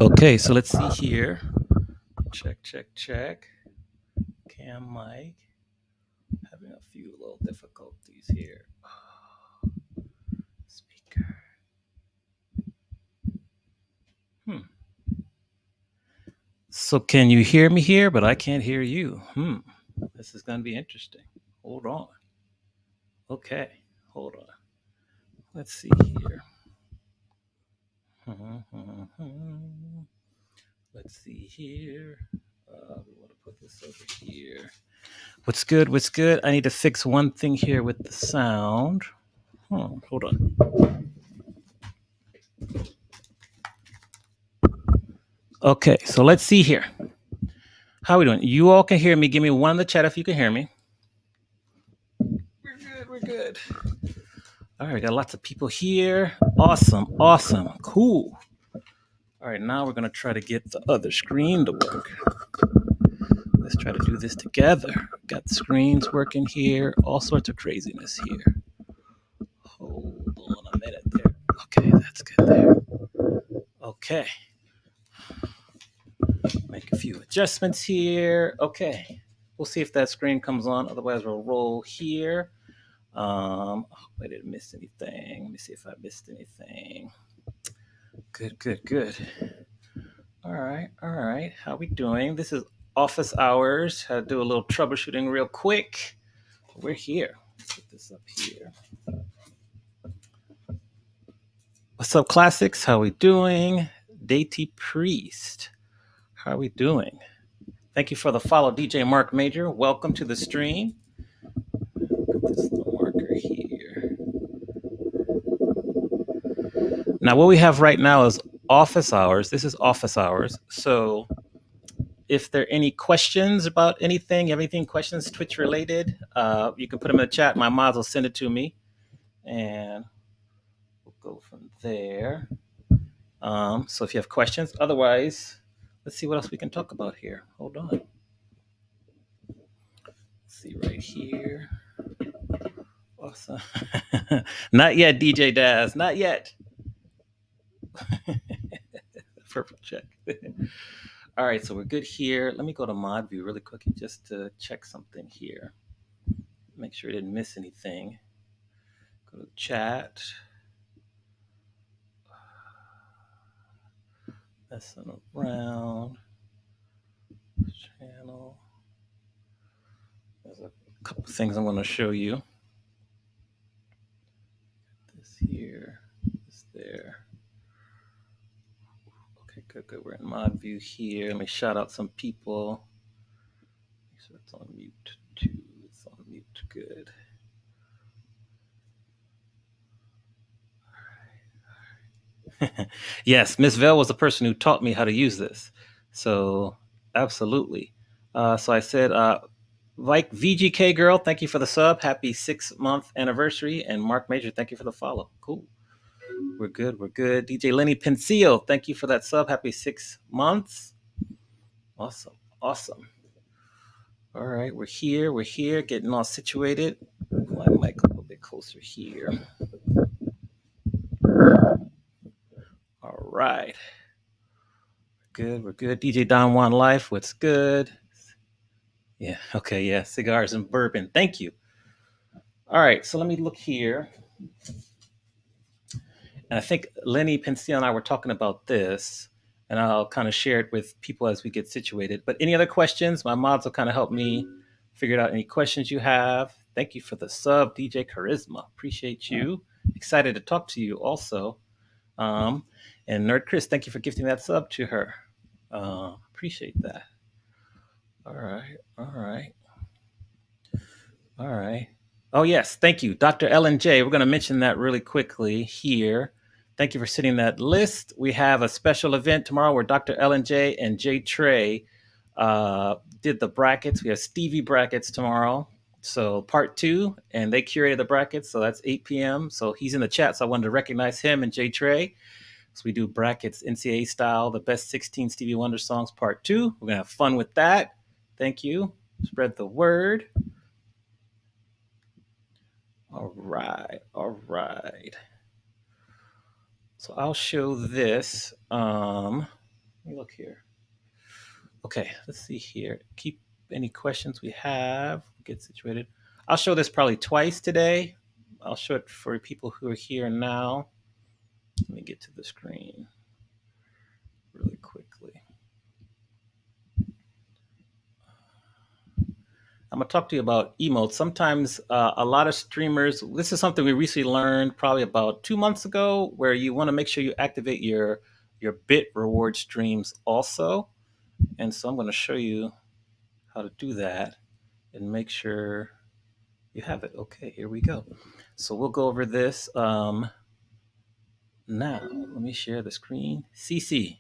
Okay, so let's see here. Check, check, check. Cam mic. Having a few little difficulties here. Speaker. Hmm. So can you hear me here? But I can't hear you. This is going to be interesting. Hold on. Okay. Hold on. Let's see here. Let's see here. We want to put this over here. What's good? What's good? I need to fix one thing here with the sound. Hold on. Okay, so let's see here. How are we doing? You all can hear me. Give me one in the chat if you can hear me. We're good. We're good. All right, got lots of people here. Awesome. Awesome. Cool. All right, now we're going to try to get the other screen to work. Let's try to do this together. Got the screens working here. All sorts of craziness here. Hold on a minute there. Okay, that's good there. Okay. Make a few adjustments here. Okay. We'll see if that screen comes on. Otherwise, we'll roll here. I hope I didn't miss anything. Let me see if I missed anything. Good, good, good. All right, all right. How we doing? This is office hours. Had to do a little troubleshooting real quick. We're here. Let's put this up here. What's up, classics? How we doing? Deity Priest. How are we doing? Thank you for the follow, DJ Mark Major. Welcome to the stream. Put this little marker here. Now, what we have right now is office hours. This is office hours. So if there are any questions about anything, you have anything, questions, Twitch related, you can put them in the chat. My mods will send it to me. And we'll go from there. So if you have questions, otherwise, let's see what else we can talk about here. Hold on. Let's see right here. Awesome. Not yet, DJ Daz. Not yet. Perfect check. All right, so we're good here. Let me go to mod view really quickly just to check something here. Make sure I didn't miss anything. Go to chat. Messing around. Channel. There's a couple things I'm going to show you. This here, this there. Okay, good, good. We're in mod view here. Let me shout out some people. Make sure it's on mute too. It's on mute. Good. All right. Yes, Miss Vell was the person who taught me how to use this. So absolutely. So I said, like VGK girl, thank you for the sub. Happy 6-month anniversary. And Mark Major, thank you for the follow. Cool. We're good. We're good. DJ Lenny Pensil, thank you for that sub. Happy 6 months. Awesome. Awesome. All right. We're here. We're here. Getting all situated. My mic a little bit closer here. All right. Good. We're good. DJ Don Juan Life, what's good? Yeah. Okay. Yeah. Cigars and bourbon. Thank you. All right. So let me look here. And I think Lenny Pensil and I were talking about this, and I'll kind of share it with people as we get situated. But any other questions? My mods will kind of help me figure out any questions you have. Thank you for the sub, DJ Kharisma. Appreciate you. Excited to talk to you also. And Nerd Chris, thank you for gifting that sub to her. Appreciate that. All right. All right. All right. Oh, yes. Thank you. Dr. Ellen J. We're going to mention that really quickly here. Thank you for sending that list. We have a special event tomorrow where Dr. Ellen J. and Jay Trey did the brackets. We have Stevie brackets tomorrow. So part 2, and they curated the brackets. So that's 8 p.m. So he's in the chat. So I wanted to recognize him and Jay Trey. So we do brackets NCAA style, the best 16 Stevie Wonder songs, part 2. We're going to have fun with that. Thank you. Spread the word. All right. All right. So I'll show this. Let me look here. Okay, let's see here. Keep any questions we have. Get situated. I'll show this probably twice today. I'll show it for people who are here now. Let me get to the screen really quickly. I'm going to talk to you about emotes. Sometimes a lot of streamers, this is something we recently learned probably about 2 months ago, where you want to make sure you activate your bit reward streams also. And so I'm going to show you how to do that and make sure you have it. Okay, here we go. So we'll go over this now. Let me share the screen. CC,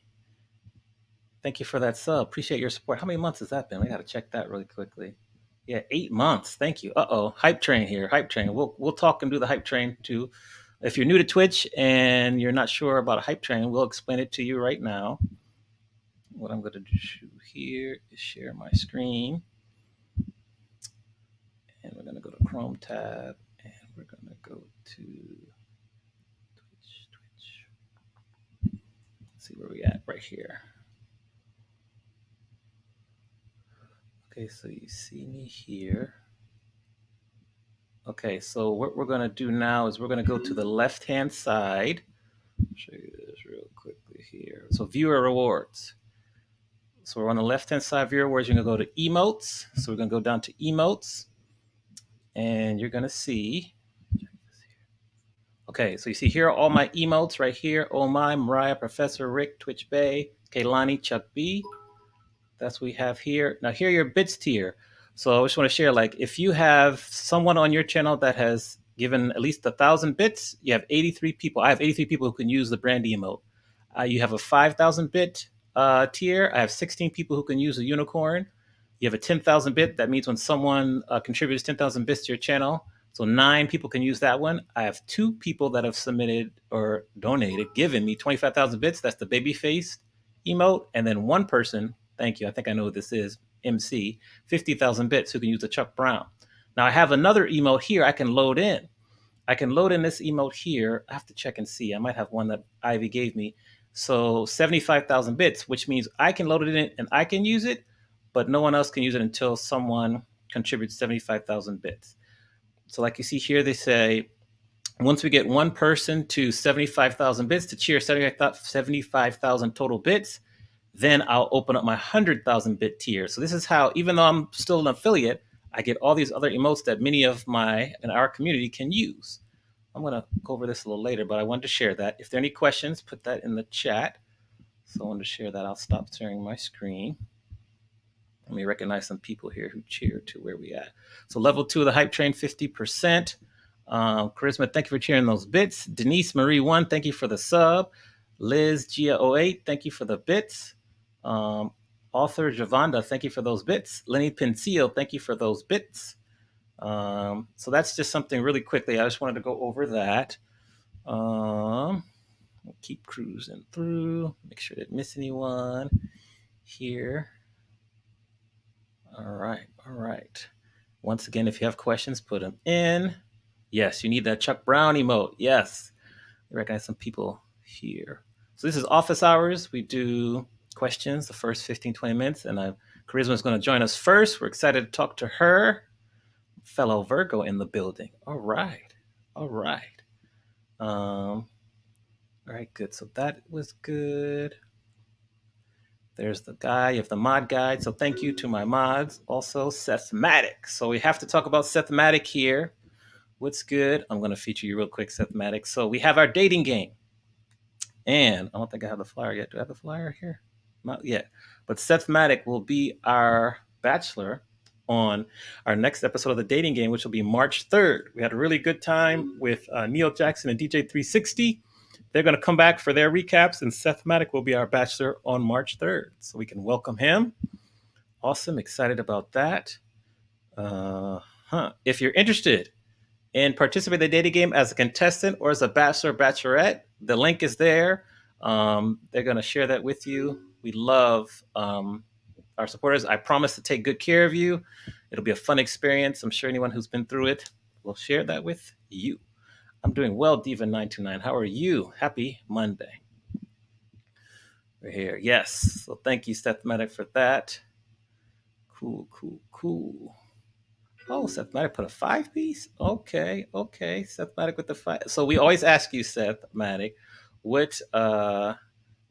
thank you for that sub. Appreciate your support. How many months has that been? I got to check that really quickly. Yeah, 8 months. Thank you. Hype train here. Hype train. We'll talk and do the hype train too. If you're new to Twitch and you're not sure about a hype train, we'll explain it to you right now. What I'm going to do here is share my screen, and we're going to go to Chrome tab, and we're going to go to Twitch. Let's see where we at right here. Okay, so you see me here. Okay, so what we're going to do now is we're going to go to the left-hand side. I'll show you this real quickly here. So viewer rewards. So we're on the left-hand side of viewer rewards. You're going to go to emotes. So we're going to go down to emotes. And you're going to see. Okay, so you see here are all my emotes right here. Oh my, Mariah, Professor Rick, Twitch Bay, Kaylani, Chuck B. That's what we have here. Now here are your bits tier. So I just want to share, like, if you have someone on your channel that has given at least 1,000 bits, you have 83 people. I have 83 people who can use the Brandy emote. You have a 5,000 bit tier. I have 16 people who can use a unicorn. You have a 10,000 bit. That means when someone contributes 10,000 bits to your channel, so 9 people can use that one. I have 2 people that have submitted or donated, given me 25,000 bits. That's the baby face emote. And then 1 person, thank you, I think I know what this is, MC, 50,000 bits, who can use the Chuck Brown. Now I have another emote here I can load in. I can load in this emote here. I have to check and see. I might have one that Ivy gave me. So 75,000 bits, which means I can load it in and I can use it, but no one else can use it until someone contributes 75,000 bits. So like you see here, they say, once we get 1 person to 75,000 bits to cheer 75,000 total bits, then I'll open up my 100,000 bit tier. So this is how, even though I'm still an affiliate, I get all these other emotes that many of our community can use. I'm going to go over this a little later, but I wanted to share that. If there are any questions, put that in the chat. So I wanted to share that. I'll stop sharing my screen. Let me recognize some people here who cheered to where we at. So level 2 of the hype train, 50%. Kharisma, thank you for cheering those bits. Denise Marie 1, thank you for the sub. Liz Gia 08, thank you for the bits. Author Javonda, thank you for those bits. Lenny Pensil, thank you for those bits. So that's just something really quickly. I just wanted to go over that. We'll keep cruising through, make sure I didn't miss anyone here. All right. Once again, if you have questions, put them in. Yes, you need that Chuck Brown emote. Yes, I recognize some people here. So this is office hours. We do questions the first 15, 20 minutes, and Kharisma is going to join us first. We're excited to talk to her. Fellow Virgo in the building. All right. All right, good. So that was good. There's the guy. You have the mod guide. So thank you to my mods. Also, Sethmatic. So we have to talk about Sethmatic here. What's good? I'm going to feature you real quick, Sethmatic. So we have our dating game. And I don't think I have the flyer yet. Do I have the flyer here? Not yet. But Sethmatic will be our bachelor on our next episode of the dating game, which will be March 3rd. We had a really good time with Neil Jackson and DJ 360. They're going to come back for their recaps, and Sethmatic will be our bachelor on March 3rd. So we can welcome him. Awesome. Excited about that. If you're interested in participating in the dating game as a contestant or as a bachelor, bachelorette, the link is there. They're going to share that with you. We love our supporters. I promise to take good care of you. It'll be a fun experience. I'm sure anyone who's been through it will share that with you. I'm doing well, Diva929. How are you? Happy Monday. We're here. Yes. So thank you, Sethmatic, for that. Cool, cool, cool. Oh, Sethmatic put a five piece? Okay, okay. Sethmatic with the five. So we always ask you, Sethmatic, what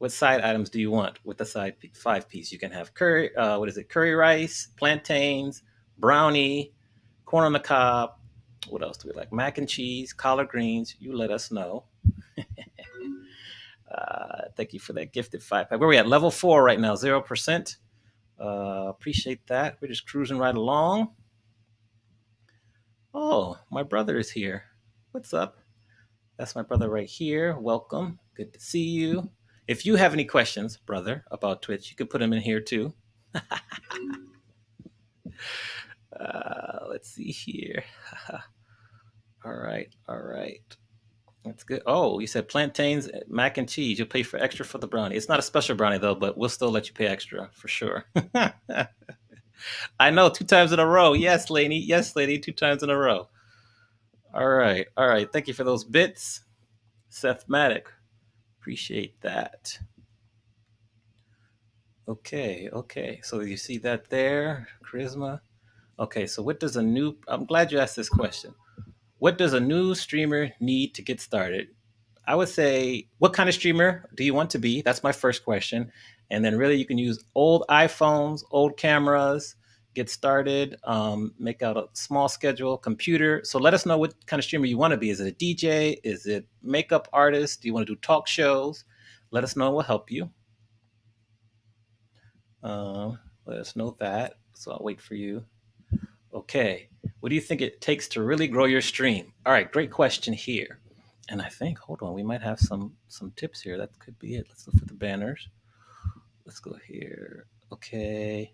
side items do you want with the five piece? You can have curry, what is it? Curry rice, plantains, brownie, corn on the cob. What else do we like? Mac and cheese, collard greens. You let us know. Thank you for that gifted five pack. Where are we at? Level 4 right now, 0%. Appreciate that. We're just cruising right along. Oh, my brother is here. What's up? That's my brother right here. Welcome. Good to see you. If you have any questions, brother, about Twitch, you can put them in here too. Let's see here. All right, all right. That's good. Oh, you said plantains, mac and cheese. You'll pay for extra for the brownie. It's not a special brownie though, but we'll still let you pay extra for sure. I know, 2 times in a row. Yes, lady. Yes, lady. 2 times in a row. All right, all right. Thank you for those bits, Seth Maddock. Appreciate that. Okay, okay. So you see that there, Charisma. Okay, so what does a new? I'm glad you asked this question. What does a new streamer need to get started? I would say, what kind of streamer do you want to be? That's my first question. And then, really, you can use old iPhones, old cameras, get started, make out a small schedule, computer. So, let us know what kind of streamer you want to be. Is it a DJ? Is it makeup artist? Do you want to do talk shows? Let us know. We'll help you. Let us know that. So, I'll wait for you. Okay. What do you think it takes to really grow your stream? All right, great question here. And I think, hold on, we might have some tips here. That could be it. Let's look for the banners. Let's go here. Okay.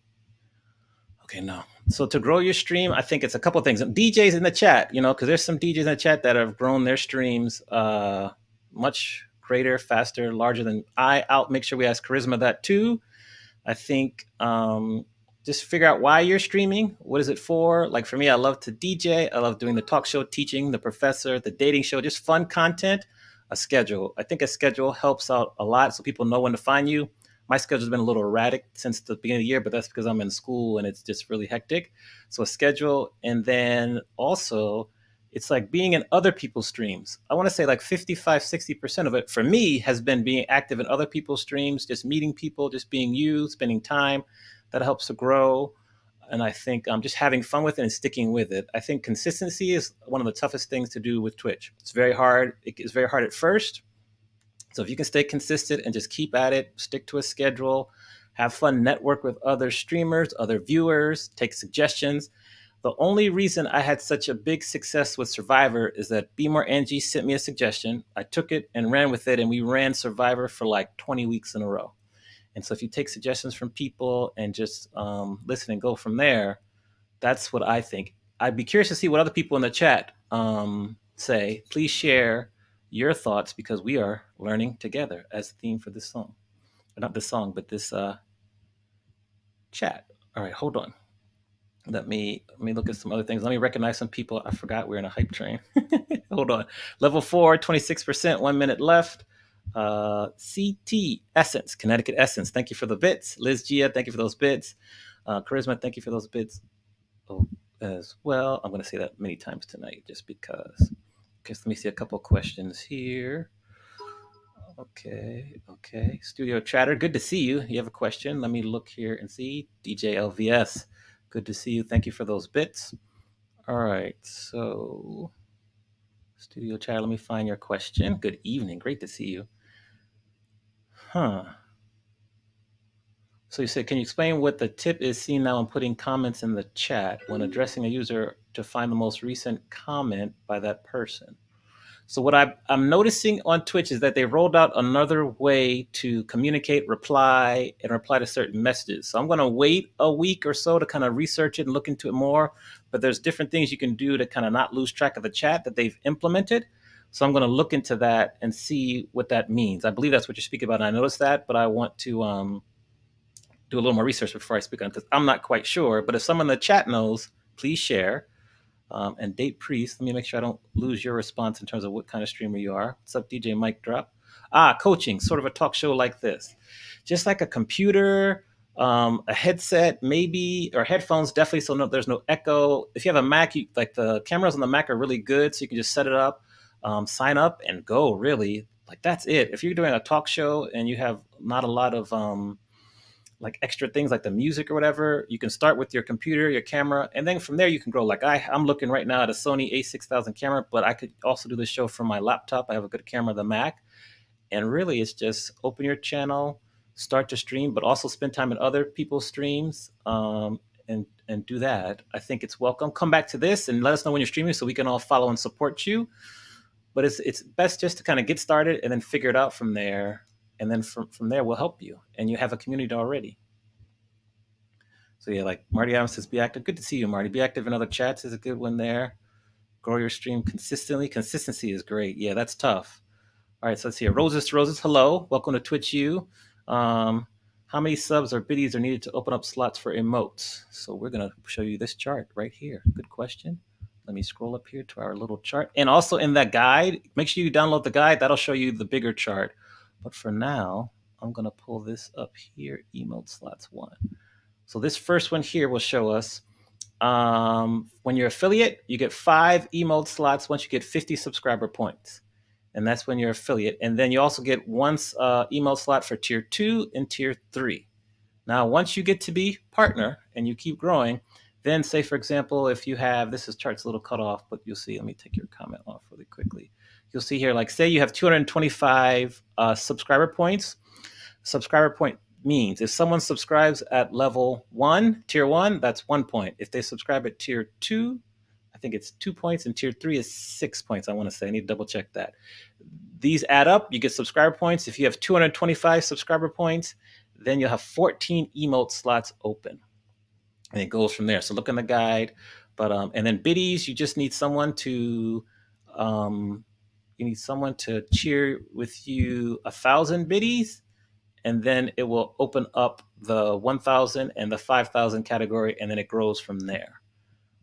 Okay, no. So to grow your stream, I think it's a couple of things. DJs in the chat, because there's some DJs in the chat that have grown their streams much greater, faster, larger than I'll make sure we ask Kharisma that too. I think just figure out why you're streaming. What is it for? Like for me, I love to DJ. I love doing the talk show, teaching, the professor, the dating show, just fun content. A schedule. I think a schedule helps out a lot so people know when to find you. My schedule's been a little erratic since the beginning of the year, but that's because I'm in school and it's just really hectic. So a schedule. And then also, it's like being in other people's streams. I want to say like 55, 60% of it for me has been being active in other people's streams, just meeting people, just being you, spending time. That helps to grow. And I think just having fun with it and sticking with it. I think consistency is one of the toughest things to do with Twitch. It's very hard. It's very hard at first. So if you can stay consistent and just keep at it, stick to a schedule, have fun, network with other streamers, other viewers, take suggestions. The only reason I had such a big success with Survivor is that Be More Angie sent me a suggestion. I took it and ran with it, and we ran Survivor for like 20 weeks in a row. And so if you take suggestions from people and just listen and go from there, that's what I think. I'd be curious to see what other people in the chat say. Please share your thoughts because we are learning together as the theme for this song. Not this song, but this chat. All right, hold on. Let me look at some other things. Let me recognize some people. I forgot we're in a hype train. Hold on. Level 4, 26%, 1 minute left. CT Essence, Connecticut Essence. Thank you for the bits. Liz Gia, thank you for those bits. Kharisma, thank you for those bits as well. I'm going to say that many times tonight just because. Okay, so let me see a couple questions here. Okay. Studio Chatter, good to see you. You have a question? Let me look here and see. DJ LVS, good to see you. Thank you for those bits. All right, so Studio Chatter, let me find your question. Good evening. Great to see you. So you said, can you explain what the tip is seen now in putting comments in the chat when addressing a user to find the most recent comment by that person? So what I'm noticing on Twitch is that they rolled out another way to communicate, reply, and reply to certain messages. So I'm going to wait a week or so to kind of research it and look into it more. But there's different things you can do to kind of not lose track of the chat that they've implemented. So I'm going to look into that and see what that means. I believe that's what you're speaking about. And I noticed that, but I want to do a little more research before I speak on it because I'm not quite sure. But if someone in the chat knows, please share. And Date Priest, let me make sure I don't lose your response in terms of what kind of streamer you are. What's up, DJ Mike Drop? Coaching, sort of a talk show like this. Just like a computer, a headset, maybe, or headphones, definitely. So no, there's no echo. If you have a Mac, like the cameras on the Mac are really good, so you can just set it up, sign up, and go. Really, like that's it. If you're doing a talk show and you have not a lot of like extra things like the music or whatever, you can start with your computer, your camera, and then from there you can grow. Like I'm looking right now at a Sony A6000 camera, but I could also do this show from my laptop. I have a good camera, the Mac, and really it's just open your channel, start to stream, but also spend time in other people's streams, and do that. I think it's welcome. Come back to this and let us know when you're streaming so we can all follow and support you. But it's best just to kind of get started and then figure it out from there. And then from there, we'll help you. And you have a community already. So yeah, like Marty Adams says, be active. Good to see you, Marty. Be active in other chats is a good one there. Grow your stream consistently. Consistency is great. Yeah, that's tough. All right, so let's see here. Roses, hello. Welcome to Twitch U. How many subs or biddies are needed to open up slots for emotes? So we're going to show you this chart right here. Good question. Let me scroll up here to our little chart. And also in that guide, make sure you download the guide. That'll show you the bigger chart. But for now, I'm going to pull this up here, emote slots 1. So this first one here will show us when you're affiliate, you get 5 emote slots once you get 50 subscriber points. And that's when you're affiliate. And then you also get one emote slot for tier 2 and tier 3. Now, once you get to be partner and you keep growing, then say, for example, if you have, this is chart's a little cut off, but you'll see, let me take your comment off really quickly. You'll see here, like say you have 225 subscriber points. Subscriber point means if someone subscribes at level 1, tier 1, that's 1 point. If they subscribe at tier 2, I think it's 2 points, and tier 3 is 6 points. I want to say, I need to double check that. These add up, you get subscriber points. If you have 225 subscriber points, then you'll have 14 emote slots open. And it goes from there. So look in the guide. But and then biddies, you just need someone to cheer with you 1,000 biddies, and then it will open up the 1,000 and the 5,000 category, and then it grows from there.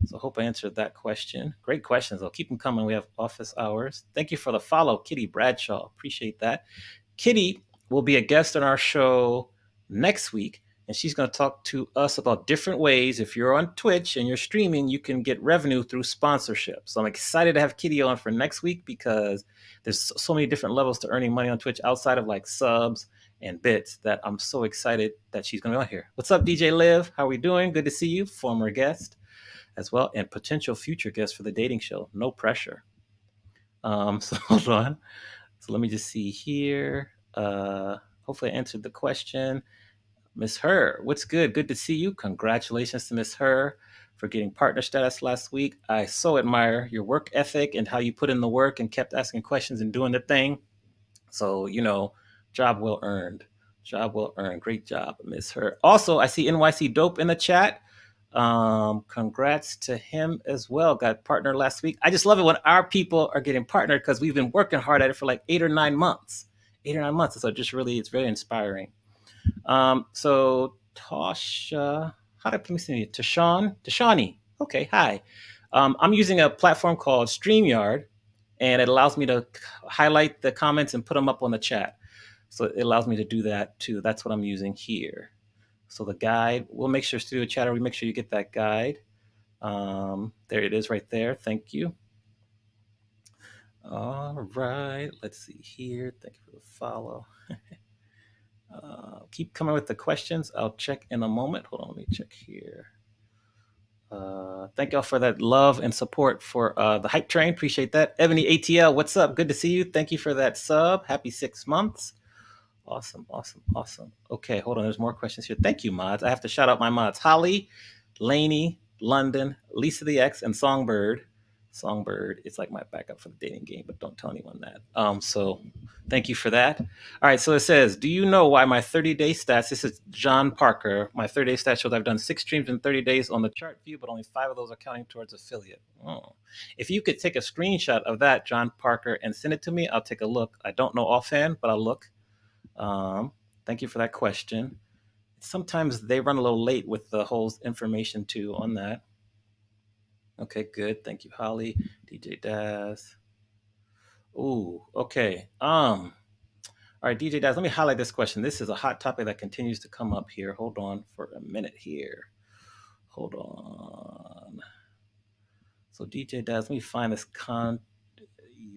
So I hope I answered that question. Great questions. I'll keep them coming. We have office hours. Thank you for the follow, Kitty Bradshaw. Appreciate that. Kitty will be a guest on our show next week, and she's going to talk to us about different ways. If you're on Twitch and you're streaming, you can get revenue through sponsorship. So I'm excited to have Kitty on for next week because there's so many different levels to earning money on Twitch outside of like subs and bits that I'm so excited that she's going to be on here. What's up, DJ Liv? How are we doing? Good to see you, former guest as well, and potential future guest for the dating show. No pressure. So hold on. So let me just see here. Hopefully I answered the question. Miss Her, what's good? Good to see you. Congratulations to Miss Her for getting partner status last week. I so admire your work ethic and how you put in the work and kept asking questions and doing the thing. So, job well earned. Job well earned. Great job, Miss Her. Also, I see NYC Dope in the chat. Congrats to him as well. Got partner last week. I just love it when our people are getting partnered because we've been working hard at it for like 8 or 9 months. 8 or 9 months. So it's very inspiring. So Tasha, let me see, Tashani. Okay, hi. I'm using a platform called StreamYard, and it allows me to highlight the comments and put them up on the chat. So it allows me to do that too. That's what I'm using here. So the guide, we'll make sure, Studio Chatter, we make sure you get that guide. There it is right there. Thank you. All right, let's see here. Thank you for the follow. Keep coming with the questions. I'll check in a moment. Hold on, let me check here. Thank y'all for that love and support for the hype train. Appreciate that. Ebony ATL, what's up? Good to see you. Thank you for that sub. Happy 6 months. Awesome. Okay, hold on. There's more questions here. Thank you, mods. I have to shout out my mods. Holly, Lainey, London, Lisa the X, and Songbird. Songbird, it's like my backup for the dating game, but don't tell anyone that. So thank you for that. All right, so it says, do you know why my 30-day stats, this is John Parker, my 30-day stats shows I've done 6 streams in 30 days on the chart view, but only 5 of those are counting towards affiliate. Oh. If you could take a screenshot of that, John Parker, and send it to me, I'll take a look. I don't know offhand, but I'll look. Thank you for that question. Sometimes they run a little late with the whole information too on that. Okay, good. Thank you, Holly. DJ Daz. Ooh, okay. All right, DJ Daz, let me highlight this question. This is a hot topic that continues to come up here. Hold on for a minute here. Hold on. So DJ Daz, let me find this let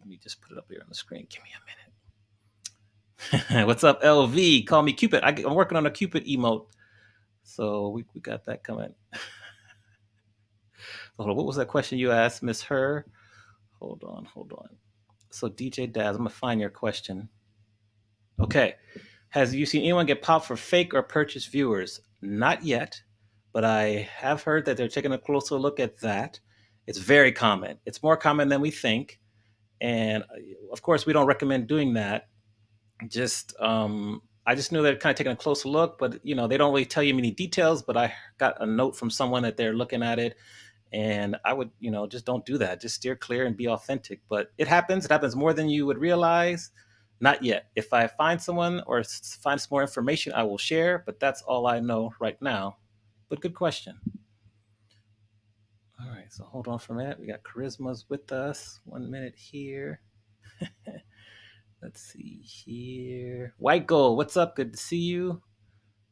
me just put it up here on the screen. Give me a minute. What's up, LV? Call me Cupid. I'm working on a Cupid emote. So we got that coming. Hold on. What was that question you asked, Miss Her? Hold on. So DJ Daz, I'm gonna find your question. Okay. Has you seen anyone get popped for fake or purchased viewers? Not yet, but I have heard that they're taking a closer look at that. It's very common. It's more common than we think, and of course, we don't recommend doing that. I just knew they're kind of taking a closer look, but they don't really tell you many details. But I got a note from someone that they're looking at it, and I would, just don't do that. Just steer clear and be authentic. But it happens. It happens more than you would realize. Not yet. If I find someone or find some more information, I will share. But that's all I know right now. But good question. All right. So hold on for a minute. We got Kharisma's with us. 1 minute here. Let's see here. White Gold, what's up? Good to see you.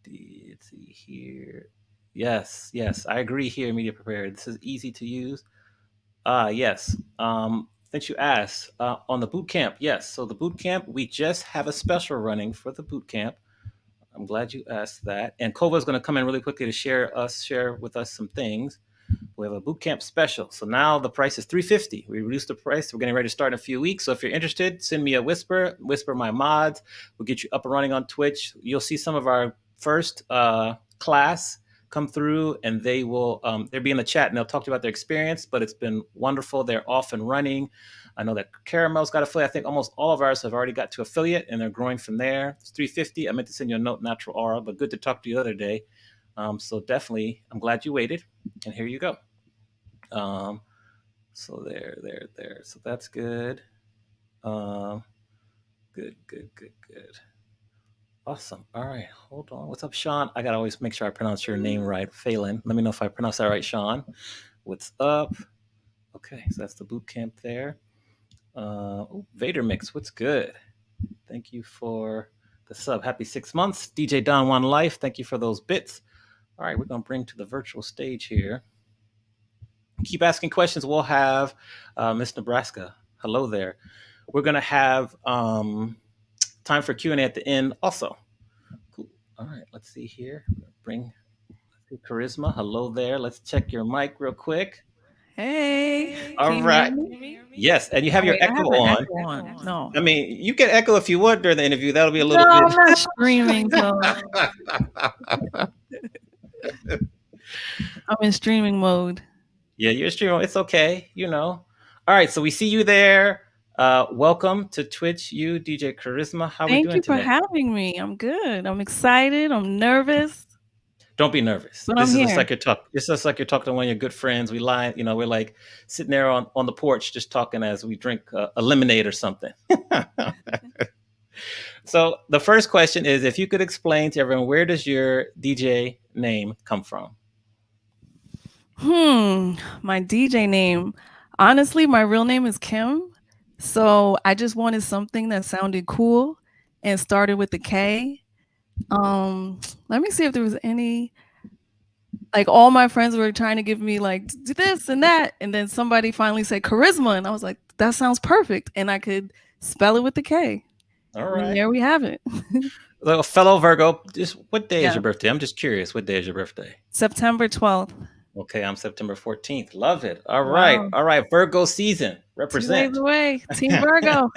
Let's see here. Yes, I agree here, Media Prepared. This is easy to use. Yes. Since you asked, on the boot camp, yes. So the boot camp, we just have a special running for the boot camp. I'm glad you asked that. And Kova is going to come in really quickly to share with us some things. We have a boot camp special. So now the price is $350. We reduced the price. We're getting ready to start in a few weeks. So if you're interested, send me a whisper my mods. We'll get you up and running on Twitch. You'll see some of our first class come through, and they will they'll be in the chat and they'll talk to you about their experience. But it's been wonderful. They're off and running. I know that Caramel's got affiliate. I think almost all of ours have already got to affiliate, and they're growing from there. It's $350. I meant to send you a note, Natural Aura, but good to talk to you the other day. So definitely, I'm glad you waited, and here you go. So there. So that's good. Good. Awesome. All right, hold on. What's up, Sean? I gotta always make sure I pronounce your name right. Phelan. Let me know if I pronounce that right, Sean. What's up? Okay, so that's the boot camp there. Vader Mix, what's good? Thank you for the sub. Happy 6 months. DJ Don One Life, thank you for those bits. All right, we're gonna bring to the virtual stage here. Keep asking questions. We'll have Miss Nebraska. Hello there. We're gonna have time for Q&A at the end also. Cool. All right, let's see here. Bring Kharisma. Hello there. Let's check your mic real quick. Hey. All right. Yes, and you have your echo on. No. I mean, you can echo if you want during the interview. That'll be a little bit. I'm not streaming, so I'm in streaming mode. Yeah, you're streaming. It's okay, All right, so we see you there. Welcome to Twitch, you DJ Kharisma. How are we doing today? Thank you for having me. I'm good. I'm excited. I'm nervous. Don't be nervous. But this I'm is here. just like you're talking. It's just like you're talking to one of your good friends. We lie, we're like sitting there on the porch, just talking as we drink a lemonade or something. So the first question is, if you could explain to everyone, where does your DJ name come from? My DJ name. Honestly, my real name is Kim. So I just wanted something that sounded cool and started with the K. Let me see if there was any. Like, all my friends were trying to give me like this and that, and then somebody finally said Kharisma, and I was like, that sounds perfect, and I could spell it with the K. All right, and there we have it. Well, fellow Virgo, what day is your birthday? I'm just curious. What day is your birthday? September 12th. Okay, I'm September 14th. Love it. All right, Virgo season. Represent. 2 days away. Team Virgo.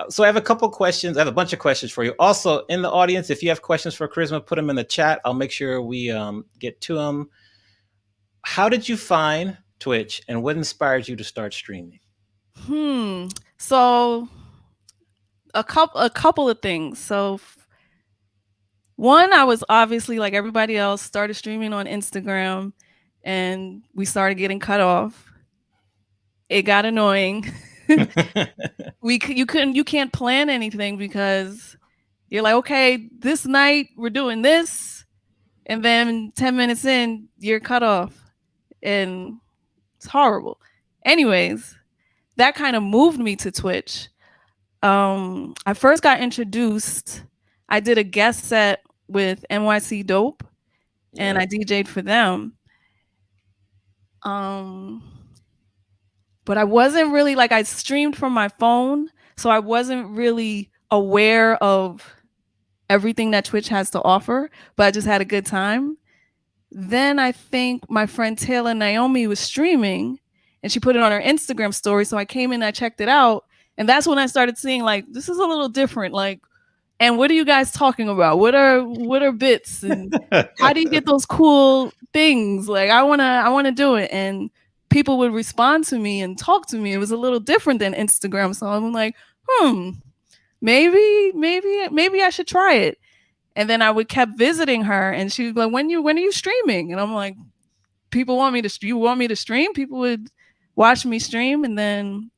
So I have a couple questions. I have a bunch of questions for you. Also, in the audience, if you have questions for Kharisma, put them in the chat. I'll make sure we get to them. How did you find Twitch, and what inspired you to start streaming? So a couple of things. So one, I was obviously like everybody else, started streaming on Instagram, and we started getting cut off. It got annoying. You can't plan anything because you're like, okay, this night we're doing this, and then 10 minutes in you're cut off, and it's horrible. Anyways, that kind of moved me to Twitch. I first got introduced. I did a guest set with NYC Dope, and Yeah. I DJ'd for them. Um, but I wasn't really like I streamed from my phone, so I wasn't really aware of everything that Twitch has to offer. But I just had a good time. Then I think my friend Taylor Naomi was streaming, and she put it on her Instagram story. So I came in, I checked it out, and that's when I started seeing like this is a little different. Like, and what are you guys talking about? What are bits and how do you get those cool things? Like I wanna do it. And people would respond to me and talk to me. It was a little different than Instagram. So I'm like, maybe I should try it. And then I would kept visiting her and she was like, when are you streaming? And I'm like, people want me to you want me to stream? People would watch me stream. And then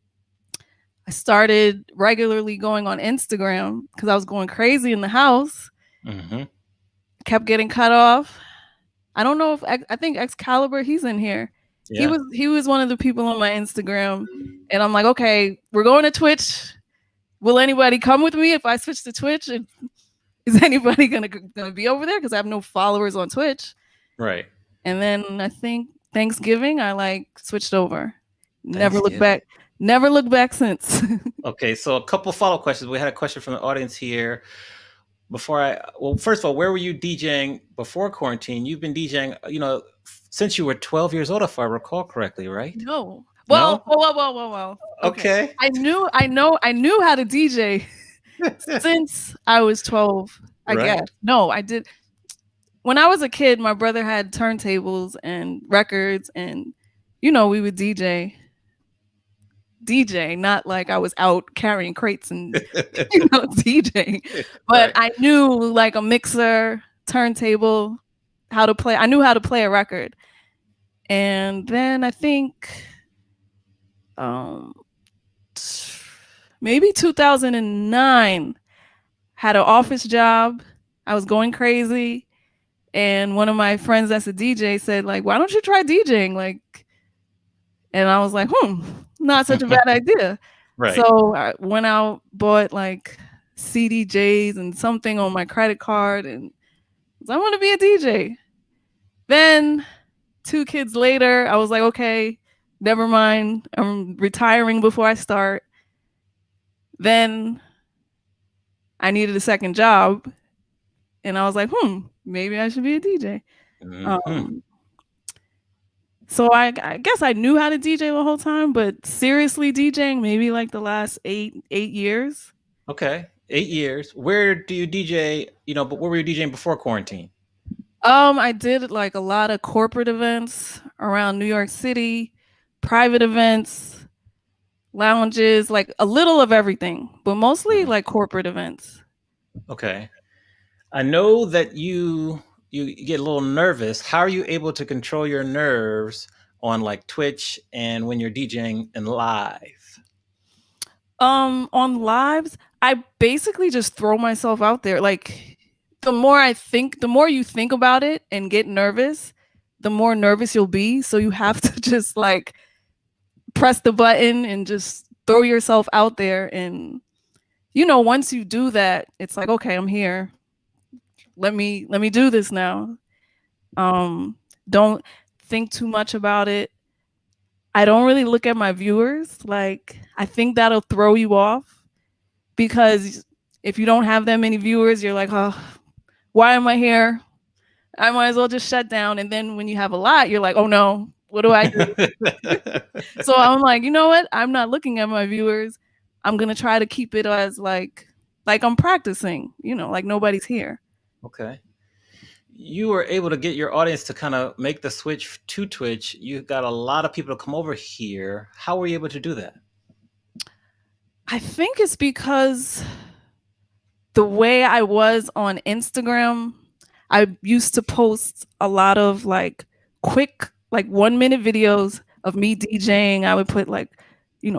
I started regularly going on Instagram because I was going crazy in the house. Hmm. Kept getting cut off. I don't know if I think Excalibur, he's in here. He Yeah. was he was one of the people on my Instagram, and I'm like, okay, we're going to Twitch. Will anybody come with me if I switch to Twitch? Is anybody gonna be over there? Because I have no followers on Twitch. Right. And then I think Thanksgiving, I like switched over. Never looked Thanksgiving. back. Never looked back since. Okay, so a couple follow-up questions. We had a question from the audience here. Well, first of all, where were you DJing before quarantine? You've been DJing, since you were 12 years old, if I recall correctly, right? No. Well, No? whoa. Okay. Okay. I knew how to DJ since I was 12, I Right. guess. No, I did. When I was a kid, my brother had turntables and records, and we would DJ, not like I was out carrying crates and DJing. But Right. I knew like a mixer, turntable, how to play. I knew how to play a record. And then I think um maybe 2009 had an office job. I was going crazy, and one of my friends that's a DJ said like, "Why don't you try DJing?" Like, and I was like, not such a bad idea." Right. So I went out, bought like CDJs and something on my credit card, and I want to be a DJ. Then 2 kids later, I was like, okay, never mind. I'm retiring before I start. Then I needed a second job, and I was like, maybe I should be a DJ. Hmm. Um, so I guess I knew how to DJ the whole time, but seriously DJing maybe like the last eight years. Okay. 8 years. Where do you DJ? But where were you DJing before quarantine? I did like a lot of corporate events around New York City, private events, lounges, like a little of everything, but mostly Mhm. like corporate events. Okay. I know that you get a little nervous. How are you able to control your nerves on like Twitch and when you're DJing and live? On lives, I basically just throw myself out there. Like the more you think about it and get nervous, the more nervous you'll be. So you have to just like press the button and just throw yourself out there. And once you do that, it's like, okay, I'm here. Let me do this now. Um, don't think too much about it. I don't really look at my viewers. Like, I think that'll throw you off because if you don't have that many viewers, you're like, oh, why am I here? I might as well just shut down. And then when you have a lot, you're like, oh no, what do I do? So I'm like, you know what? I'm not looking at my viewers. I'm gonna try to keep it as like I'm practicing, like nobody's here. Okay. You were able to get your audience to kind of make the switch to Twitch. You got a lot of people to come over here. How were you able to do that? I think it's because the way I was on Instagram, I used to post a lot of like quick, like 1 minute videos of me DJing. I would put like,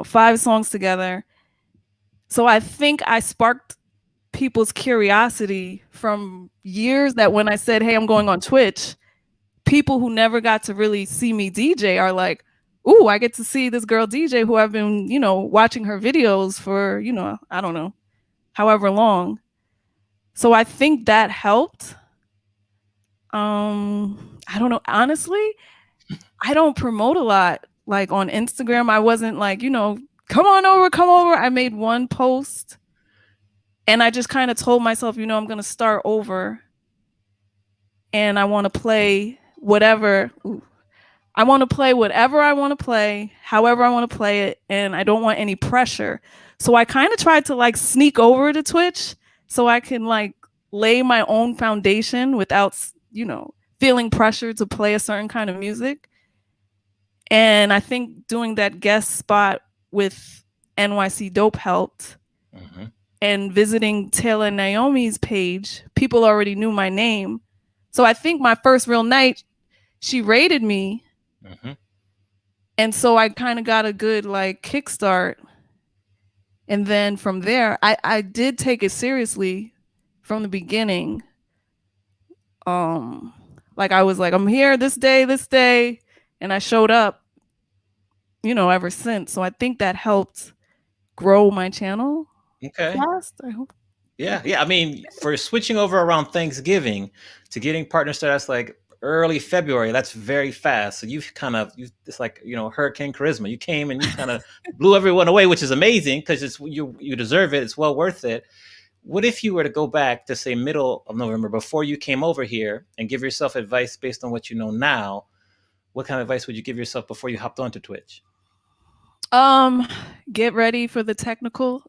5 songs together. So I think I sparked people's curiosity from years that when I said, hey, I'm going on Twitch, people who never got to really see me DJ are like, ooh, I get to see this girl DJ who I've been, watching her videos for, I don't know, however long. So I think that helped. I don't know. Honestly, I don't promote a lot. Like on Instagram, I wasn't like, come on over, come over. I made one post and I just kind of told myself, I'm going to start over and I want to play whatever. Ooh, I want to play whatever I want to play, however I want to play it, and I don't want any pressure. So I kind of tried to like sneak over to Twitch so I can like lay my own foundation without, feeling pressure to play a certain kind of music. And I think doing that guest spot with NYC Dope helped. Mm-hmm. And visiting Taylor Naomi's page, people already knew my name. So I think my first real night, she rated me. Mm-hmm. And so I kind of got a good like kickstart. And then from there, I did take it seriously from the beginning. Um, like I was like, I'm here this day, and I showed up, ever since. So I think that helped grow my channel Okay. fast. I hope. Yeah, yeah. I mean, for switching over around Thanksgiving to getting partner status like early February, that's very fast. So it's like Hurricane Charisma. You came and you kind of blew everyone away, which is amazing because you deserve it. It's well worth it. What if you were to go back to say middle of November before you came over here and give yourself advice based on what you know now? What kind of advice would you give yourself before you hopped onto Twitch? Um, get ready for the technical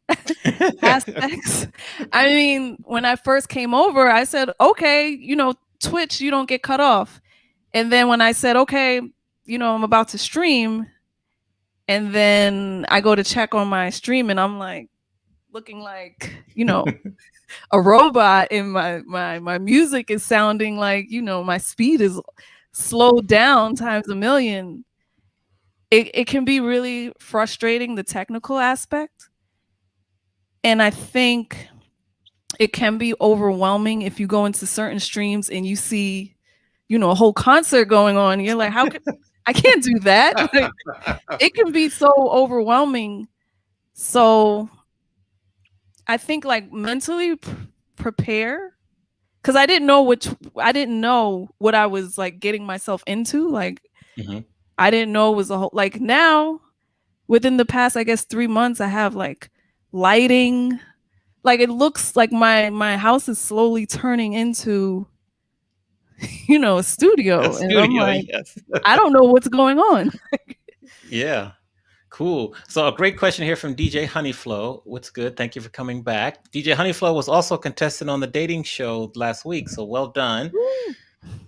aspects. I mean, when I first came over, I said, okay, Twitch, you don't get cut off. And then when I said, okay, I'm about to stream, and then I go to check on my stream and I'm like looking like, a robot and my music is sounding like, my speed is slowed down times a million. It can be really frustrating, the technical aspect. And I think it can be overwhelming if you go into certain streams and you see, a whole concert going on. And you're like, how could I can't do that? Like, it can be so overwhelming. So I think like mentally prepare because I didn't know what I was like getting myself into. Like Mm-hmm. I didn't know it was a whole like now within the past, I guess 3 months, I have like lighting. Like it looks like my house is slowly turning into, a A studio. And I'm studio, like, yes. I don't know what's going on. Yeah. Cool. So a great question here from DJ Honeyflow. What's good? Thank you for coming back. DJ Honeyflow was also a contestant on the dating show last week, so well done. Woo.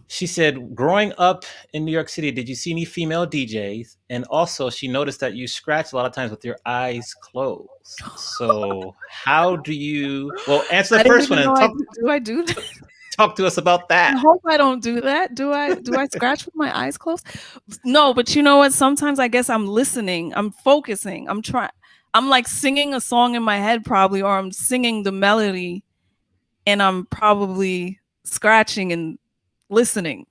She said, growing up in New York City, did you see any female DJs? And also, she noticed that you scratch a lot of times with your eyes closed. So, how do you? Well, answer I the didn't first one even and know I do that. talk to us about I that. hope I don't do that. Do I scratch with my eyes closed? No, but you know what? Sometimes I guess I'm listening. I'm focusing. I'm like singing a song in my head probably, or I'm singing the melody and I'm probably scratching and listening.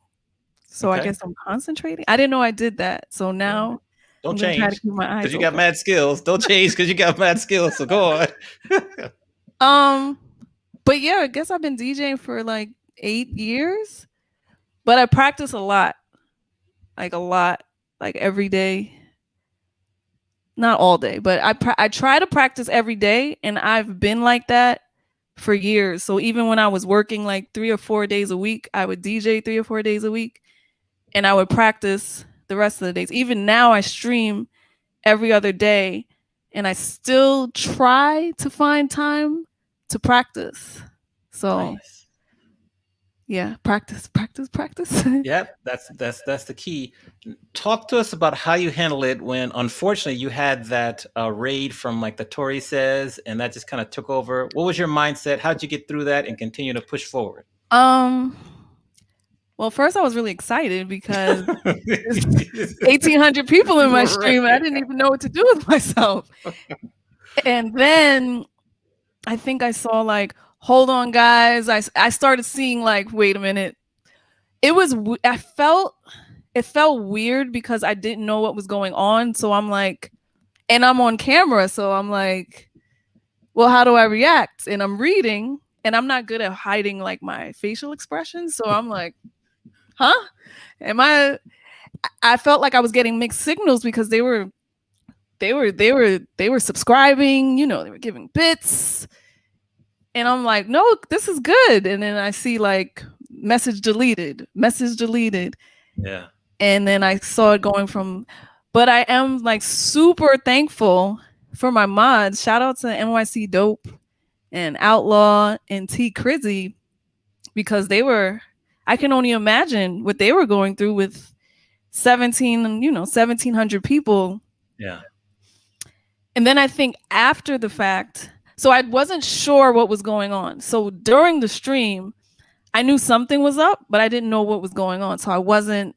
So I Okay. guess I'm concentrating. I didn't know I did that. So Yeah. now Don't I'm gonna try to change keep my because eyes you got open. mad skills. Don't change because you got mad skills. So go on. Um, but yeah, I guess I've been DJing for like 8 years, but I practice a lot, like every day. Not all day, but I try to practice every day, and I've been like that for years. So even when I was working like 3 or 4 days a week, I would DJ 3 or 4 days a week, and I would practice the rest of the days. Even now, I stream every other day, and I still try to find time to practice. So Nice. yeah, practice, practice, practice. Yep, that's the key. Talk to us about how you handle it when, unfortunately, you had that raid from like the Tory says, and that just kind of took over. What was your mindset? How'd you get through that and continue to push forward? um, well, first I was really excited because there's 1,800 people in my stream, and I Right. didn't even know what to do with myself. And then I think I saw like, hold on, guys. I started seeing like, wait a minute. I felt it felt weird because I didn't know what was going on. So I'm like, and I'm on camera. So I'm like, well, how do I react? And I'm reading and I'm not good at hiding like my facial expressions. So I'm like, huh? Am I felt like I was getting mixed signals because they were subscribing, they were giving bits. And I'm like, no, this is good. And then I see like message deleted, message deleted. Yeah. And then I saw it going from, but I am like super thankful for my mods. Shout out to NYC Dope and Outlaw and T Crizzy because I can only imagine what they were going through with 1,700 people. Yeah. And then I think after the fact, so I wasn't sure what was going on. So during the stream, I knew something was up, but I didn't know what was going on. So I wasn't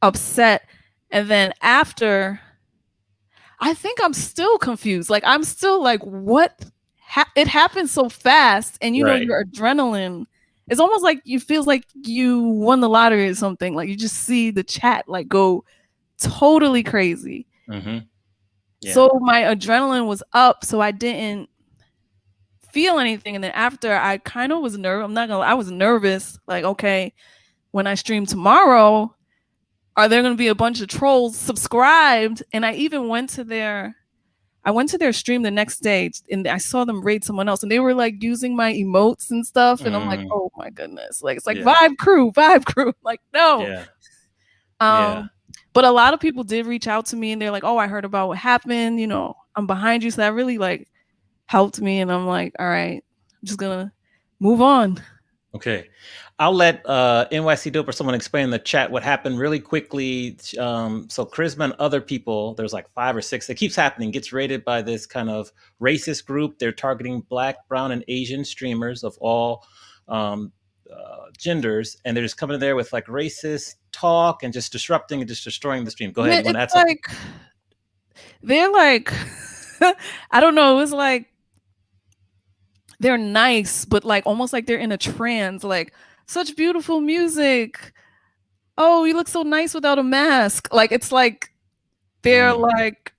upset. And then after, I think I'm still confused. Like I'm still like, what? It happened so fast, and Right. your adrenaline. It's almost like you feels like you won the lottery or something. Like you just see the chat like go totally crazy. Mm-hmm. Yeah. So my adrenaline was up, so I didn't feel anything. And then after, I kind of was nervous. I'm not gonna lie, I was nervous. Like, okay, when I stream tomorrow, are there gonna be a bunch of trolls subscribed? And I went to their stream the next day and I saw them raid someone else and they were like using my emotes and stuff. And I'm like, Mm, oh my goodness. Like it's like yeah. vibe crew, vibe crew. Like, no. Yeah. Yeah. Um, but a lot of people did reach out to me and they're like, oh, I heard about what happened, I'm behind you. So that really like helped me. And I'm like, all right, I'm just gonna move on. Okay. I'll let NYC Dope or someone explain in the chat what happened really quickly. So Charisma and other people, there's like 5 or 6. It keeps happening. Gets raided by this kind of racist group. They're targeting Black, brown, and Asian streamers of all genders, and they're just coming in there with like racist talk and just disrupting and just destroying the stream. Go ahead. You want to It's add something? like they're like I don't know, it was like they're nice, but like almost like they're in a trance, like such beautiful music. Oh, you look so nice without a mask. Like it's like they're Mm, like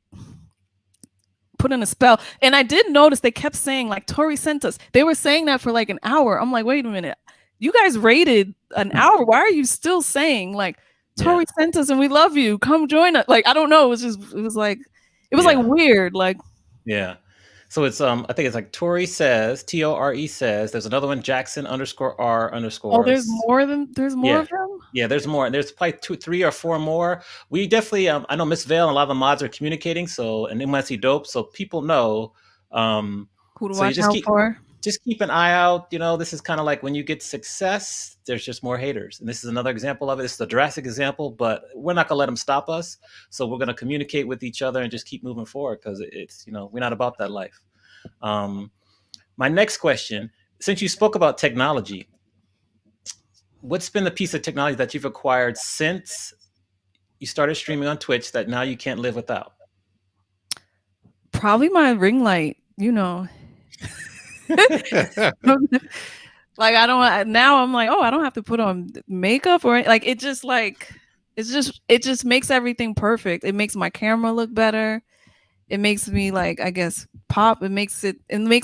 put in a spell. And I did notice they kept saying like Tori sent us. They were saying that for like an hour. I'm like, wait a minute. You guys rated an hour. Why are you still saying like yeah. Tori sent us and we love you? Come join us. Like I don't know. It was like Yeah. weird. Like Yeah. So it's I think it's like Tori says, Tore says. There's another one, Jackson underscore R oh, underscores. there's more Yeah. of them. Yeah, there's more. And there's probably 2, 3, or 4 more. We definitely I know Miss Vale and a lot of the mods are communicating, so and NYC Dope, so people know. Who to So you watch out for? just keep an eye out. This is kind of like when you get success, there's just more haters. And this is another example of it. This is a drastic example, but we're not going to let them stop us. So we're going to communicate with each other and just keep moving forward because we're not about that life. My next question, since you spoke about technology, what's been the piece of technology that you've acquired since you started streaming on Twitch that now you can't live without? Probably my ring light, like I don't now I'm like, oh, I don't have to put on makeup or like it just makes everything perfect. It makes my camera look better. It makes me like, I guess, pop. It makes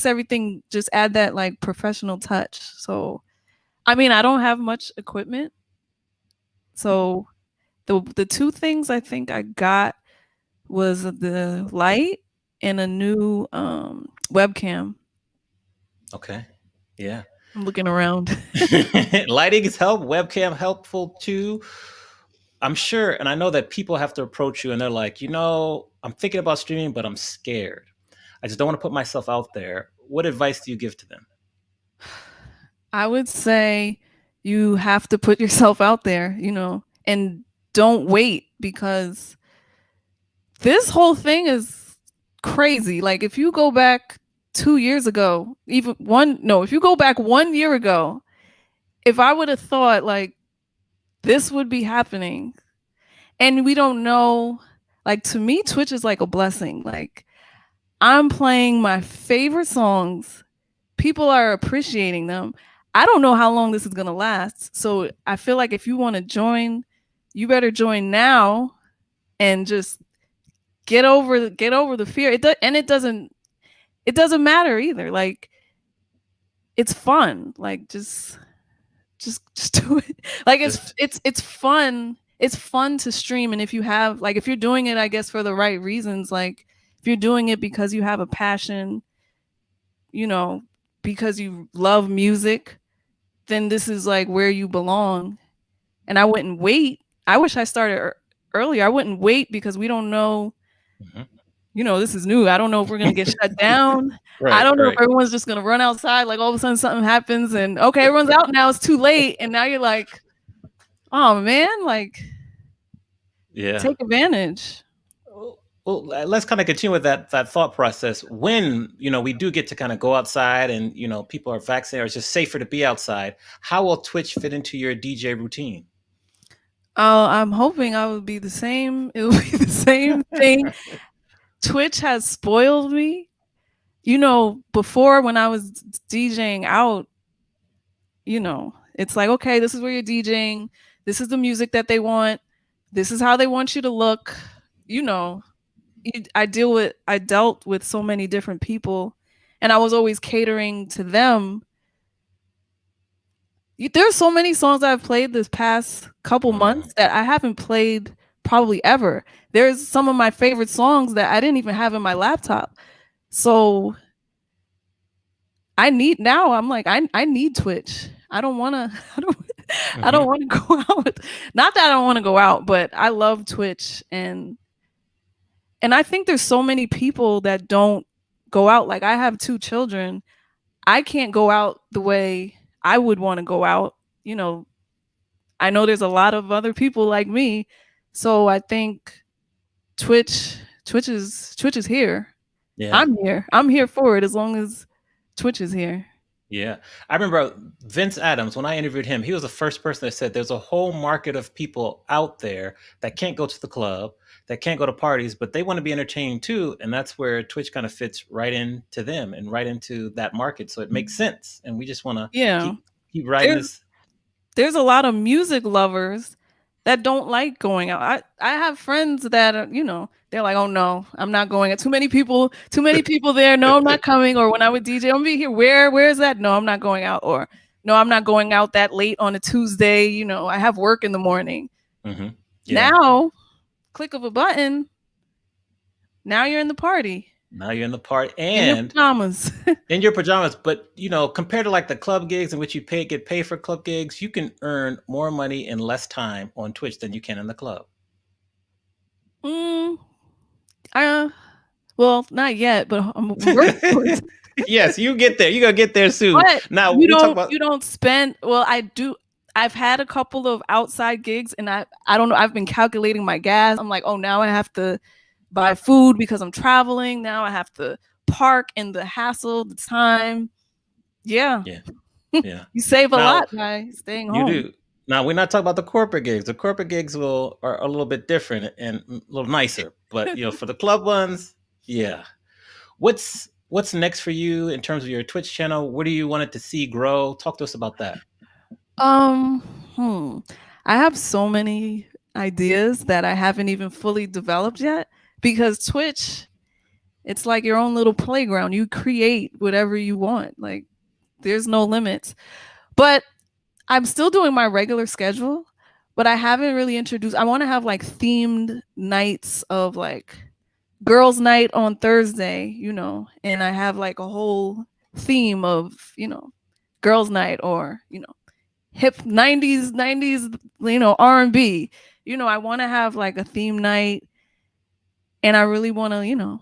everything just add that like professional touch. So I mean, I don't have much equipment. So the two things I think I got was the light and a new webcam. Okay. Yeah. I'm looking around. Lighting is webcam helpful too. I'm sure, and I know that people have to approach you and they're like, I'm thinking about streaming, but I'm scared. I just don't want to put myself out there. What advice do you give to them? I would say you have to put yourself out there, and don't wait because this whole thing is crazy. Like if you go back 2 years ago, if you go back 1 year ago, if I would have thought like this would be happening and we don't know, like to me, Twitch is like a blessing. Like I'm playing my favorite songs. People are appreciating them. I don't know how long this is going to last. So I feel like if you want to join you better join now and just get over the fear. And it doesn't matter either. Like it's fun. Like just do it. Like Just it's fun. It's fun to stream, and if you're doing it, I guess for the right reasons, like if you're doing it because you have a passion, you know, because you love music, then this is like where you belong. And I wouldn't wait. I wish I started earlier. I wouldn't wait because we don't know, mhm. this is new. I don't know if we're going to get shut down. I Right, don't know if right. everyone's just going to run outside. Like all of a sudden something happens and okay, everyone's out now. It's too late. And now you're like, oh man, like Yeah. take advantage. Well, let's kind of continue with that thought process. When we do get to kind of go outside, and people are vaccinated, or it's just safer to be outside. How will Twitch fit into your DJ routine? I'm hoping I would be the same. It will be the same thing. Twitch has spoiled me. Before when I was DJing out, it's like, okay, this is where you're DJing. This is the music that they want. This is how they want you to look. You know, I dealt with so many different people, and I was always catering to them. There's so many songs I've played this past couple Mm, months that I haven't played probably ever. There's some of my favorite songs that I didn't even have in my laptop. So I'm like, I need Twitch. I don't wanna I don't hmm wanna go out. Not that I don't wanna go out, but I love Twitch, and I think there's so many people that don't go out. Like I have 2 children. I can't go out the way I would wanna go out. You know, I know there's a lot of other people like me. So I think Twitch Twitch is here. Yeah. I'm here. I'm here for it as long as Twitch is here. Yeah. I remember Vince Adams, when I interviewed him, he was the first person that said there's a whole market of people out there that can't go to the club, that can't go to parties, but they want to be entertained too. And that's where Twitch kind of fits right into them and right into that market. So it makes sense. And we just want to Yeah. keep riding There's this. there's a lot of music lovers that don't like going out. I have friends that they're like, "Oh no, I'm not going out. Too many people there. No, I'm not coming." Or when I would DJ, I'm gonna be here. Where's that? No, I'm not going out. Or no, I'm not going out that late on a Tuesday. I have work in the morning. hmm Yeah. Now, click of a button, now you're in the party Now you're in the party in your and pajamas. in your pajamas. But compared to like the club gigs in which you get paid for club gigs, you can earn more money in less time on Twitch than you can in the club. mm, uh, well, not yet, but I'm working towards. Yes, you get there. You're gonna get there soon. But Now you we talk don't about you don't spend well, I do. I've had a couple of outside gigs and I don't know, I've been calculating my gas. I'm like, "Oh, now I have to buy food because I'm traveling. Now I have to park and the hassle, the time." Yeah. yeah, yeah. You save a Now lot by staying you home. do. Now we're not talking about the corporate gigs. The corporate gigs are a little bit different and a little nicer. But for the club ones, yeah. What's next for you in terms of your Twitch channel? What do you want it to see grow? Talk to us about that. Um, hmm. I have so many ideas that I haven't even fully developed yet because Twitch, it's like your own little playground. You create whatever you want. Like there's no limits. But I'm still doing my regular schedule, but I haven't really introduced. I want to have like themed nights of like girls' night on Thursday, and I have like a whole theme of, girls' night or, hip 90s, R&B. I want to have like a theme night and I really want to,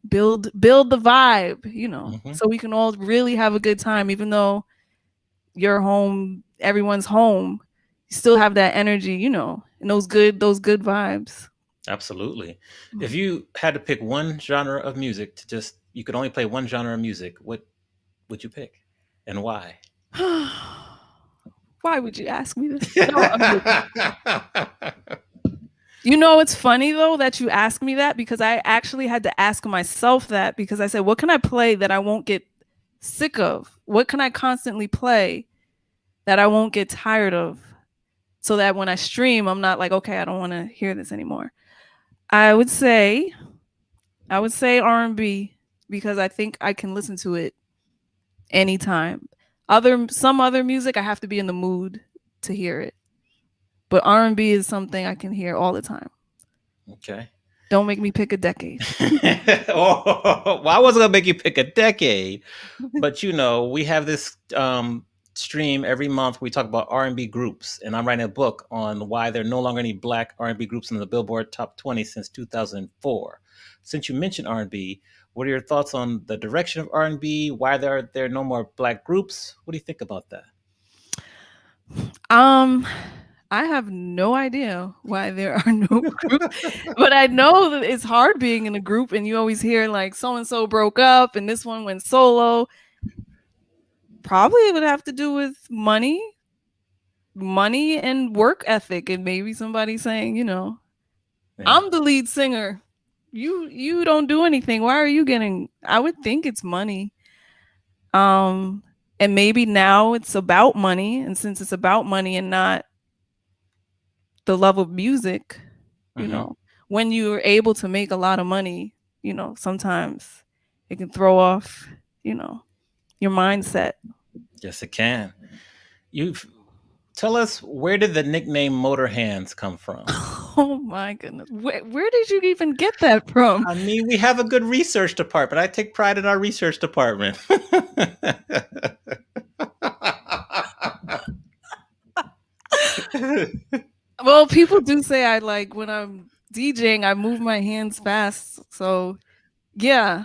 build the vibe, hmm so we can all really have a good time even though you're home, everyone's home. You still have that energy, and those good vibes. Absolutely. If you had to pick one genre of music to just, you could only play one genre of music, what would you pick, and why? Why would you ask me this? No, I'm joking. It's funny though that you ask me that because I actually had to ask myself that because I said, what can I play that I won't get sick of? What can I constantly play that I won't get tired of? so that when I stream, I'm not like, okay, I don't want to hear this anymore. I would say I would say R&B because I think I can listen to it anytime. Other some other music I have to be in the mood to hear it. But R&B is something I can hear all the time. Okay. Don't make me pick a decade. Oh, well, I wasn't gonna make you pick a decade, but we have this stream every month. We talk about R&B groups, and I'm writing a book on why there are no longer any black R&B groups in the Billboard Top 20 since 2004. Since you mentioned R&B, what are your thoughts on the direction of R&B? Why there are no more black groups? What do you think about that? Um, I have no idea why there are no groups, but I know that it's hard being in a group and you always hear like so and so broke up and this one went solo. Probably it would have to do with money and work ethic, and maybe somebody saying, Yeah. I'm the lead singer. You don't do anything. Why are you getting? I would think it's money. Um, and maybe now it's about money, and since it's about money and not the love of music, you Mm-hmm. know, when you're able to make a lot of money, sometimes it can throw off, you know, your mindset. Yes, it can. You tell us, where did the nickname Motor Hands come from? Oh my goodness. Where did you even get that from? I mean, we have a good research department. I take pride in our research department. Well, people do say I like when I'm DJing, I move my hands fast. So, yeah.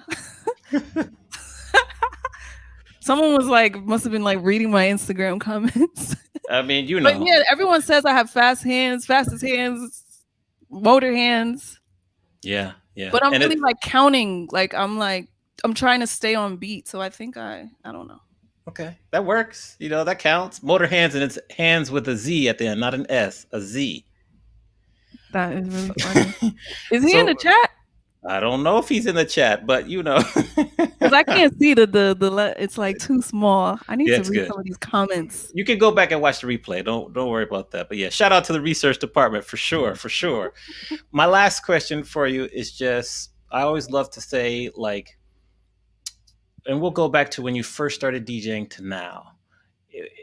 Someone was like, must have been like reading my Instagram comments. I mean, But yeah, everyone says I have fast hands, fastest hands, motor hands. Yeah, yeah. But I'm And really it like counting. I'm trying to stay on beat. So I think I don't know. okay, that works. That counts. Motor hands, and it's hands with a Z at the end, not an S, a Z. That is really funny. Is he in the So chat? I don't know if he's in the chat, but Because I can't see it's like too small. I need yeah, to it's read good. some of these comments. You can go back and watch the replay. Don't worry about that. But yeah, shout out to the research department for sure, for sure. My last question for you is just, I always love to say, like, and we'll go back to when you first started DJing to now.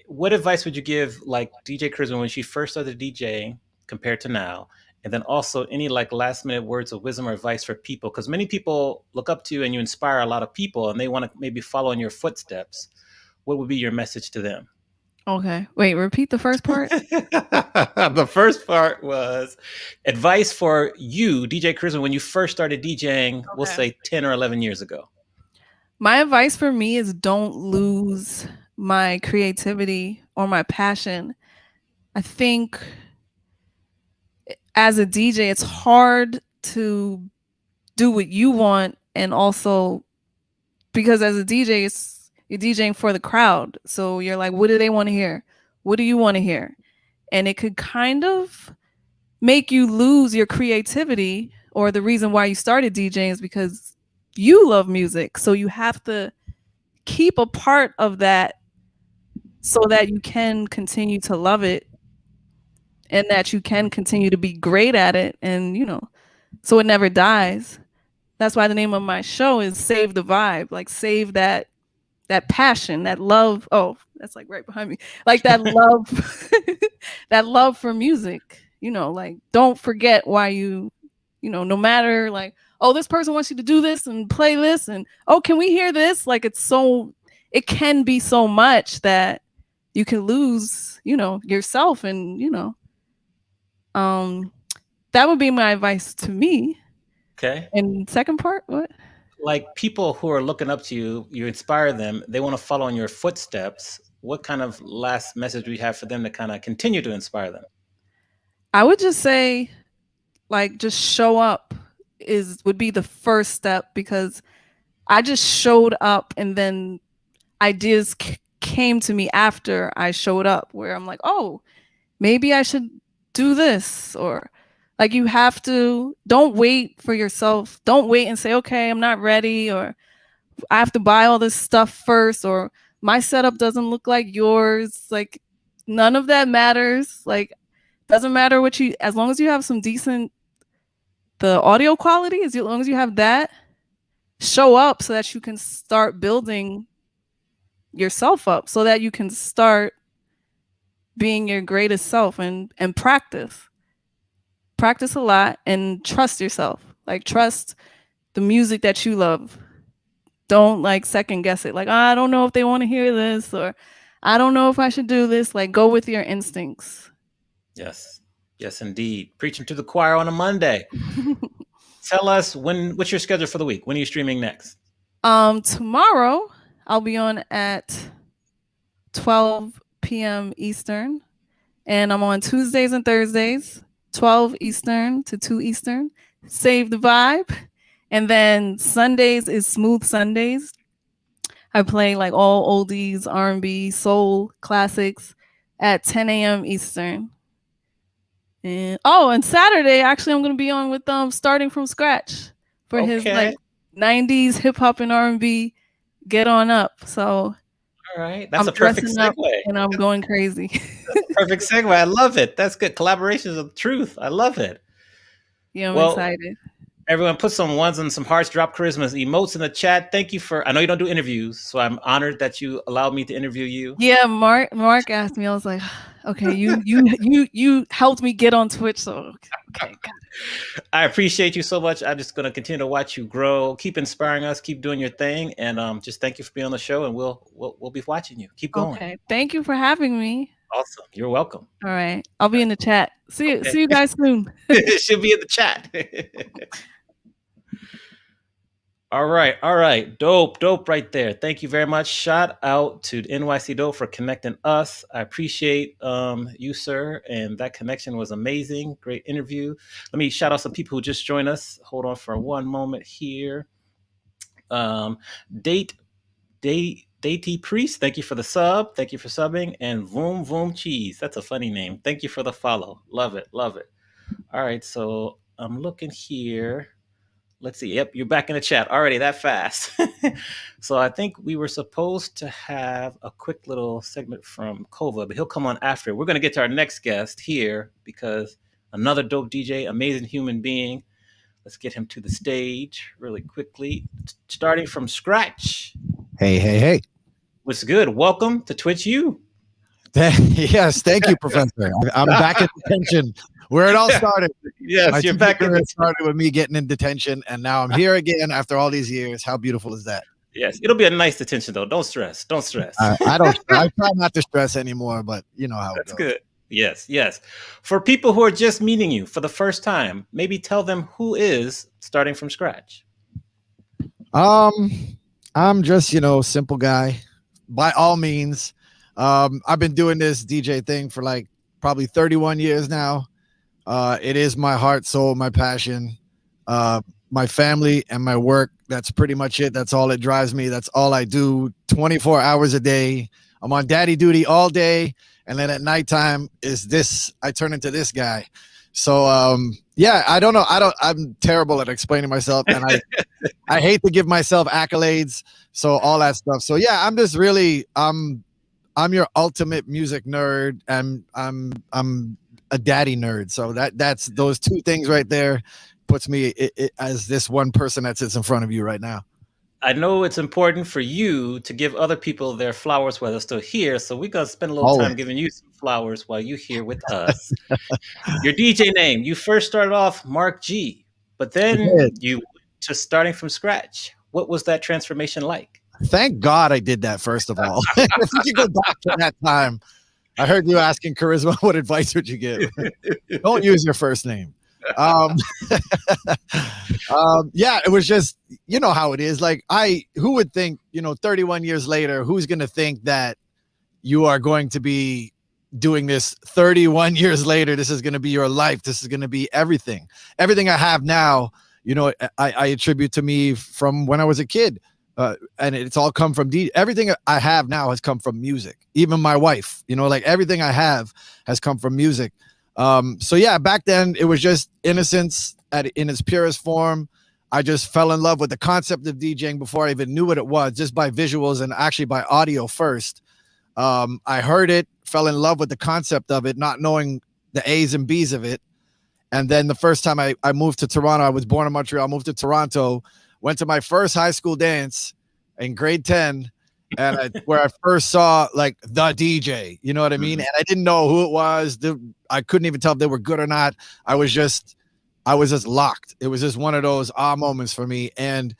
What advice would you give, like, DJ Kharisma when she first started DJing compared to now? And then also any like last minute words of wisdom or advice for people, because many people look up to you and you inspire a lot of people and they want to maybe follow in your footsteps. What would be your message to them? Okay. Wait, repeat the first part. The first part was advice for you, DJ Kharisma, when you first started DJing, we'll Okay. say 10 or 11 years ago. My advice for me is don't lose my creativity or my passion. I think as a DJ, it's hard to do what you want and also because as a DJ, you're DJing for the crowd. So you're like, what do they want to hear? What do you want to hear? And it could kind of make you lose your creativity or the reason why you started DJing is because you love music. So you have to keep a part of that so that you can continue to love it and that you can continue to be great at it and so it never dies. That's why the name of my show is Save the Vibe, like save that passion, that love. Oh, that's like right behind me. Like that love that love for music. Like don't forget why no matter like, oh, this person wants you to do this and play this and oh, can we hear this? Like it can be so much that you can lose, yourself and, um that would be my advice to me. Okay. And second part, what? Like people who are looking up to you, you inspire them, they want to follow in your footsteps. What kind of last message do you have for them to kind of continue to inspire them? I would just say like just show up is would be the first step because I just showed up and then ideas came to me after I showed up where I'm like, "Oh, maybe I should do this," or like you have to don't wait for yourself. Don't wait and say, "Okay, I'm not ready," or "I have to buy all this stuff first," or "My setup doesn't look like yours." Like none of that matters. Like Doesn't matter what you, as long as you have some decent, the audio quality, as long as you have that, show up so that you can start building yourself up, so that you can start being your greatest self, and practice a lot and trust yourself. Like, trust the music that you love. Don't like second guess it. Like, I don't know if they want to hear this, or I don't know if I should do this. Like, go with your instincts. Yes. Yes, indeed. Preaching to the choir on a Monday. Tell us what's your schedule for the week? When are you streaming next? Tomorrow I'll be on at 12 p.m. Eastern, and I'm on Tuesdays and Thursdays, 12 Eastern to 2 Eastern. Save the vibe. And then Sundays is Smooth Sundays. I play like all oldies, R&B, soul classics at 10 a.m. Eastern. And Saturday, actually, I'm gonna be on with starting from scratch for his like Okay. 90s hip hop and R&B. Get on up. So All right. That's I'm a perfect dressing up segue. and I'm going crazy. That's a perfect segue. I love it. That's good. Collaborations of truth. I love it. Yeah, I'm Well, excited. everyone put some ones and some hearts, drop charismas, emotes in the chat. Thank you for, I know you don't do interviews, so I'm honored that you allowed me to interview you. Yeah, Mark asked me. I was like, okay, you helped me get on Twitch, so okay, got I appreciate you so much. I'm just going to continue to watch you grow, keep inspiring us, keep doing your thing, and just thank you for being on the show. And we'll be watching you. Keep it. going. Okay, thank you for having me. Awesome. You're welcome. All right, I'll be in the chat. Okay. See you guys soon. It should be in the chat. All right, all right. Dope right there. Thank you very much. Shout out to NYC Dope for connecting us. I appreciate you, sir, and that connection was amazing. Great interview. Let me shout out some people who just joined us. Hold on for one moment here. Um, date Datey Priest, thank you for the sub. Thank you for subbing. And Voom Voom Cheese. That's a funny name. Thank you for the follow. Love it. Love it. All right, so I'm looking here. Let's see. Yep, you're back in the chat already that fast. So I think we were supposed to have a quick little segment from Kova, but he'll come on after. We're going to get to our next guest here because another dope DJ, amazing human being. Let's get him to the stage really quickly. Starting from scratch. Hey. What's good? Welcome to Twitch U. Yes, thank you, Professor. I'm back in detention where it all started. Yes, you're back in it started with me getting in detention, and now I'm here again after all these years. How beautiful is that? Yes, it'll be a nice detention though. Don't stress. Don't stress. I don't. I try not to stress anymore, but you know how That's it goes. good. Yes. For people who are just meeting you for the first time, maybe tell them who is starting from scratch. I'm just simple guy. By all means, I've been doing this DJ thing for like probably 31 years now. It is my heart, soul, my passion, my family, and my work. That's pretty much it. That's all that drives me. That's all I do 24 hours a day. I'm on daddy duty all day. And then at nighttime I turn into this guy. So, yeah, I don't know. I'm terrible at explaining myself, and I hate to give myself accolades. So all that stuff. So yeah, I'm just really, I'm your ultimate music nerd, and I'm a daddy nerd. So that's those two things right there puts me as this one person that sits in front of you right now. I know it's important for you to give other people their flowers while they're still here. So we're going to spend a little time giving you some flowers while you're here with us. Your DJ name, you first started off Mark G, but then you just starting from scratch. What was that transformation like? Thank God I did that, first of all. If you go back to that time, I heard you asking Kharisma, what advice would you give? Don't use your first name. Yeah, it was just, you know how it is. Like, who would think, 31 years later, who's going to think that you are going to be doing this 31 years later? This is going to be your life. This is going to be everything I have now. I attribute to me from when I was a kid. And it's all come from everything I have now has come from music. Even my wife, like everything I have has come from music. So yeah, back then it was just innocence in its purest form. I just fell in love with the concept of DJing before I even knew what it was, just by visuals and actually by audio first. I heard it, fell in love with the concept of it, not knowing the A's and B's of it. And then the first time I moved to Toronto, I was born in Montreal, moved to Toronto, went to my first high school dance in grade 10, and where I first saw like the DJ, you know what I mean? And I didn't know who it was. I couldn't even tell if they were good or not. I was just locked. It was just one of those moments for me. And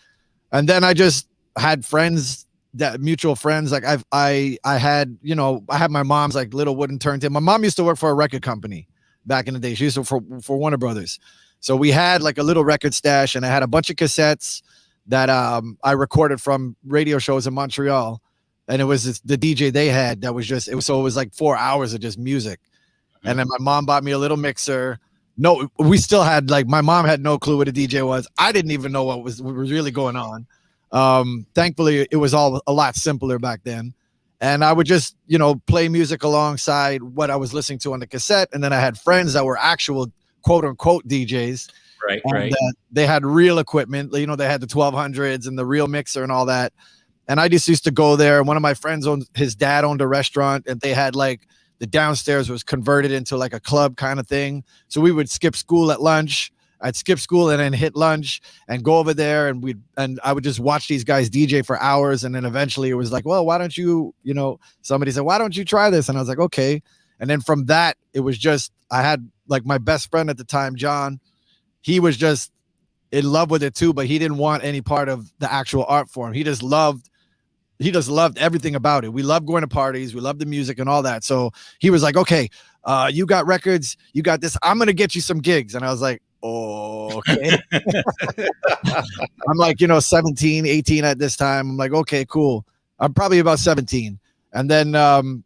then I just had friends, that mutual friends. Like I had, you know, I had my mom's like little wooden turntable. My mom used to work for a record company back in the day. She used to for Warner Brothers. So we had like a little record stash, and I had a bunch of cassettes that I recorded from radio shows in Montreal. And it was the DJ they had that was just, it was like 4 hours of just music. And then my mom bought me a little mixer. No, we still had, like, my mom had no clue what a DJ was. I didn't even know what was really going on. Thankfully, it was all a lot simpler back then. And I would just, you know, play music alongside what I was listening to on the cassette. And then I had friends that were actual quote unquote DJs. Right, and, right. They had real equipment. You know, they had the 1200s and the real mixer and all that. And I just used to go there. One of my friends his dad owned a restaurant, and they had like the downstairs was converted into like a club kind of thing. So we would skip school at lunch. I'd skip school and then hit lunch and go over there, and I would just watch these guys DJ for hours. And then eventually it was like, well, why don't you, you know, somebody said, why don't you try this? And I was like, okay. And then from that, it was just, I had like my best friend at the time, John, he was just in love with it too, but he didn't want any part of the actual art form. He just loved everything about it. We loved going to parties. We loved the music and all that. So he was like, okay, you got records, you got this. I'm going to get you some gigs. And I was like, oh, okay. I'm like, you know, 17, 18 at this time. I'm like, okay, cool. I'm probably about 17. And then,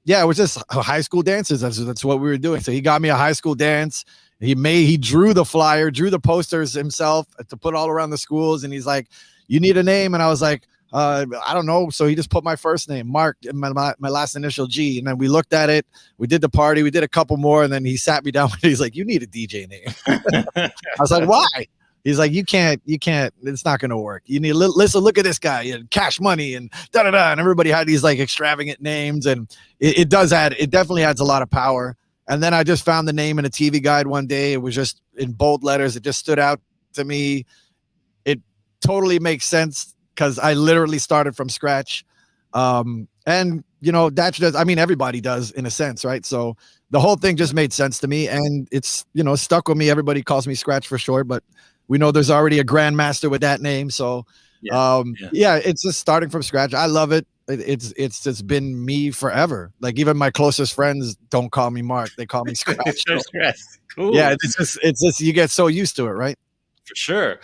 yeah, it was just high school dances. That's what we were doing. So he got me a high school dance. He drew the flyer, drew the posters himself to put all around the schools. And he's like, you need a name? And I was like, I don't know. So he just put my first name, Mark, and my last initial G. And then we looked at it. We did the party. We did a couple more. And then he sat me down. He's like, you need a DJ name. I was like, why? He's like, you can't, it's not going to work. You need, listen, look at this guy and Cash Money and da-da-da. And everybody had these like extravagant names. And it definitely adds a lot of power. And then I just found the name in a TV guide one day. It was just in bold letters. It just stood out to me. It totally makes sense, because I literally started from scratch. And, you know, everybody does in a sense, right? So the whole thing just made sense to me, and it's, you know, stuck with me. Everybody calls me Scratch for short, but we know there's already a grandmaster with that name. So, yeah, it's just starting from scratch. I love it. It's just been me forever. Like, even my closest friends don't call me Mark. They call me Scratch. Cool. Yeah, it's just, you get so used to it, right? For sure.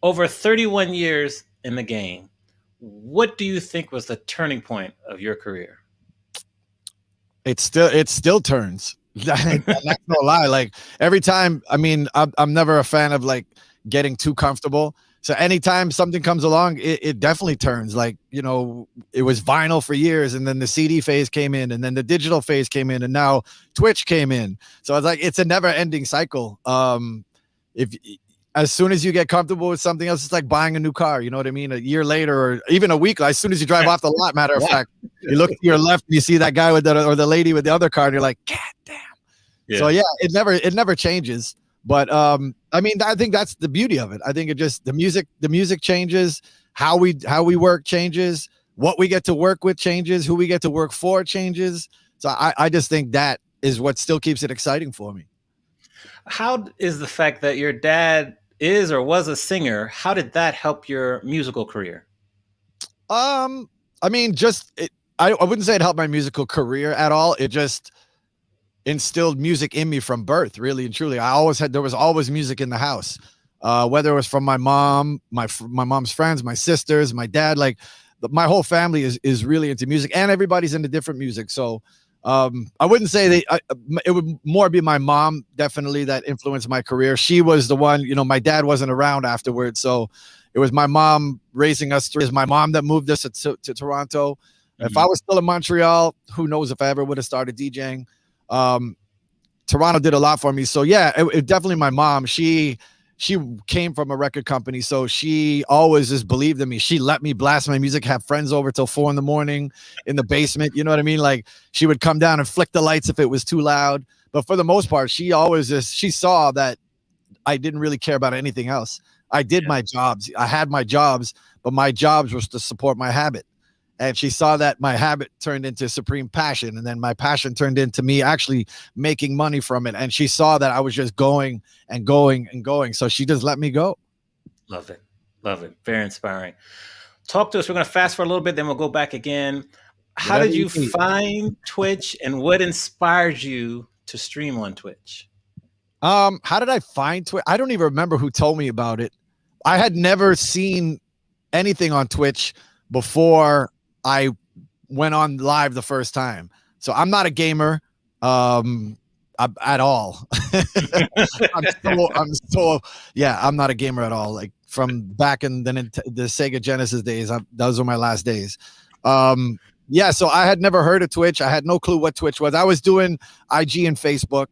Over 31 years in the game, what do you think was the turning point of your career? It still turns. That's no lie. Like, every time, I mean, I'm never a fan of like getting too comfortable. So anytime something comes along, it definitely turns. Like, you know, it was vinyl for years, and then the CD phase came in, and then the digital phase came in, and now Twitch came in. So it's like, it's a never ending cycle. As soon as you get comfortable with something else, it's like buying a new car. You know what I mean? A year later, or even a week, as soon as you drive off the lot, matter of fact, you look to your left and you see that guy or the lady with the other car, and you're like, God damn. Yeah. So yeah, it never changes. But I mean, I think that's the beauty of it. I think it just, the music changes, how we work changes, what we get to work with changes, who we get to work for changes. So I just think that is what still keeps it exciting for me. How is the fact that your dad is or was a singer, how did that help your musical career? I mean, I wouldn't say it helped my musical career at all. It just instilled music in me from birth, really and truly. There was always music in the house, whether it was from my mom, my mom's friends, my sisters, my dad. Like, my whole family is really into music, and everybody's into different music. So I wouldn't say it would more be my mom, definitely, that influenced my career. She was the one, you know, my dad wasn't around afterwards. So it was my mom raising us through. It was my mom that moved us to Toronto. Mm-hmm. If I was still in Montreal, who knows if I ever would have started DJing. Toronto did a lot for me. So yeah, it definitely my mom. She she came from a record company, so she always just believed in me. She let me blast my music, have friends over till 4 a.m. in the basement. You know what I mean? Like she would come down and flick the lights if it was too loud. But for the most part, she always just she saw that I didn't really care about anything else. I did Yeah. my jobs. I had my jobs, but my jobs was to support my habit. And she saw that my habit turned into supreme passion, and then my passion turned into me actually making money from it. And she saw that I was just going and going and going, so she just let me go. Love it. Love it. Very inspiring. Talk to us. We're going to fast for a little bit, then we'll go back again. How Whatever did you you need. find Twitch, and what inspired you to stream on Twitch? How did I find Twitch? I don't even remember who told me about it. I had never seen anything on Twitch before I went on live the first time. So I'm not a gamer at all. I'm not a gamer at all. Like from back in the Sega Genesis days, those were my last days. So I had never heard of Twitch. I had no clue what Twitch was. I was doing IG and Facebook.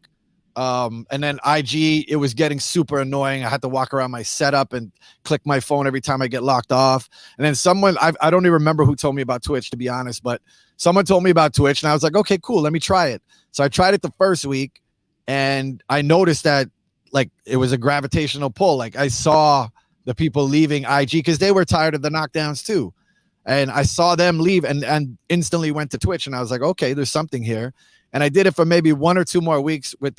And then IG, it was getting super annoying. I had to walk around my setup and click my phone every time I get locked off. And then I don't even remember who told me about Twitch, to be honest, but someone told me about Twitch and I was like, okay, cool. Let me try it. So I tried it the first week and I noticed that like it was a gravitational pull. Like I saw the people leaving IG because they were tired of the knockdowns too. And I saw them leave and instantly went to Twitch and I was like, okay, there's something here. And I did it for maybe 1 or 2 more weeks with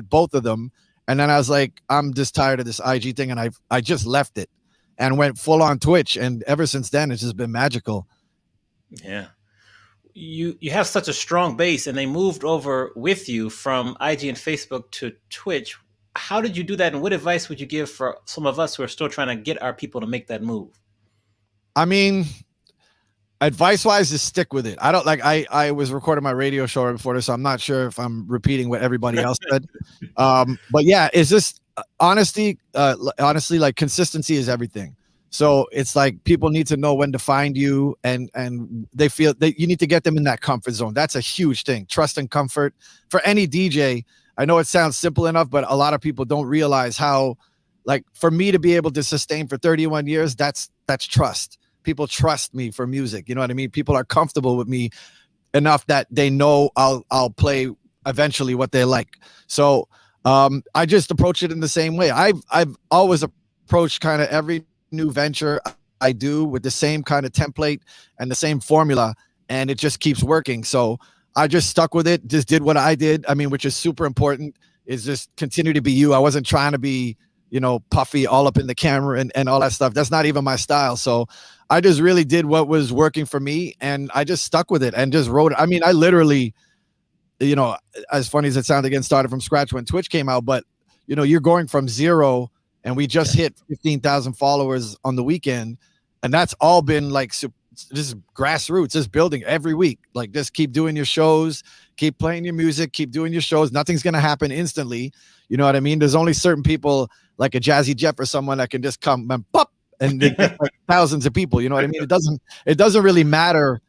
both of them. And then I was like, I'm just tired of this IG thing. And I just left it and went full on Twitch. And ever since then, it's just been magical. Yeah. You have such a strong base, and they moved over with you from IG and Facebook to Twitch. How did you do that? And what advice would you give for some of us who are still trying to get our people to make that move? I mean, advice wise is stick with it. I don't like I was recording my radio show before this, so I'm not sure if I'm repeating what everybody else said. But yeah, it's just honestly, like consistency is everything. So it's like people need to know when to find you, and they feel that you need to get them in that comfort zone. That's a huge thing. Trust and comfort for any DJ. I know it sounds simple enough, but a lot of people don't realize how, like, for me to be able to sustain for 31 years, that's trust. People trust me for music. You know what I mean? People are comfortable with me enough that they know I'll play eventually what they like. So I just approach it in the same way. I've always approached kind of every new venture I do with the same kind of template and the same formula, and it just keeps working. So I just stuck with it, just did what I did. I mean, which is super important, is just continue to be you. I wasn't trying to be, puffy all up in the camera and all that stuff. That's not even my style. So I just really did what was working for me, and I just stuck with it and just wrote it. I mean, I literally, as funny as it sounds, again, started from scratch when Twitch came out, but you're going from zero, and we just hit 15,000 followers on the weekend, and that's all been like just grassroots, just building every week. Like, just keep doing your shows, keep playing your music, keep doing your shows. Nothing's gonna happen instantly. You know what I mean? There's only certain people, like a Jazzy Jeff or someone, that can just come and pop and they get like thousands of people. You know what I mean? It doesn't really matter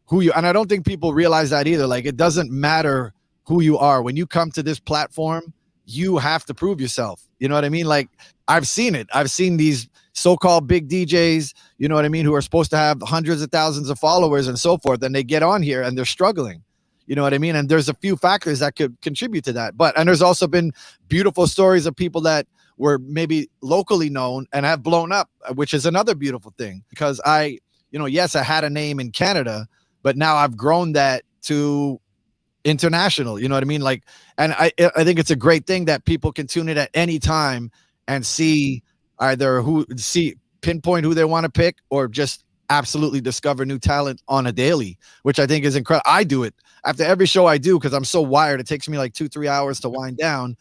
who you, and I don't think people realize that either. Like, it doesn't matter who you are. When you come to this platform, you have to prove yourself. You know what I mean? Like, I've seen it. I've seen these so-called big DJs, you know what I mean, who are supposed to have hundreds of thousands of followers and so forth, and they get on here and they're struggling. You know what I mean? And there's a few factors that could contribute to that. And there's also been beautiful stories of people that were maybe locally known and have blown up, which is another beautiful thing, because yes, I had a name in Canada, but now I've grown that to international. You know what I mean? Like, and I think it's a great thing that people can tune in at any time and see either pinpoint who they want to pick, or just absolutely discover new talent on a daily, which I think is incredible. I do it after every show I do because I'm so wired. It takes me like 2-3 hours to wind down.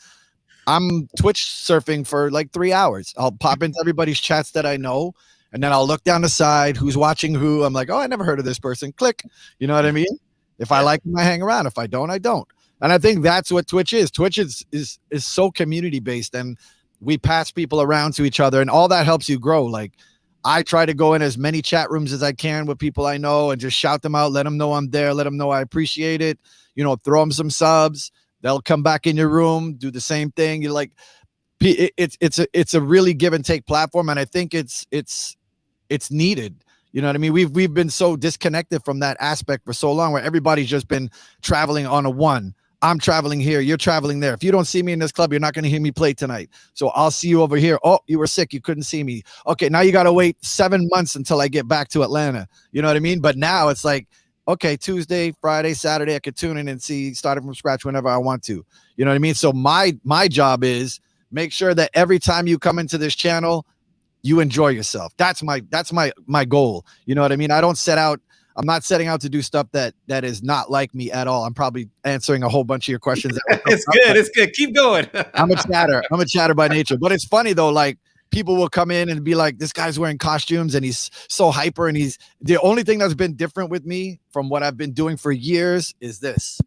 I'm Twitch surfing for like 3 hours. I'll pop into everybody's chats that I know, and then I'll look down the side, who's watching who. I'm like, oh, I never heard of this person. Click. You know what I mean? If I like them, I hang around. If I don't, I don't. And I think that's what Twitch is. Twitch is so community based, and we pass people around to each other, and all that helps you grow. Like, I try to go in as many chat rooms as I can with people I know and just shout them out, let them know I'm there, let them know I appreciate it, throw them some subs. They'll come back in your room, do the same thing. You're like, it's a really give and take platform, and I think it's needed. You know what I mean? We've been so disconnected from that aspect for so long, where everybody's just been traveling on a one. I'm traveling here, you're traveling there. If you don't see me in this club, you're not going to hear me play tonight. So I'll see you over here. Oh, you were sick, you couldn't see me. Okay, now you got to wait 7 months until I get back to Atlanta. You know what I mean? But now it's like, okay, Tuesday, Friday, Saturday, I could tune in and see, starting from scratch whenever I want to. You know what I mean? So my job is make sure that every time you come into this channel, you enjoy yourself. That's my goal. You know what I mean? I'm not setting out to do stuff that is not like me at all. I'm probably answering a whole bunch of your questions. It's good. It's good. Keep going. I'm a chatter by nature. But it's funny though, like people will come in and be like, this guy's wearing costumes and he's so hyper, and he's the only thing that's been different with me from what I've been doing for years is this.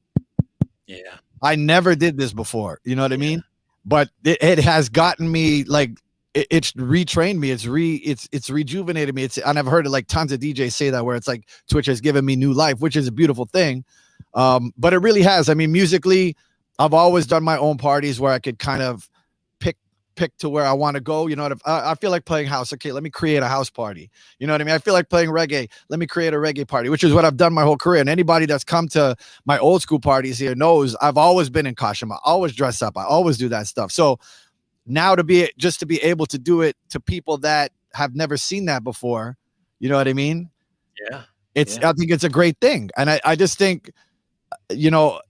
Yeah. I never did this before. You know what I mean? But it has gotten me like, it's retrained me. It's rejuvenated me. And I've heard it like tons of DJs say that, where it's like Twitch has given me new life, which is a beautiful thing. But it really has. I mean, musically, I've always done my own parties where I could kind of pick to where I want to go. You know, if I feel like playing house, okay, let me create a house party. You know what I mean? I feel like playing reggae, let me create a reggae party, which is what I've done my whole career. And anybody that's come to my old school parties here knows I've always been in costume. I always dress up. I always do that stuff. So now to be able to do it to people that have never seen that before, you know what I mean? Yeah. I think it's a great thing. And I just think, you know,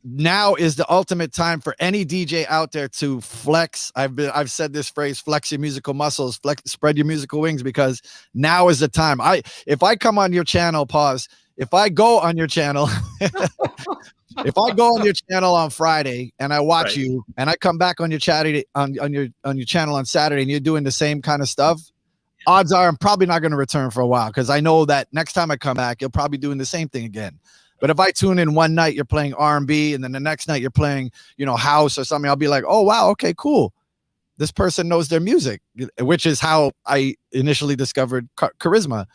now is the ultimate time for any DJ out there to flex. I've said this phrase, flex your musical muscles, spread your musical wings, because now is the time. If I come on your channel, if I go on your channel, if I go on your channel on Friday and I watch you, and I come back on your on your channel on Saturday, and you're doing the same kind of stuff, odds are I'm probably not going to return for a while, because I know that next time I come back, you're probably doing the same thing again. But if I tune in one night, you're playing R&B, and then the next night you're playing, you know, house or something, I'll be like, oh, wow, okay, cool. This person knows their music, which is how I initially discovered Kharisma.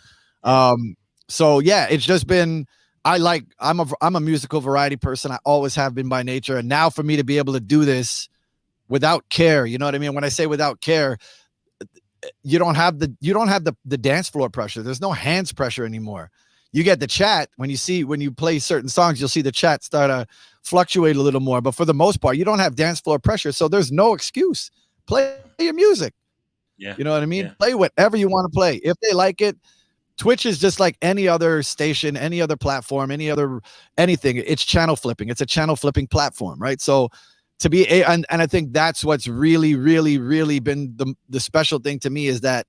So yeah, it's just been, I'm a musical variety person. I always have been by nature. And now for me to be able to do this without care, you know what I mean? When I say without care, you don't have the dance floor pressure. There's no hands pressure anymore. You get the chat when you play certain songs, you'll see the chat start to fluctuate a little more. But for the most part, you don't have dance floor pressure. So there's no excuse. Play your music. Yeah. You know what I mean? Yeah. Play whatever you want to play. If they like it, Twitch is just like any other station, any other platform, anything. It's channel flipping. It's a channel flipping platform, right? So to be and I think that's what's really, really, really been the special thing to me, is that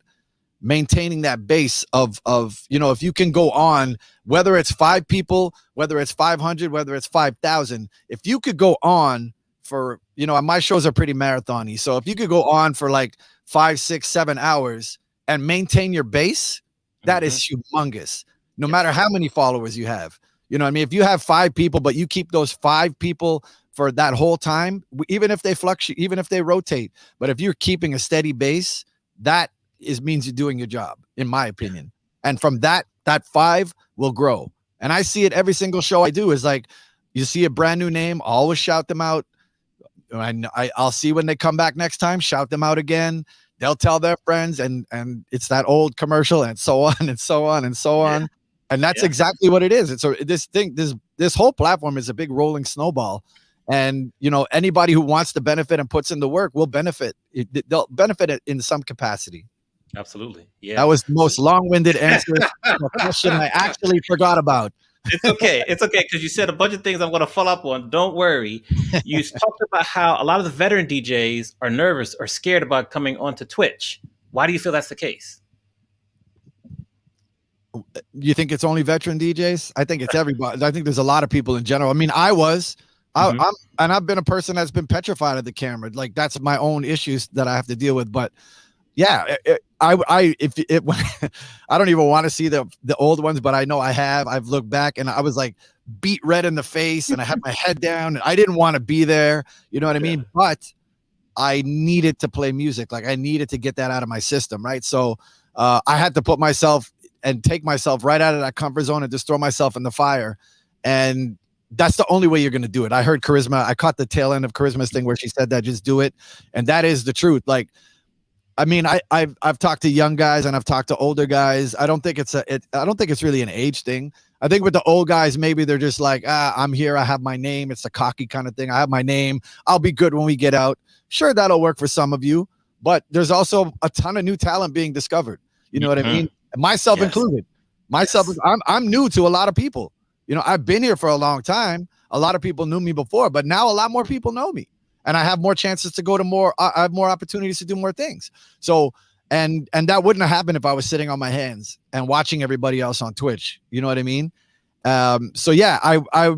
maintaining that base of, you know, if you can go on, whether it's 5 people, whether it's 500, whether it's 5,000, if you could go on for, you know, my shows are pretty marathon-y. So if you could go on for like 5, 6, 7 hours and maintain your base, that is humongous. No matter how many followers you have, you know what I mean? If you have 5 people, but you keep those 5 people for that whole time, even if they fluctuate, even if they rotate, but if you're keeping a steady base, that means you're doing your job, in my opinion. And from that 5 will grow. And I see it every single show I do, is like, you see a brand new name, always shout them out. And I'll see when they come back next time, shout them out again. They'll tell their friends, and it's that old commercial, and so on and so on and so on. And that's exactly what it is. It's this whole platform is a big rolling snowball. And, you know, anybody who wants to benefit and puts in the work will benefit. They'll benefit it in some capacity. Absolutely. Yeah. That was the most long-winded answer to a question I actually forgot about. It's okay. It's okay, because you said a bunch of things I'm going to follow up on. Don't worry. You talked about how a lot of the veteran DJs are nervous or scared about coming onto Twitch. Why do you feel that's the case? You think it's only veteran DJs? I think it's everybody. I think there's a lot of people in general. I mean, I've been a person that's been petrified of the camera. Like, that's my own issues that I have to deal with. But yeah, I don't even want to see the old ones, but I know I've looked back and I was like beat red in the face, and I had my head down, and I didn't want to be there. You know what I mean? But I needed to play music. Like, I needed to get that out of my system. Right. So I had to put myself and take myself right out of that comfort zone and just throw myself in the fire. And that's the only way you're going to do it. I heard Kharisma. I caught the tail end of Kharisma's thing where she said that just do it. And that is the truth. Like, I mean, I've talked to young guys and I've talked to older guys. I don't think it's really an age thing. I think with the old guys, maybe they're just like, I'm here. I have my name. It's a cocky kind of thing. I have my name. I'll be good when we get out. Sure, that'll work for some of you, but there's also a ton of new talent being discovered. You know what I mean? Myself included. I'm new to a lot of people. You know, I've been here for a long time. A lot of people knew me before, but now a lot more people know me, and I have more chances to go to more. I have more opportunities to do more things. So, and that wouldn't have happened if I was sitting on my hands and watching everybody else on Twitch. You know what I mean? So yeah, I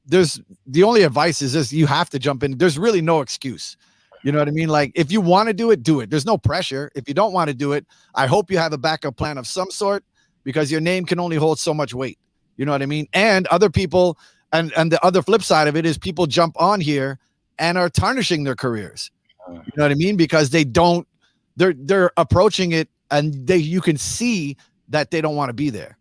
there's the only advice is this: you have to jump in. There's really no excuse. You know what I mean? Like, if you want to do it, do it. There's no pressure. If you don't want to do it, I hope you have a backup plan of some sort, because your name can only hold so much weight. You know what I mean? And other people, and the other flip side of it is people jump on here and are tarnishing their careers. You know what I mean? Because they're approaching it, and you can see that they don't want to be there.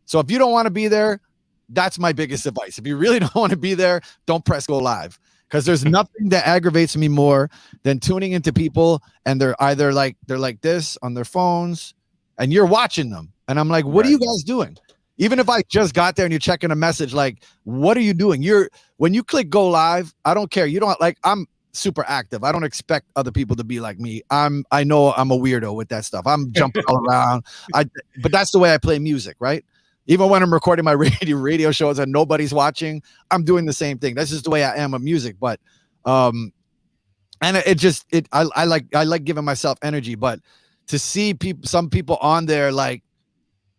So if you don't want to be there, that's my biggest advice. If you really don't want to be there, don't press go live, because there's nothing that aggravates me more than tuning into people and they're either like this on their phones and you're watching them. And I'm like, what are you guys doing? Even if I just got there and you're checking a message, like, what are you doing? When you click go live, I don't care. You don't like, I'm super active. I don't expect other people to be like me. I know I'm a weirdo with that stuff. I'm jumping all around. But that's the way I play music, right? Even when I'm recording my radio shows and nobody's watching, I'm doing the same thing. That's just the way I am with music. But and I like giving myself energy, but to see some people on there, like,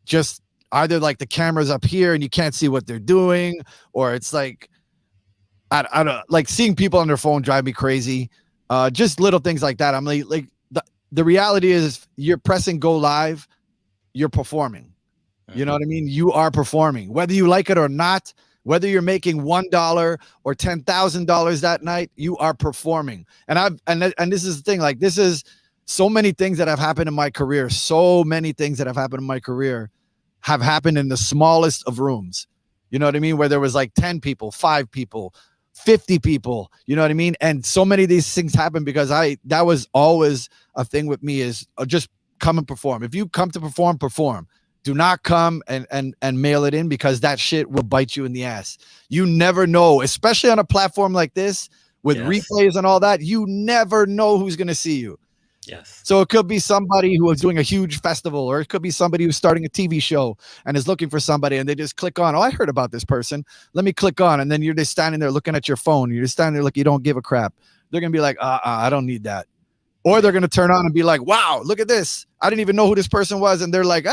just either like the camera's up here and you can't see what they're doing, or it's like, I don't like, seeing people on their phone drive me crazy. Just little things like that. I'm like the reality is, you're pressing go live, you're performing. You know what I mean? You are performing, whether you like it or not, whether you're making $1 or $10,000 that night, you are performing. And this is the thing, like, this is so many things that have happened in my career. So many things that have happened in my career have happened in the smallest of rooms. You know what I mean? Where there was like 10 people, 5 people, 50 people, you know what I mean? And so many of these things happen because that was always a thing with me, is just come and perform. If you come to perform, perform. Do not come and mail it in, because that shit will bite you in the ass. You never know, especially on a platform like this with replays and all that. You never know who's going to see you. Yes. So it could be somebody who is doing a huge festival, or it could be somebody who's starting a TV show and is looking for somebody, and they just click on, oh, I heard about this person. Let me click on. And then you're just standing there looking at your phone. You're just standing there like you don't give a crap. They're going to be like, I don't need that. Or they're going to turn on and be like, wow, look at this. I didn't even know who this person was. And they're like,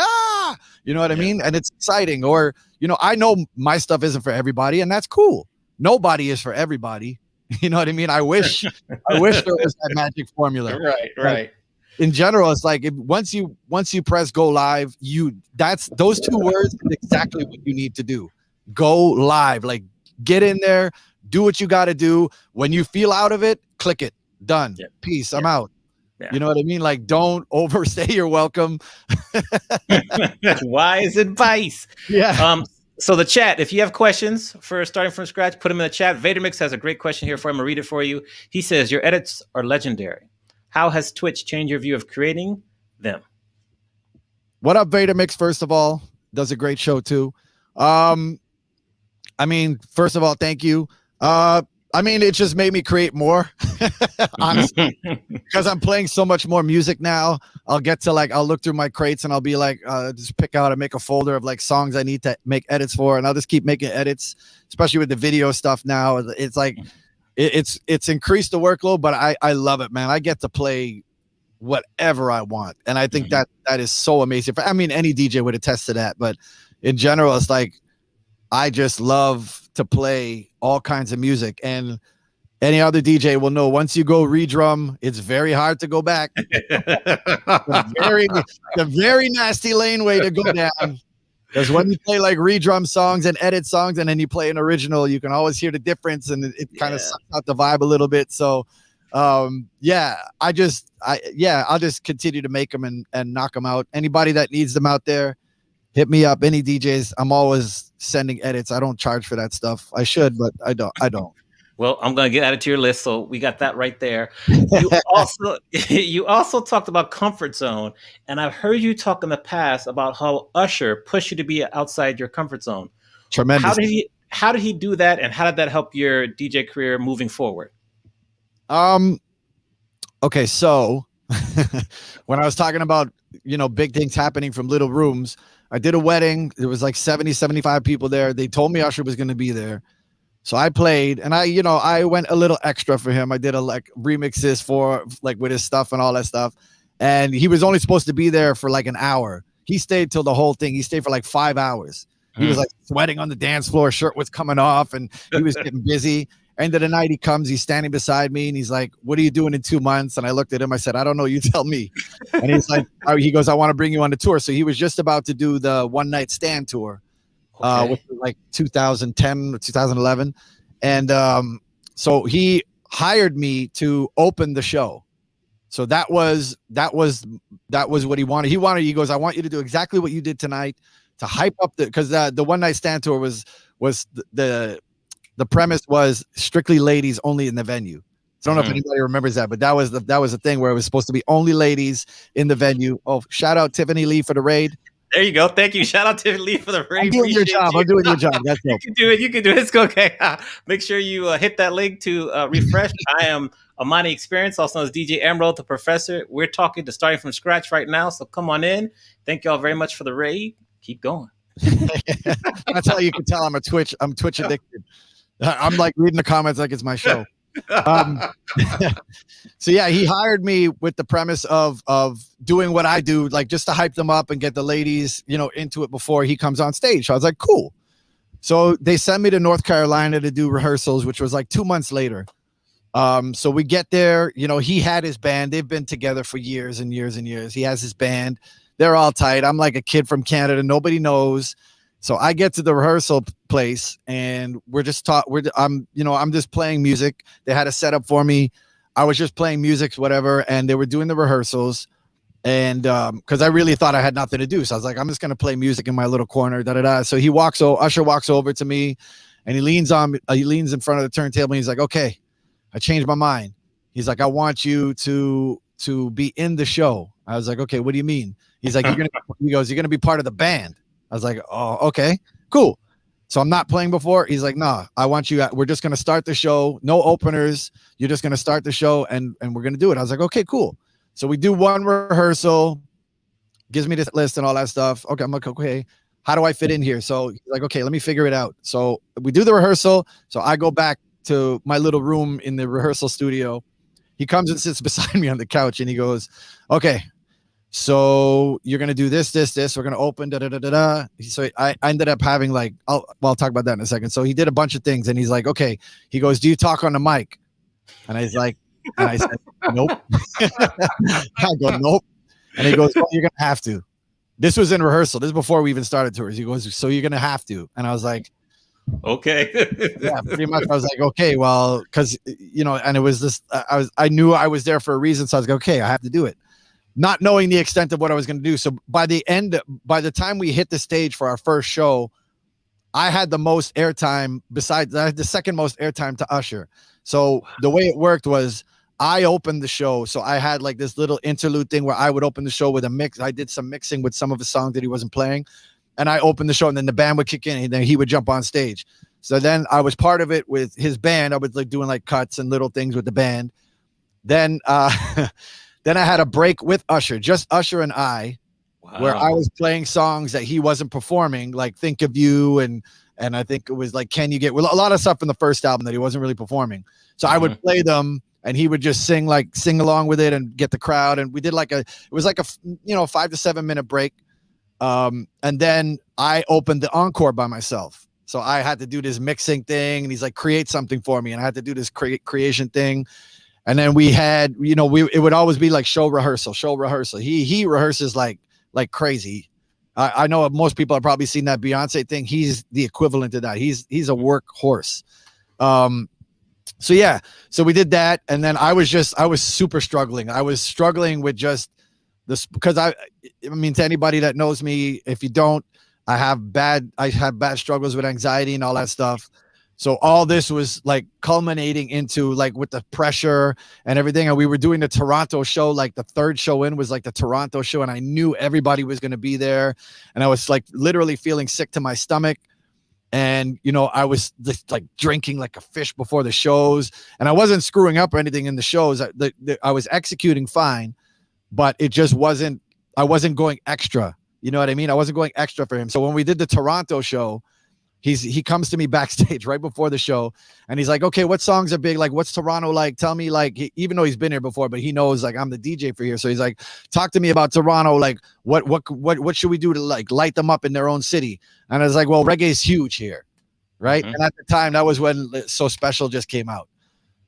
you know what I mean? And it's exciting. Or, you know, I know my stuff isn't for everybody, and that's cool. Nobody is for everybody. You know what I mean? I wish there was that magic formula. Right. Like, in general, it's like, once you press go live, those 2 words is exactly what you need to do. Go live. Like, get in there, do what you got to do. When you feel out of it, click it. Done. Peace. I'm out. Yeah. You know what I mean? Like, don't overstay your welcome. Wise advice. Yeah. So the chat, if you have questions for starting from scratch, put them in the chat. Vadermix has a great question here for him. I'm going to read it for you. He says, your edits are legendary. How has Twitch changed your view of creating them? What up, Vadermix? First of all, does a great show too. I mean, first of all, thank you. I mean, it just made me create more, honestly, because I'm playing so much more music now. I'll look through my crates and I'll be like, just pick out and make a folder of like songs I need to make edits for. And I'll just keep making edits, especially with the video stuff now. It's like, it's increased the workload, but I love it, man. I get to play whatever I want. And I think that is so amazing. I mean, any DJ would attest to that, but in general, it's like, I just love to play all kinds of music, and any other DJ will know once you go redrum, it's very hard to go back. the very nasty lane way to go down. Because when you play like redrum songs and edit songs, and then you play an original, you can always hear the difference, and it kind of sucks out the vibe a little bit. So, I'll just continue to make them and knock them out. Anybody that needs them out there, hit me up. Any DJs, I'm always sending edits. I don't charge for that stuff. I should, but I don't. Well, I'm going to get added to your list, so we got that right there. You also you also talked about comfort zone, and I've heard you talk in the past about how Usher pushed you to be outside your comfort zone. Tremendous. How did he do that, and how did that help your DJ career moving forward? Okay, so when I was talking about, big things happening from little rooms, I did a wedding. There was like 70, 75 people there. They told me Usher was going to be there. So I played, and I went a little extra for him. I did remixes for with his stuff and all that stuff. And he was only supposed to be there for like an hour. He stayed till the whole thing. He stayed for like 5 hours. He was like sweating on the dance floor. Shirt was coming off, and he was getting busy. End of the night, he comes. He's standing beside me, and he's like, "What are you doing in 2 months?" And I looked at him. I said, "I don't know. You tell me." And he's like, he goes, "I want to bring you on the tour." So he was just about to do the One Night Stand tour. Which was like 2010 or 2011. And so he hired me to open the show. So that was what he wanted. He goes, "I want you to do exactly what you did tonight to hype up because the One Night Stand tour was the premise was strictly ladies only in the venue." I don't know if anybody remembers that, but that was the thing where it was supposed to be only ladies in the venue. Oh, shout out Tiffany Lee for the raid. There you go. Thank you. Shout out to Lee for the raid. I'm doing your job. I'm doing your job. That's you can do it. You can do it. It's okay. Make sure you hit that link to refresh. I am Amani Experience, also known as DJ Emerald, the Professor. We're talking to starting from scratch right now. So come on in. Thank you all very much for the raid. Keep going. That's how you can tell I'm Twitch addicted. I'm like reading the comments like it's my show. So yeah, he hired me with the premise of doing what I do, like just to hype them up and get the ladies, into it before he comes on stage. So I was like, cool. So they sent me to North Carolina to do rehearsals, which was like 2 months later. So we get there, he had his band. They've been together for years and years and years. He has his band. They're all tight. I'm like a kid from Canada. Nobody knows. So I get to the rehearsal place and we're just I'm just playing music. They had a setup for me. I was just playing music, whatever. And they were doing the rehearsals. And because I really thought I had nothing to do. So I was like, I'm just going to play music in my little corner. So Usher walks over to me and he leans in front of the turntable. And he's like, "Okay, I changed my mind." He's like, "I want you to be in the show." I was like, "Okay, what do you mean?" He's like, "You're going to be part of the band." I was like, "Oh, okay, cool." So I'm not playing before. He's like, "Nah, I want you. We're just going to start the show. No openers. You're just going to start the show and we're going to do it." I was like, "Okay, cool." So we do one rehearsal, gives me this list and all that stuff. Okay, I'm like, "Okay, how do I fit in here?" So he's like, "Okay, let me figure it out." So we do the rehearsal. So I go back to my little room in the rehearsal studio. He comes and sits beside me on the couch and he goes, "Okay, so you're going to do this. We're going to open, da, da, da, da, da." So I ended up having I'll talk about that in a second. So he did a bunch of things and he's like, "Okay," he goes, "Do you talk on the mic?" And I said, "Nope." I go, "Nope." And he goes, "Well, you're going to have to." This was in rehearsal. This is before we even started tours. He goes, "So you're going to have to." And I was like, "Okay." Yeah, pretty much. I was like, "Okay, well," because, and it was this, I knew I was there for a reason. So I was like, "Okay, I have to do it." Not knowing the extent of what I was going to do. So by the time we hit the stage for our first show, I had the most airtime I had the second most airtime to Usher. So the way it worked was I opened the show. So I had like this little interlude thing where I would open the show with a mix. I did some mixing with some of the songs that he wasn't playing. And I opened the show and then the band would kick in and then he would jump on stage. So then I was part of it with his band. I was like doing like cuts and little things with the band. Then, then I had a break with Usher, just Usher and I, where I was playing songs that he wasn't performing, like "Think of You" and I think it was like "Can You Get," well, a lot of stuff from the first album that he wasn't really performing. So I would play them and he would just sing along with it and get the crowd. And we did it was like a 5 to 7 minute break. And then I opened the encore by myself. So I had to do this mixing thing and he's like, "Create something for me." And I had to do this creation thing. And then we had, it would always be like show rehearsal. He rehearses like crazy. I know most people have probably seen that Beyonce thing. He's the equivalent to that. He's a workhorse. So yeah, so we did that. And then I was super struggling. I was struggling with just this because to anybody that knows me, if you don't, I have bad struggles with anxiety and all that stuff. So all this was like culminating into like with the pressure and everything. And we were doing the Toronto show, like the third show in was like the Toronto show. And I knew everybody was going to be there. And I was like literally feeling sick to my stomach. And, you know, I was just like drinking like a fish before the shows. And I wasn't screwing up or anything in the shows. I was executing fine, but it just wasn't, I wasn't going extra. You know what I mean? I wasn't going extra for him. So when we did the Toronto show, he comes to me backstage right before the show and he's like, okay, what songs are big? Like, what's Toronto like? Tell me, like, even though he's been here before, but he knows like I'm the DJ for here. So he's like, talk to me about Toronto. Like what should we do to like light them up in their own city? And I was like, well, reggae is huge here. Right. And at the time that was when So Special just came out.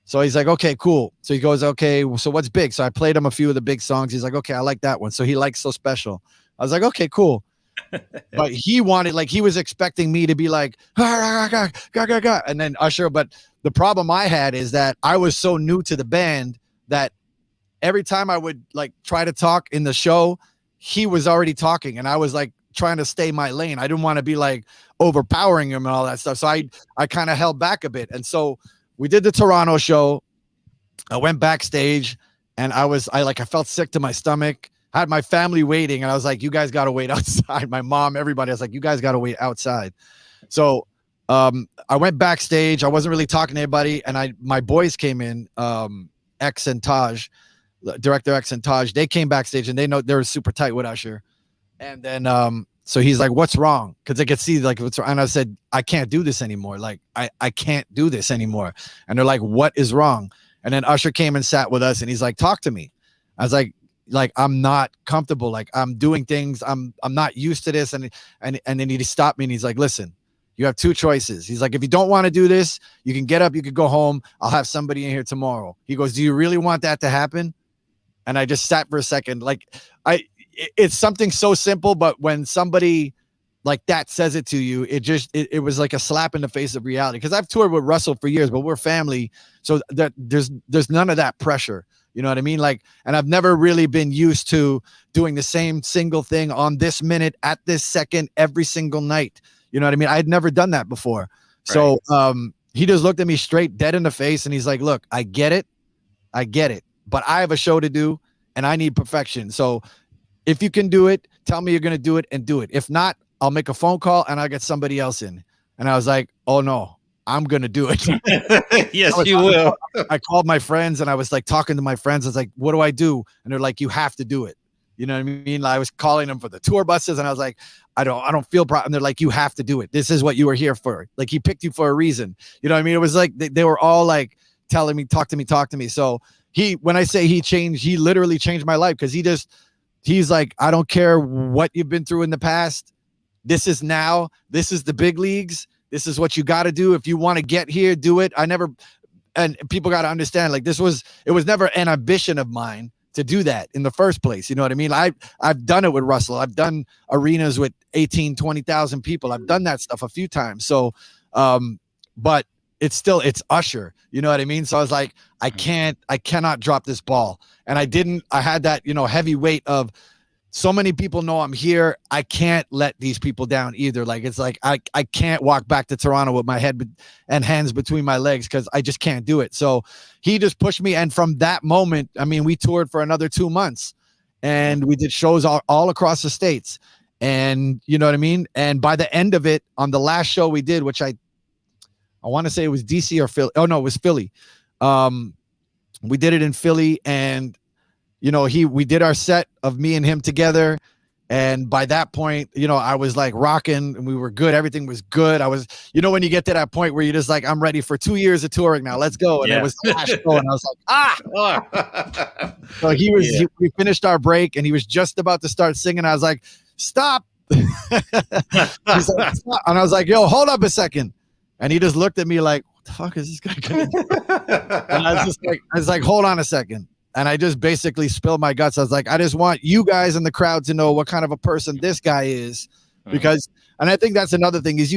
So he's like, okay, cool. So he goes, okay, so what's big? So I played him a few of the big songs. He's like, okay, I like that one. So he likes So Special. I was like, okay, cool. But he wanted, like, he was expecting me to be like, and then Usher. But the problem I had is that I was so new to the band that every time I would like try to talk in the show, he was already talking and I was like trying to stay my lane. I didn't want to be like overpowering him and all that stuff. So I kind of held back a bit. And so we did the Toronto show. I went backstage and I felt sick to my stomach. I had my family waiting and I was like, you guys got to wait outside. My mom, everybody, I was like, you guys got to wait outside. So I went backstage. I wasn't really talking to anybody. And my boys came in, X and Taj, director X and Taj, they came backstage and they were super tight with Usher. And then, so he's like, what's wrong? Cause they could see like, what's wrong? And I said, I can't do this anymore. Like, I can't do this anymore. And they're like, what is wrong? And then Usher came and sat with us and he's like, talk to me. I was like, I'm not comfortable. Like I'm doing things. I'm not used to this. And then he stopped me and he's like, listen, you have two choices. He's like, if you don't want to do this, you can get up, you could go home. I'll have somebody in here tomorrow. He goes, do you really want that to happen? And I just sat for a second. Like it's something so simple, but when somebody like that says it to you, it was like a slap in the face of reality. Cause I've toured with Russell for years, but we're family. So that there's none of that pressure. You know what I mean? Like, and I've never really been used to doing the same single thing on this minute at this second, every single night. You know what I mean? I had never done that before. Right. So he just looked at me straight dead in the face and he's like, look, I get it, but I have a show to do and I need perfection. So if you can do it, tell me you're going to do it and do it. If not, I'll make a phone call and I'll get somebody else in. And I was like, oh no, I'm going to do it. Yes, you will. I called my friends and I was like talking to my friends. I was like, what do I do? And they're like, you have to do it. You know what I mean? I was calling them for the tour buses and I was like, I don't feel proud. And they're like, you have to do it. This is what you were here for. Like he picked you for a reason. You know what I mean? It was like, they were all like telling me, talk to me. So when I say he literally changed my life. Cause he's like, I don't care what you've been through in the past. This is the big leagues. This is what you got to do. If you want to get here, do it. And people got to understand, like it was never an ambition of mine to do that in the first place. You know what I mean? I've done it with Russell. I've done arenas with 18, 20,000 people. I've done that stuff a few times. So, but it's Usher, you know what I mean? So I was like, I cannot drop this ball. And I had that, heavy weight of, so many people know I'm here. I can't let these people down either. Like, it's like, I can't walk back to Toronto with my head and hands between my legs because I just can't do it. So he just pushed me. And from that moment, I mean, we toured for another 2 months and we did shows all across the States. And you know what I mean? And by the end of it, on the last show we did, which I want to say it was DC or Philly. Oh no, it was Philly. We did it in Philly and we did our set of me and him together. And by that point, I was like rocking and we were good. Everything was good. I was, when you get to that point where you're just like, I'm ready for 2 years of touring now. Let's go. And it was the last show and I was like, So we finished our break and he was just about to start singing. I was like, stop. He's like, stop. And I was like, yo, hold up a second. And he just looked at me like, what the fuck is this guy gonna do? And I was like, hold on a second. And I just basically spilled my guts. I was like, I just want you guys in the crowd to know what kind of a person this guy is. Because, and I think that's another thing is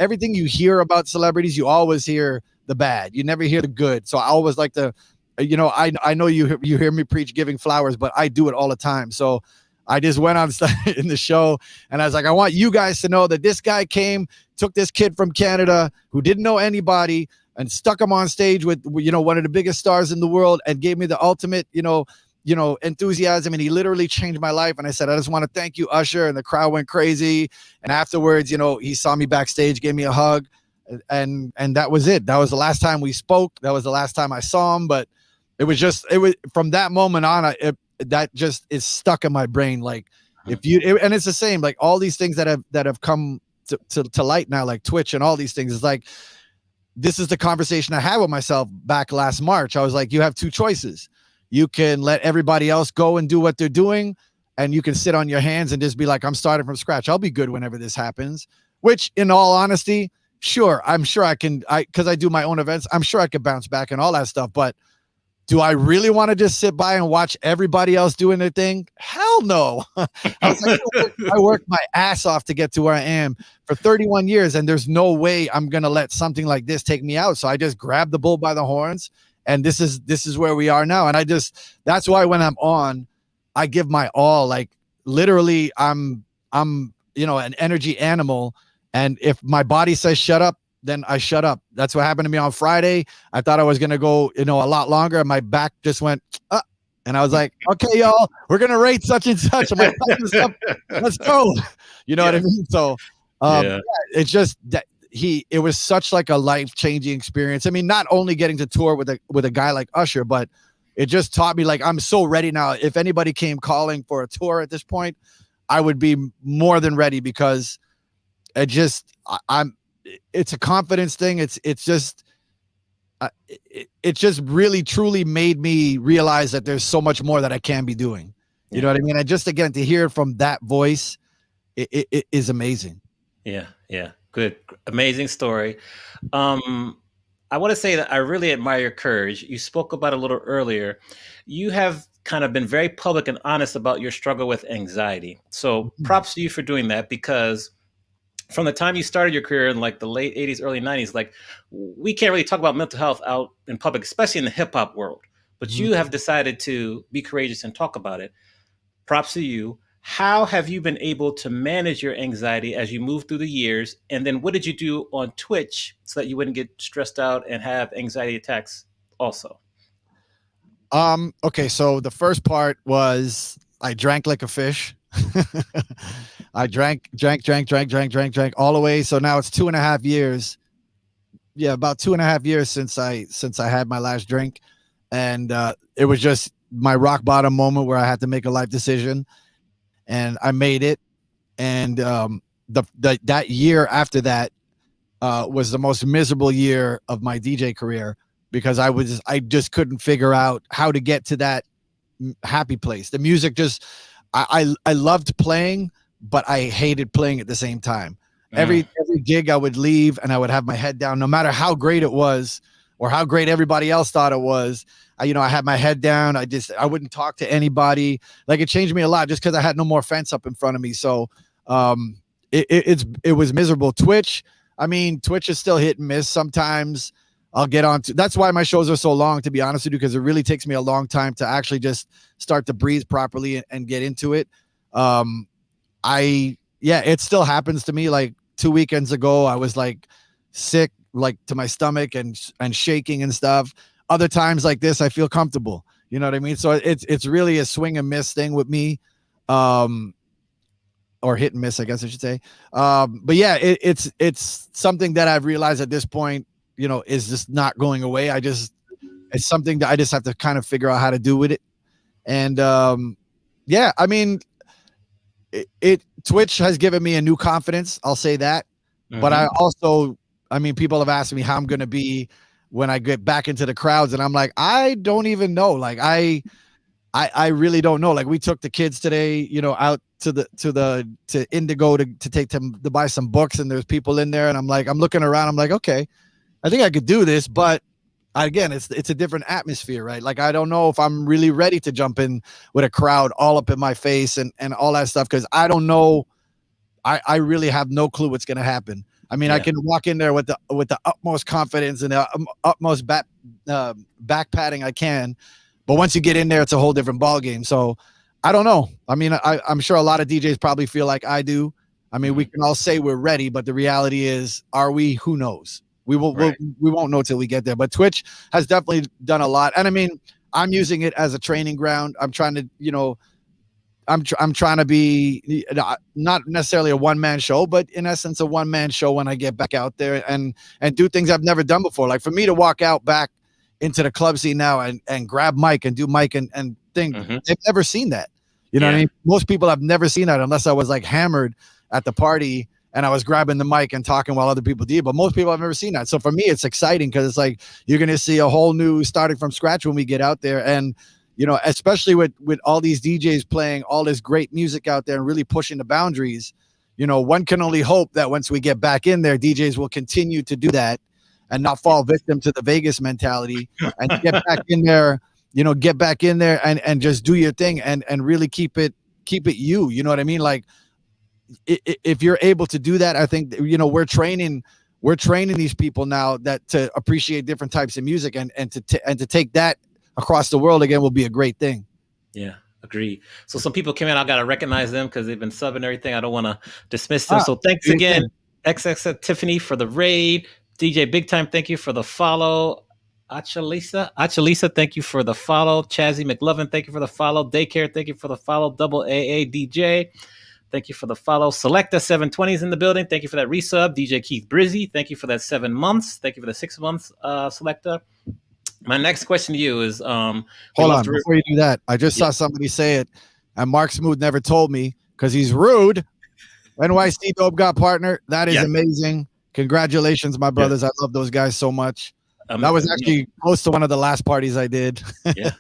everything you hear about celebrities, you always hear the bad. You never hear the good. So I always like to, I know you hear me preach giving flowers, but I do it all the time. So I just went on in the show and I was like, I want you guys to know that this guy came, took this kid from Canada who didn't know anybody and stuck him on stage with, one of the biggest stars in the world and gave me the ultimate, enthusiasm. And he literally changed my life. And I said, I just want to thank you, Usher. And the crowd went crazy. And afterwards, he saw me backstage, gave me a hug. And that was it. That was the last time we spoke. That was the last time I saw him. But it was from that moment on, that just is stuck in my brain. Like and it's the same, like all these things that have come to light now, like Twitch and all these things. It's like, this is the conversation I had with myself back last March. I was like, you have two choices. You can let everybody else go and do what they're doing, and you can sit on your hands and just be like, I'm starting from scratch. I'll be good whenever this happens, which in all honesty, sure, I'm sure I can, because I do my own events, I'm sure I could bounce back and all that stuff. But do I really want to just sit by and watch everybody else doing their thing? Hell no. I worked my ass off to get to where I am for 31 years, and there's no way I'm going to let something like this take me out. So I just grabbed the bull by the horns, and this is where we are now. And that's why when I'm on, I give my all. Like literally I'm an energy animal. And if my body says shut up, then I shut up. That's what happened to me on Friday. I thought I was going to go, a lot longer. And my back just went, and I was like, okay, y'all, we're going to rate such and such. I'm like, let's go. You know what I mean? So it's just that it was such like a life-changing experience. I mean, not only getting to tour with a guy like Usher, but it just taught me, like, I'm so ready now. If anybody came calling for a tour at this point, I would be more than ready, because it's a confidence thing. It just really truly made me realize that there's so much more that I can be doing. You know what I mean? And just again, to hear it from that voice, it is amazing. Yeah. Good. Amazing story. I want to say that I really admire your courage. You spoke about a little earlier. You have kind of been very public and honest about your struggle with anxiety. So props to you for doing that, because from the time you started your career in like the late 80s, early 90s, like we can't really talk about mental health out in public, especially in the hip hop world. But you have decided to be courageous and talk about it. Props to you. How have you been able to manage your anxiety as you move through the years? And then what did you do on Twitch so that you wouldn't get stressed out and have anxiety attacks also? Okay, so the first part was I drank like a fish. I drank all the way. So now it's 2.5 years. Yeah, about 2.5 years since I had my last drink. And it was just my rock bottom moment where I had to make a life decision, and I made it. And that year after that was the most miserable year of my DJ career, because I just couldn't figure out how to get to that happy place. The music just, I loved playing, but I hated playing at the same time. Every gig I would leave and I would have my head down, no matter how great it was or how great everybody else thought it was. I had my head down. I wouldn't talk to anybody. Like, it changed me a lot just because I had no more fence up in front of me. So it was miserable. Twitch is still hit and miss. Sometimes I'll get on to, that's why my shows are so long, to be honest with you, because it really takes me a long time to actually just start to breathe properly and get into it. It still happens to me. Like 2 weekends ago, I was like sick, like to my stomach and shaking and stuff. Other times like this, I feel comfortable. You know what I mean? So it's really a swing and miss thing with me. Or hit and miss, I guess I should say. But yeah, it's something that I've realized at this point, is just not going away. It's something that I just have to kind of figure out how to do with it. And Twitch has given me a new confidence. I'll say that. But I also, people have asked me how I'm going to be when I get back into the crowds. And I'm like, I don't even know. Like, I really don't know. Like, we took the kids today, out to Indigo to take them to buy some books, and there's people in there, and I'm looking around, I'm like, okay, I think I could do this, but again, it's a different atmosphere, right? Like, I don't know if I'm really ready to jump in with a crowd all up in my face and all that stuff, because I don't know. I really have no clue what's going to happen. I can walk in there with the utmost confidence and the utmost back padding I can, but once you get in there, it's a whole different ball game. So I don't know. I mean, I'm sure a lot of DJs probably feel like I do. I mean, we Mhm. can all say we're ready, but the reality is, are we? Who knows? Right. We won't know till we get there. But Twitch has definitely done a lot, and I mean, I'm using it as a training ground. I'm trying to, I'm trying to be not necessarily a one man show, but in essence a one man show when I get back out there and do things I've never done before. Like for me to walk out back into the club scene now and grab mic and do mic and thing, Hmm. they've never seen that. You know what I Yeah. mean? Most people have never seen that unless I was like hammered at the party and I was grabbing the mic and talking while other people did. But most people have never seen that. So for me, it's exciting because it's like you're going to see a whole new starting from scratch when we get out there. And especially with all these DJs playing all this great music out there and really pushing the boundaries, one can only hope that once we get back in there, DJs will continue to do that and not fall victim to the Vegas mentality and get back in there, get back in there and just do your thing and really keep it you. You know what I mean? Like if you're able to do that, I think we're training these people now that to appreciate different types of music and to take that across the world again will be a great thing. Yeah, agree. So some people came in. I gotta recognize them because they've been subbing everything. I don't want to dismiss them. So thanks again, XX Tiffany, for the raid. DJ Big Time, thank you for the follow. Achalisa, thank you for the follow. Chazzy McLovin, thank you for the follow. Daycare, thank you for the follow. Double AA DJ, thank you for the follow. Selecta 720 is in the building. Thank you for that resub. DJ Keith Brizzy, thank you for that 7 months. Thank you for the 6 months, Selecta. My next question to you is hold on before you do that. I just saw somebody say it, and Mark Smooth never told me because he's rude. NYC Dope got partner. That is amazing. Congratulations, my brothers. I love those guys so much. That was actually close to one of the last parties I did. Yeah.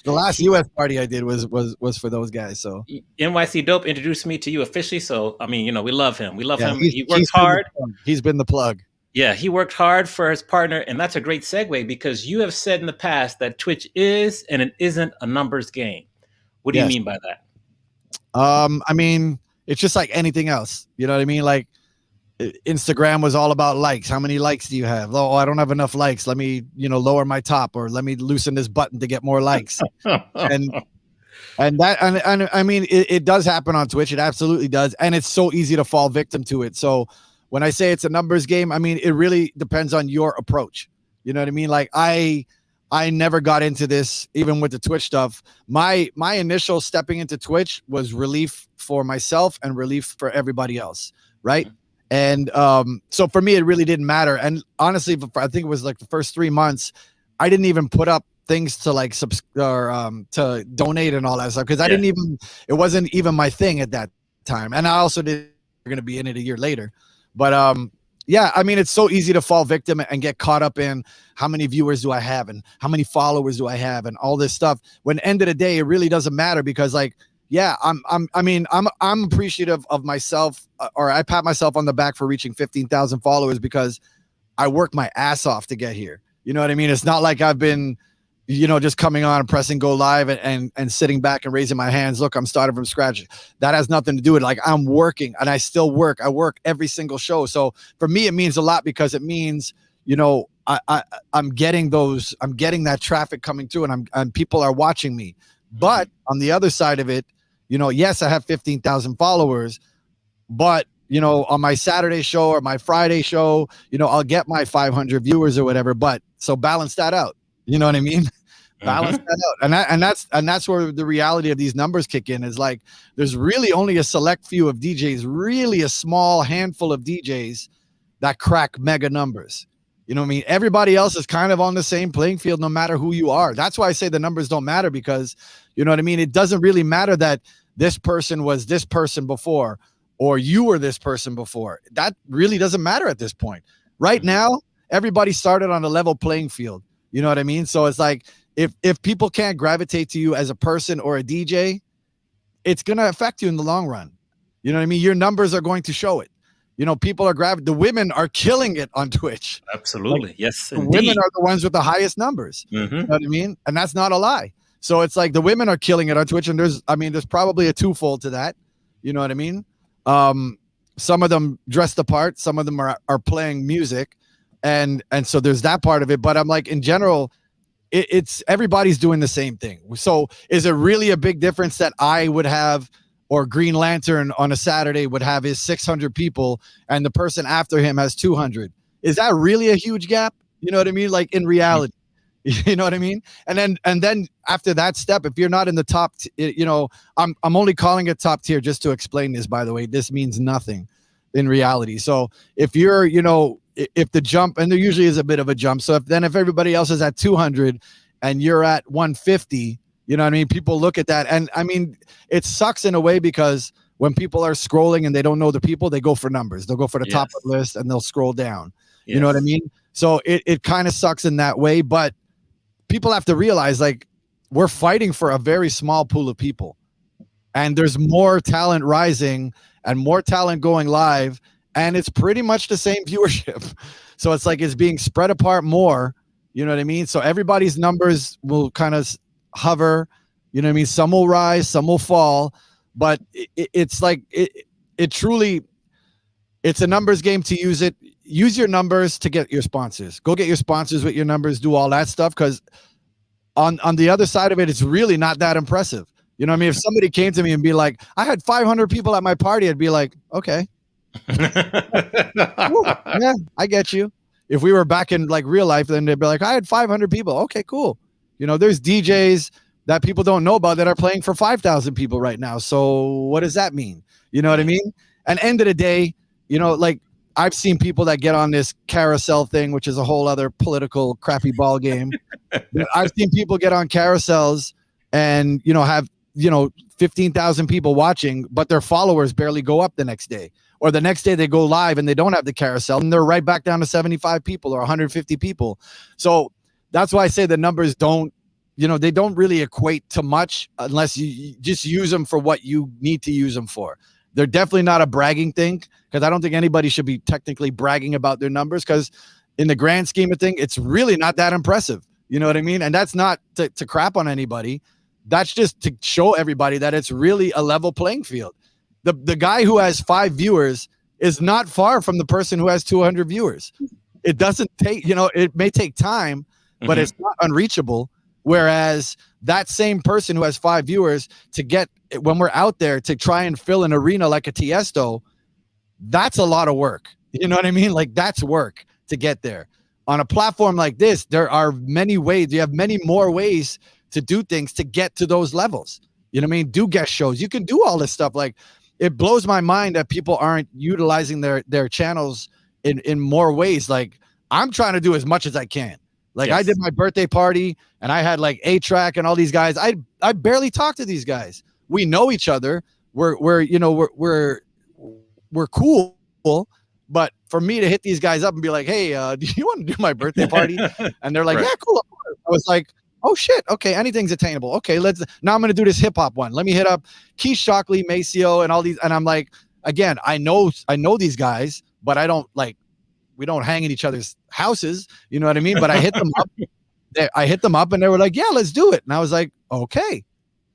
The last US party I did was for those guys. So NYC Dope introduced me to you officially. So I mean, we love him. We love him. He works he's hard. He's been the plug. Yeah, he worked hard for his partner, and that's a great segue because you have said in the past that Twitch is and it isn't a numbers game. What do you mean by that? I mean, it's just like anything else. You know what I mean? Like Instagram was all about likes. How many likes do you have? Oh, I don't have enough likes. Let me, lower my top, or let me loosen this button to get more likes. and I mean, it does happen on Twitch. It absolutely does. And it's so easy to fall victim to it. So when I say it's a numbers game, I mean, it really depends on your approach. You know what I mean? Like I never got into this, even with the Twitch stuff. My initial stepping into Twitch was relief for myself and relief for everybody else. Right. And so for me, it really didn't matter. And honestly, I think it was like the first 3 months, I didn't even put up things to like to donate and all that stuff because it wasn't even my thing at that time. And I also didn't going to be in it a year later. But yeah, I mean, it's so easy to fall victim and get caught up in how many viewers do I have and how many followers do I have and all this stuff. When end of the day, it really doesn't matter because like, yeah, I'm appreciative of myself, or I pat myself on the back for reaching 15,000 followers because I worked my ass off to get here. You know what I mean? It's not like I've been, just coming on and pressing go live and sitting back and raising my hands. Look, I'm starting from scratch. That has nothing to do with it. Like I'm working and I still work. I work every single show. So for me, it means a lot because it means, I'm getting that traffic coming through and people are watching me. But on the other side of it, yes, I have 15,000 followers, but on my Saturday show or my Friday show, I'll get my 500 viewers or whatever, but so balance that out. You know what I mean? Balance that out. And that's where the reality of these numbers kick in is like, there's really only a select few of DJs, really a small handful of DJs that crack mega numbers. You know what I mean? Everybody else is kind of on the same playing field, no matter who you are. That's why I say the numbers don't matter because, you know what I mean? It doesn't really matter that this person was this person before, or you were this person before. That really doesn't matter at this point. Right now, everybody started on a level playing field. You know what I mean? So it's like, if people can't gravitate to you as a person or a DJ, it's going to affect you in the long run. You know what I mean? Your numbers are going to show it. People are the women are killing it on Twitch. Absolutely. Like, yes. The women are the ones with the highest numbers. You know what I mean? And that's not a lie. So it's like the women are killing it on Twitch. And there's probably a twofold to that. You know what I mean? Some of them dress the part. Some of them are playing music. And so there's that part of it. But I'm like, in general, it's everybody's doing the same thing. So is it really a big difference that I would have, or Green Lantern on a Saturday would have his 600 people and the person after him has 200? Is that really a huge gap? You know what I mean? Like in reality, you know what I mean? And then after that step, if you're not in the top, I'm only calling it top tier just to explain this, by the way. This means nothing in reality. So if you're, if the jump, and there usually is a bit of a jump. So if everybody else is at 200 and you're at 150, you know what I mean? People look at that. And I mean, it sucks in a way because when people are scrolling and they don't know the people, they go for numbers. They'll go for the top of the list and they'll scroll down. Yes. You know what I mean? So it kind of sucks in that way. But people have to realize, like, we're fighting for a very small pool of people. And there's more talent rising and more talent going live. And it's pretty much the same viewership. So it's like it's being spread apart more. You know what I mean? So everybody's numbers will kind of hover. You know what I mean? Some will rise, some will fall. But it's like it truly, it's a numbers game to use it. Use your numbers to get your sponsors. Go get your sponsors with your numbers. Do all that stuff, because on the other side of it, it's really not that impressive. You know what I mean? If somebody came to me and be like, I had 500 people at my party, I'd be like, okay. Yeah, I get you. If we were back in like real life, then they'd be like, I had 500 people. Okay, cool. There's DJs that people don't know about that are playing for 5,000 people right now. So what does that mean? You know what I mean? And end of the day, like I've seen people that get on this carousel thing, which is a whole other political crappy ball game. I've seen people get on carousels and, have, 15,000 people watching, but their followers barely go up the next day. Or the next day they go live and they don't have the carousel and they're right back down to 75 people or 150 people. So that's why I say the numbers don't, they don't really equate to much unless you just use them for what you need to use them for. They're definitely not a bragging thing, because I don't think anybody should be technically bragging about their numbers, because in the grand scheme of things, it's really not that impressive. You know what I mean? And that's not to crap on anybody. That's just to show everybody that it's really a level playing field. The guy who has 5 viewers is not far from the person who has 200 viewers. It doesn't take, it may take time, but it's not unreachable. Whereas that same person who has 5 viewers, to get, when we're out there to try and fill an arena like a Tiesto, that's a lot of work. You know what I mean? Like, that's work to get there. On a platform like this, there are many ways. You have many more ways to do things to get to those levels. You know what I mean? Do guest shows. You can do all this stuff. Like, it blows my mind that people aren't utilizing their channels in more ways. Like, I'm trying to do as much as I can. Like, I did my birthday party and I had like A-Track and all these guys. I barely talk to these guys. We know each other. We're cool. But for me to hit these guys up and be like, hey, do you want to do my birthday party? And they're like, yeah, cool. I was like, oh shit. Okay. Anything's attainable. Okay. Now I'm going to do this hip hop one. Let me hit up Keith Shockley, Maceo, and all these. And I'm like, again, I know these guys, but we don't hang in each other's houses. You know what I mean? But I hit them up. I hit them up and they were like, yeah, let's do it. And I was like, okay.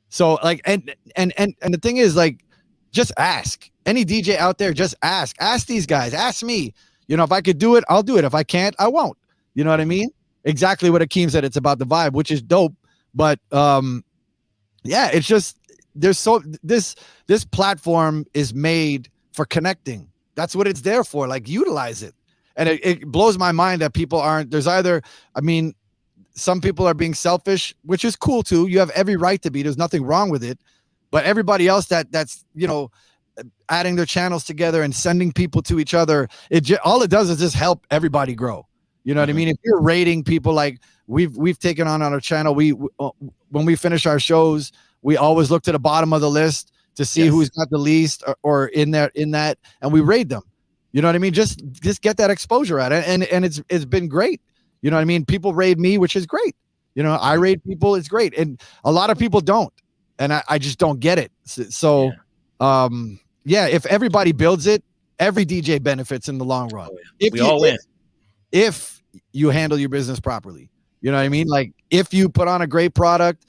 So like, and the thing is, like, just ask. Any DJ out there, just ask these guys, ask me. If I could do it, I'll do it. If I can't, I won't. You know what I mean? Exactly what Akeem said. It's about the vibe, which is dope. But yeah, it's just this platform is made for connecting. That's what it's there for. Like, utilize it. And it blows my mind that people aren't. There's either, I mean, some people are being selfish, which is cool too. You have every right to be. There's nothing wrong with it. But everybody else that's adding their channels together and sending people to each other, all it does is just help everybody grow. You know what I mean? If you're rating people, like we've taken on our channel, when we finish our shows, we always look to the bottom of the list to see who's got the least or in that, and we rate them. You know what I mean? Just get that exposure at it, and it's been great. You know what I mean? People raid me, which is great. I raid people, it's great, and a lot of people don't, and I just don't get it. So if everybody builds it, every DJ benefits in the long run. Oh, yeah. We all win. If you handle your business properly. You know what I mean? Like, if you put on a great product,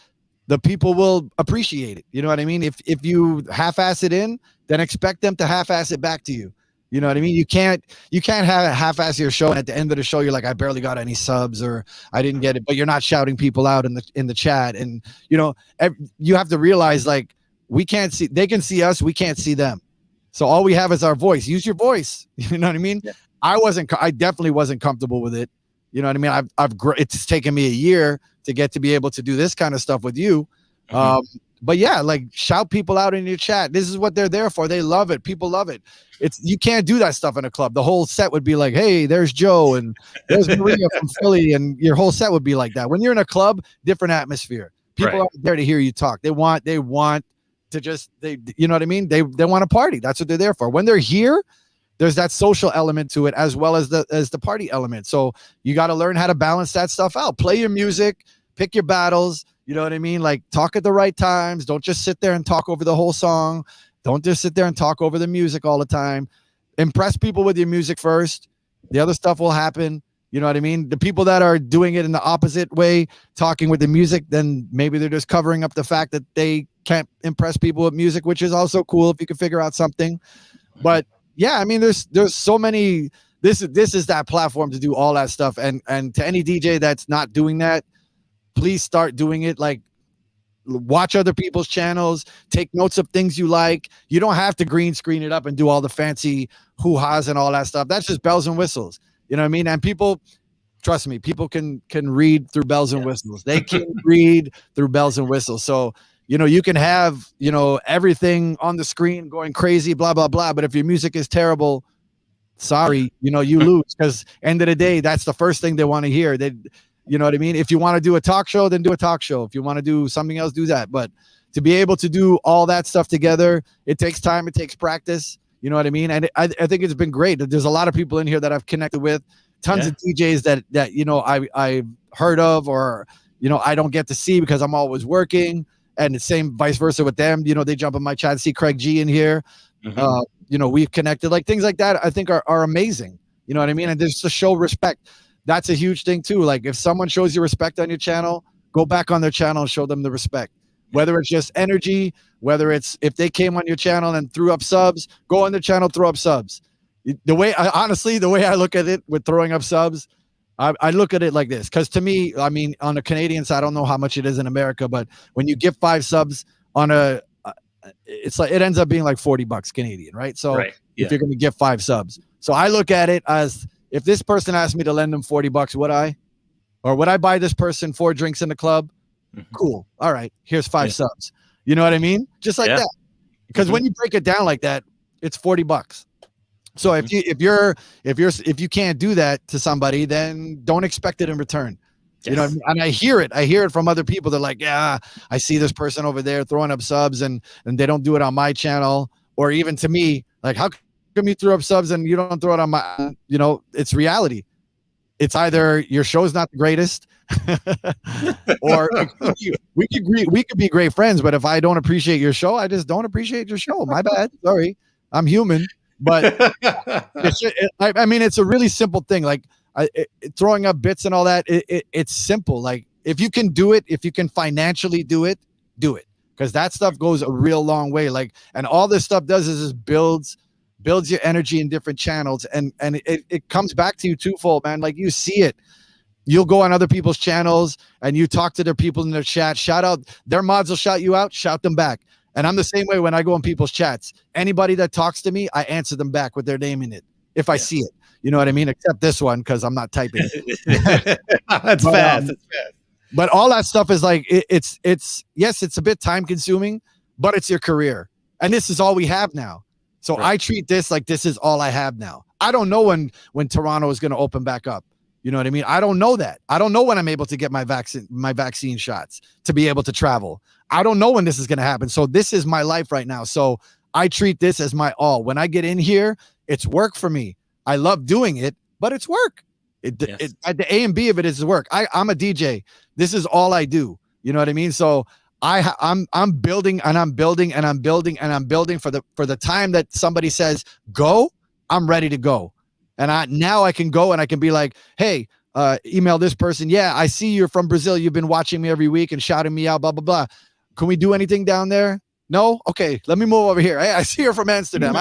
the people will appreciate it. You know what I mean? If you half-ass it in, then expect them to half-ass it back to you. You know what I mean? You can't have a half-ass your show, and at the end of the show, you're like, I barely got any subs, or I didn't get it. But you're not shouting people out in the chat, and you have to realize, like, we can't see, they can see us, we can't see them. So all we have is our voice. Use your voice. You know what I mean? Yeah. I definitely wasn't comfortable with it. You know what I mean? It's taken me a year to get to be able to do this kind of stuff with you. But yeah, like, shout people out in your chat. This is what they're there for. They love it. People love it. You can't do that stuff in a club. The whole set would be like, hey, there's Joe and there's Maria from Philly, and your whole set would be like that. When you're in a club, different atmosphere. People are there to hear you talk. They want to just, you know what I mean? They want to party. That's what they're there for. When they're here, there's that social element to it, as well as the party element. So you got to learn how to balance that stuff out. Play your music, pick your battles. You know what I mean? Like, talk at the right times. Don't just sit there and talk over the whole song. Don't just sit there and talk over the music all the time. Impress people with your music first. The other stuff will happen. You know what I mean? The people that are doing it in the opposite way, talking with the music, then maybe they're just covering up the fact that they can't impress people with music, which is also cool if you can figure out something. But yeah, I mean, there's so many. This is that platform to do all that stuff. And to any DJ that's not doing that, please start doing it. Like, watch other people's channels, take notes of things you like. You don't have to green screen it up and do all the fancy hoo-has and all that stuff. That's just bells and whistles. You know what I mean? And people, trust me, people can read through bells and whistles. They can read through bells and whistles. So, you can have, everything on the screen going crazy, blah, blah, blah. But if your music is terrible, sorry, you lose, because end of the day, that's the first thing they want to hear. You know what I mean? If you want to do a talk show, then do a talk show. If you want to do something else, do that. But to be able to do all that stuff together, it takes time. It takes practice. You know what I mean? And I think it's been great. There's a lot of people in here that I've connected with, tons of DJs that I've heard of, or, I don't get to see because I'm always working. And the same vice versa with them. They jump in my chat, see Craig G in here. We've connected. Like, things like that, I think are amazing. You know what I mean? And just to show respect. That's a huge thing too. Like, if someone shows you respect on your channel, go back on their channel and show them the respect. Whether it's just energy, whether it's if they came on your channel and threw up subs, go on their channel, throw up subs. The way I look at it with throwing up subs, I look at it like this. Because to me, I mean, on the Canadian side, I don't know how much it is in America, but when you give 5 subs on it's like, it ends up being like $40 Canadian, right? So if you're going to give 5 subs, so I look at it as, if this person asked me to lend them $40, would I buy this person 4 drinks in the club? Cool. All right. Here's 5 subs. You know what I mean? Just like that. Because when you break it down like that, it's $40. So if you can't do that to somebody, then don't expect it in return. You know what I mean? And I hear it from other people. They're like, yeah, I see this person over there throwing up subs and they don't do it on my channel. Or even to me, like, how come you threw up subs and you don't throw it on my, it's reality. It's either your show's not the greatest or we could be great friends, but if I don't appreciate your show, I just don't appreciate your show. My bad. Sorry. I'm human. But it's a really simple thing. Like, throwing up bits and all that, it's simple. Like, if you can do it, if you can financially do it, because that stuff goes a real long way. Like, and all this stuff does is just builds your energy in different channels, and it comes back to you twofold, man. Like, you see it. You'll go on other people's channels and you talk to their people in their chat, shout out their mods, will shout you out, shout them back. And I'm the same way when I go in people's chats. Anybody that talks to me, I answer them back with their name in it if I see it. You know what I mean? Except this one, because I'm not typing. That's fast. But all that stuff is like, it's a bit time consuming, but it's your career. And this is all we have now. So I treat this like this is all I have now. I don't know when Toronto is going to open back up. You know what I mean? I don't know that. I don't know when I'm able to get my vaccine shots to be able to travel. I don't know when this is going to happen. So this is my life right now. So I treat this as my all. When I get in here, it's work for me. I love doing it, but it's work. The A and B of it is work. I'm a DJ. This is all I do. You know what I mean? So I'm building and I'm building and I'm building and I'm building for the time that somebody says go, I'm ready to go. And now I can go and I can be like, hey, email this person. Yeah, I see you're from Brazil. You've been watching me every week and shouting me out, blah, blah, blah. Can we do anything down there? No? Okay, let me move over here. Hey, I see you're from Amsterdam.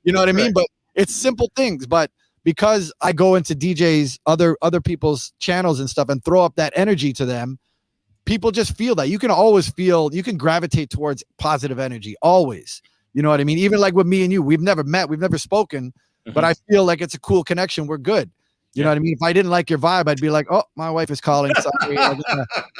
You know what I mean? But It's simple things, but because I go into DJs, other people's channels and stuff, and throw up that energy to them, people just feel that. You can always feel, you can gravitate towards positive energy always. You know what I mean? Even like with me and you, we've never met, we've never spoken, but I feel like it's a cool connection. We're good. You know what I mean? If I didn't like your vibe, I'd be like, oh, my wife is calling. Sorry, I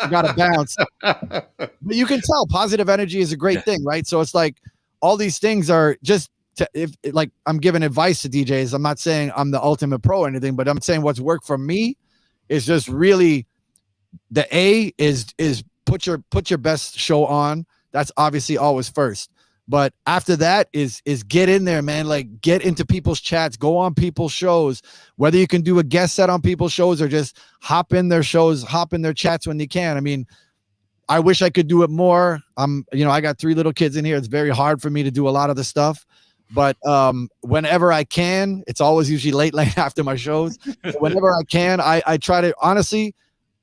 gotta bounce. But you can tell positive energy is a great thing, right? So it's like all these things are just if like I'm giving advice to DJs. I'm not saying I'm the ultimate pro or anything, but I'm saying what's worked for me is just really the A is put your best show on. That's obviously always first. But after that is get in there, man. Like get into people's chats, go on people's shows, whether you can do a guest set on people's shows or just hop in their shows, hop in their chats when you can. I mean, I wish I could do it more. I got 3 little kids in here. It's very hard for me to do a lot of the stuff, but whenever I can, it's always usually late after my shows. But whenever I can, I try to, honestly,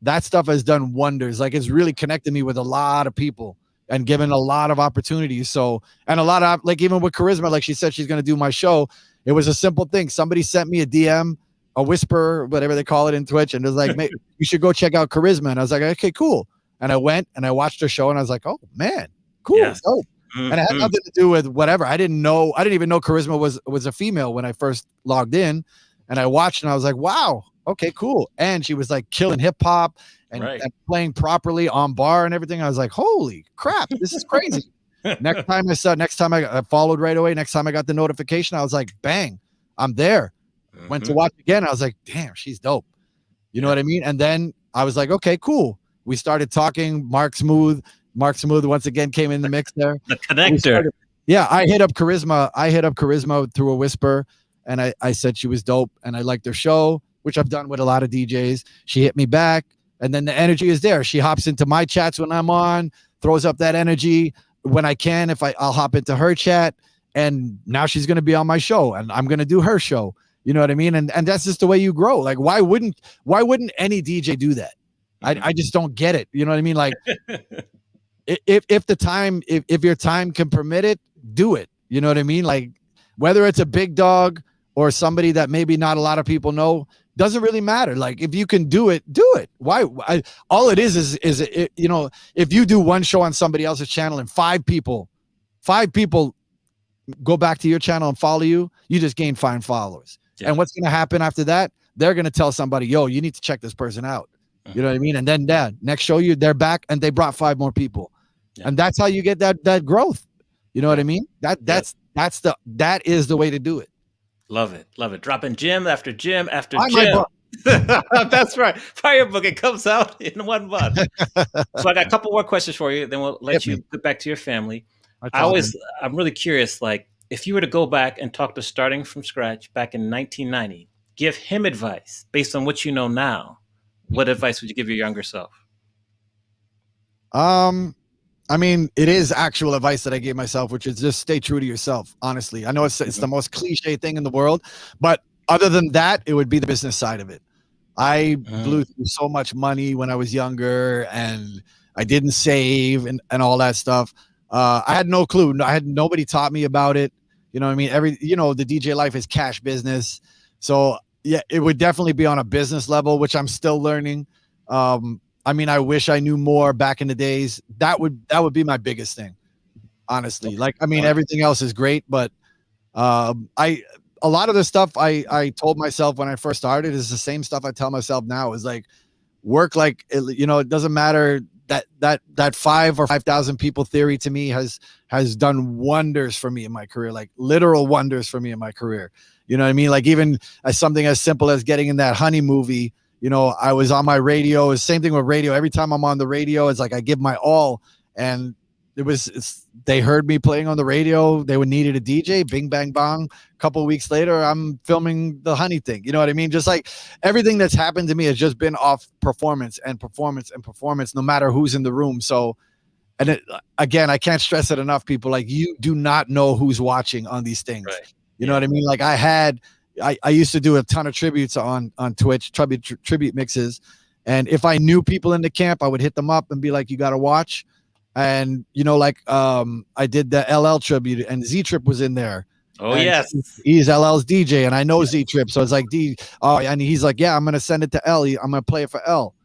that stuff has done wonders. Like it's really connected me with a lot of people and given a lot of opportunities. So, and a lot of, like, even with Kharisma, like she said, she's going to do my show. It was a simple thing. Somebody sent me a DM, a whisper, whatever they call it in Twitch. And it was like, mate, you should go check out Kharisma. And I was like, okay, cool. And I went and I watched her show and I was like, oh man, cool. Yes. Oh. And it had nothing to do with whatever. I didn't even know Kharisma was a female when I first logged in, and I watched and I was like, wow, okay, cool. And she was like killing hip hop and playing properly on bar and everything. I was like, holy crap, this is crazy. Next time I followed right away. Next time I got the notification, I was like, bang, I'm there. Went to watch again. I was like, damn, she's dope. You know what I mean? And then I was like, okay, cool. We started talking. Mark Smooth once again came in the mix there. The connector. I hit up Kharisma through a whisper, and I said she was dope and I liked her show, which I've done with a lot of DJs. She hit me back, and then the energy is there. She hops into my chats when I'm on, throws up that energy when I can. I'll hop into her chat, and now she's going to be on my show and I'm going to do her show. You know what I mean? And that's just the way you grow. Like, why wouldn't any DJ do that? I just don't get it. You know what I mean? Like, if your time can permit it, do it. You know what I mean? Like, whether it's a big dog or somebody that maybe not a lot of people know, doesn't really matter. Like, if you can do it, do it. Why? All it is if you do one show on somebody else's channel and 5 people go back to your channel and follow you, you just gain 5 followers. Yeah. And what's going to happen after that? They're going to tell somebody, yo, you need to check this person out. You know what I mean? And then next show they're back and they brought 5 more people. Yeah. And that's how you get that growth. You know what I mean? That is the way to do it. Love it. Love it. Dropping gym after gym after gym. That's right. Fire book. It comes out in 1 month. So I got a couple more questions for you. Then we'll let you get back to your family. I'm really curious, like, if you were to go back and talk to starting from scratch back in 1990, give him advice based on what you know now, what advice would you give your younger self? I mean, it is actual advice that I gave myself, which is just stay true to yourself. Honestly, I know it's the most cliche thing in the world, but other than that, it would be the business side of it. I blew through so much money when I was younger, and I didn't save and all that stuff. I had no clue. Nobody taught me about it. You know what I mean? The DJ life is cash business. So yeah, it would definitely be on a business level, which I'm still learning. I mean, I wish I knew more back in the days. That would be my biggest thing, honestly. Like, I mean, everything else is great, but a lot of the stuff I told myself when I first started is the same stuff I tell myself now. Is like, work like, it doesn't matter. That 5 or 5,000 people theory to me has done wonders for me in my career, like literal wonders for me in my career. You know what I mean? Like, even as something as simple as getting in that Honey movie. I was on my radio. It's the same thing with radio. Every time I'm on the radio, it's like I give my all. And they heard me playing on the radio. They needed a DJ. Bing, bang, bong. A couple of weeks later, I'm filming the Honey thing. You know what I mean? Just like everything that's happened to me has just been off performance and performance and performance, no matter who's in the room. So, and again, I can't stress it enough, people. Like, you do not know who's watching on these things. Right. You know what I mean? Like, I used to do a ton of tributes on Twitch, tribute mixes. And if I knew people in the camp, I would hit them up and be like, you got to watch. And, I did the LL tribute and Z-Trip was in there. Oh And yes. he's LL's DJ, and I know Z Trip, so it's like D. Oh, and he's like, yeah, I'm gonna send it to L. I'm gonna play it for L.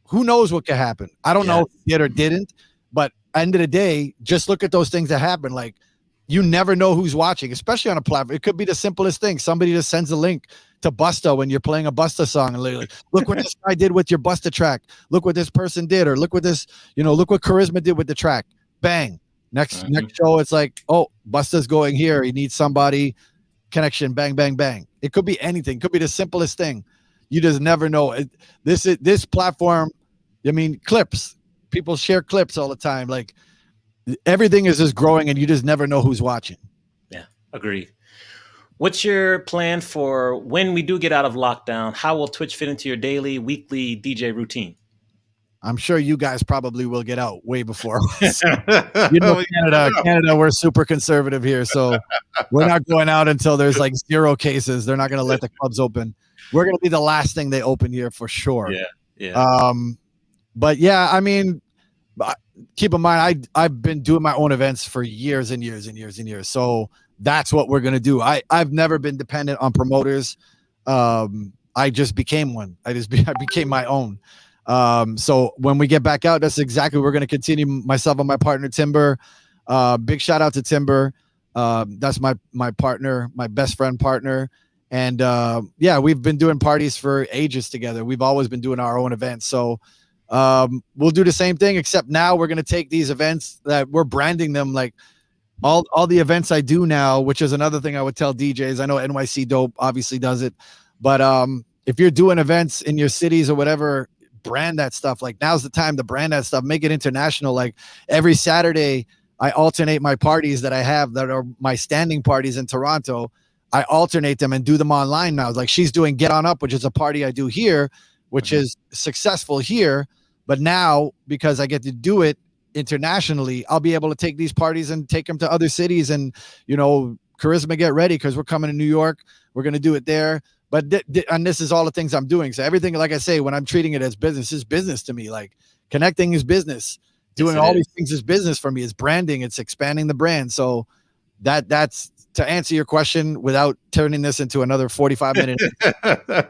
Who knows what could happen? I don't know Yes. if he did or didn't, but end of the day, just look at those things that happen. Like, you never know who's watching, especially on a platform. It could be the simplest thing. Somebody just sends a link to Busta when you're playing a Busta song, and like, look what this guy did with your Busta track. Look what this person did, or look what this, look what Kharisma did with the track. Bang. Next show, it's like, oh, Busta's going here. He needs somebody. Connection. Bang, bang, bang. It could be anything. It could be the simplest thing. You just never know. This platform. I mean, clips. People share clips all the time. Like, everything is just growing, and you just never know who's watching. Yeah, agreed. What's your plan for when we do get out of lockdown? How will Twitch fit into your daily, weekly DJ routine? I'm sure you guys probably will get out way before us. Canada, we're super conservative here, so we're not going out until there's like 0 cases. They're not going to let the clubs open. We're going to be the last thing they open here for sure. Yeah. But yeah, I mean, keep in mind, I've been doing my own events for years and years and years and years. So that's what we're going to do. I've never been dependent on promoters. I just became one. I became my own. So when we get back out, that's exactly what we're going to continue. Myself and my partner, Timber. Big shout out to Timber. That's my partner, my best friend partner. And yeah, we've been doing parties for ages together. We've always been doing our own events. So we'll do the same thing, except now we're going to take these events that we're branding them like all the events I do now, which is another thing I would tell DJs. I know NYC Dope obviously does it, but if you're doing events in your cities or whatever, brand that stuff. Like, now's the time to brand that stuff, make it international. Like, every Saturday I alternate my parties that I have that are my standing parties in Toronto. I alternate them and do them online now. Like, she's doing Get On Up, which is a party I do here, which is successful here. But now, because I get to do it internationally, I'll be able to take these parties and take them to other cities. And, Kharisma, get ready, because we're coming to New York. We're going to do it there. But and this is all the things I'm doing. So everything, like I say, when I'm treating it as business, is business to me. Like, connecting is business. Doing all these things is business for me. It's branding. It's expanding the brand. So that's to answer your question without turning this into another 45 minutes.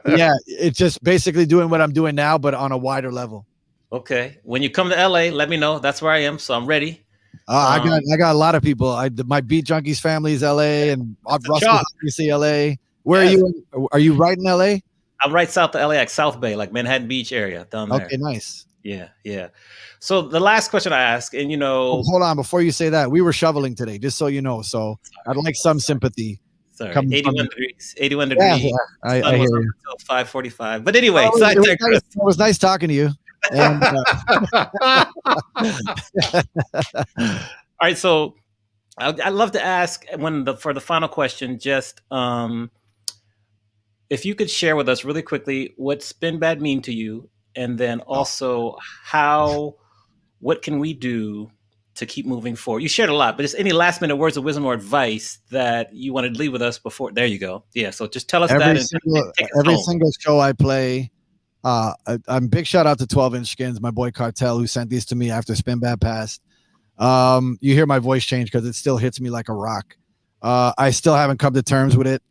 Yeah, it's just basically doing what I'm doing now, but on a wider level. Okay. When you come to LA, let me know. That's where I am, so I'm ready. I got a lot of people. My Beat Junkies family is LA, and Russell's obviously LA. Where are you? Are you right in LA? I'm right south of LA, like South Bay, like Manhattan Beach area down there. Okay, nice. Yeah. So the last question I ask, and hold on, before you say that, we were shoveling today, just so you know. So I'd like some sympathy. Sorry, 81 degrees. 81 degrees. Yeah, I hear you. Until 5:45. But anyway, it was nice talking to you. And, all right, so I'd love to ask for the final question, just if you could share with us really quickly what Spin Bad mean to you, and then also what can we do to keep moving forward? You shared a lot, but just any last minute words of wisdom or advice that you wanted to leave with us before. There you go. Yeah. So just tell us every single show I play. I'm big shout out to 12-inch Skins, my boy Cartel, who sent these to me after Spin Bad passed. You hear my voice change because it still hits me like a rock. I still haven't come to terms with it.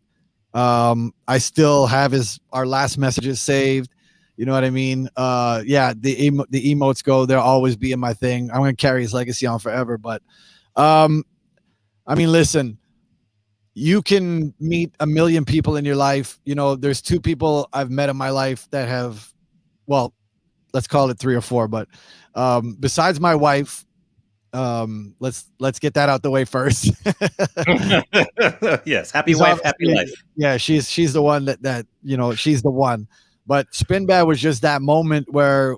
I still have our last messages saved. You know what I mean? Yeah, the emotes go. They'll always be in my thing. I'm gonna carry his legacy on forever. But I mean, listen, you can meet a million people in your life. There's 2 people I've met in my life that have, well, let's call it 3 or 4. But besides my wife, let's get that out the way first. Yes, happy wife, happy life. Yeah, she's the one that she's the one. But Spin Bad was just that moment where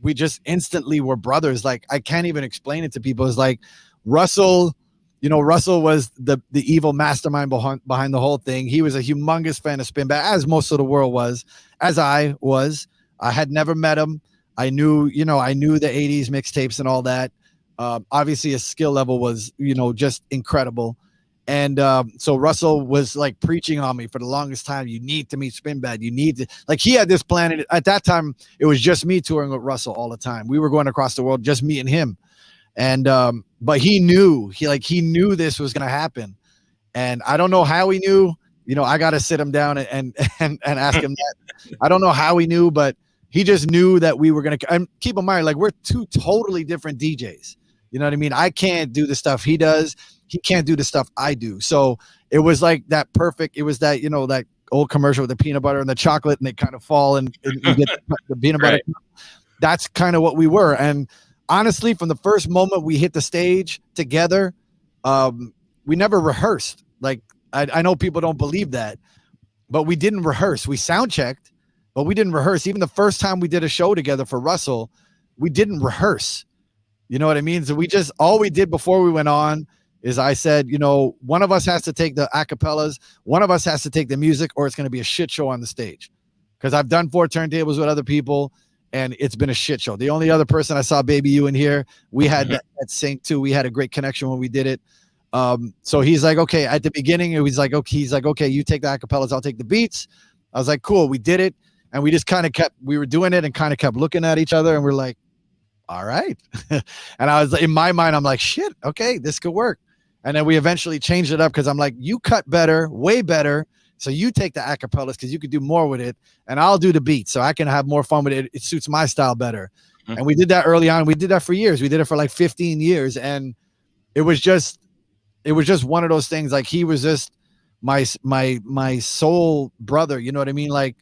we just instantly were brothers. Like, I can't even explain it to people. It's like Russell, Russell was the evil mastermind behind the whole thing. He was a humongous fan of Spin Bad, as most of the world was, as I was. I had never met him. I knew the 80s mixtapes and all that. Obviously his skill level was, just incredible. And so Russell was like preaching on me for the longest time. You need to meet Spin Bad. You need to, like, he had this plan. At that time, it was just me touring with Russell all the time. We were going across the world, just me and him. And but he knew this was going to happen. And I don't know how he knew. I got to sit him down and ask him that. I don't know how he knew, but he just knew that we were going to. And keep in mind, like, we're two totally different DJs. You know what I mean? I can't do the stuff he does. He can't do the stuff I do. So it was like that perfect. It was that, that old commercial with the peanut butter and the chocolate, and they kind of fall and you get the peanut butter. Right. That's kind of what we were. And honestly, from the first moment we hit the stage together, we never rehearsed. Like, I know people don't believe that, but we didn't rehearse. We sound checked, but we didn't rehearse. Even the first time we did a show together for Russell, we didn't rehearse. You know what I mean? So all we did before we went on is I said, one of us has to take the acapellas, one of us has to take the music, or it's going to be a shit show on the stage. Because I've done 4 turntables with other people, and it's been a shit show. The only other person I saw, Baby You, in here, we had that sync too. We had a great connection when we did it. So he's like, okay, at the beginning, he's like, okay, you take the acapellas, I'll take the beats. I was like, cool, we did it. And we just kind of we were doing it and kind of kept looking at each other, and we're like, all right. And I was, in my mind, I'm like, shit, okay, this could work. And then we eventually changed it up because I'm like, you cut better, way better. So you take the acapellas because you could do more with it, and I'll do the beats so I can have more fun with it. It suits my style better. Mm-hmm. And we did that early on. We did that for years. We did it for like 15 years. And it was just one of those things. Like, he was just my soul brother. You know what I mean? Like,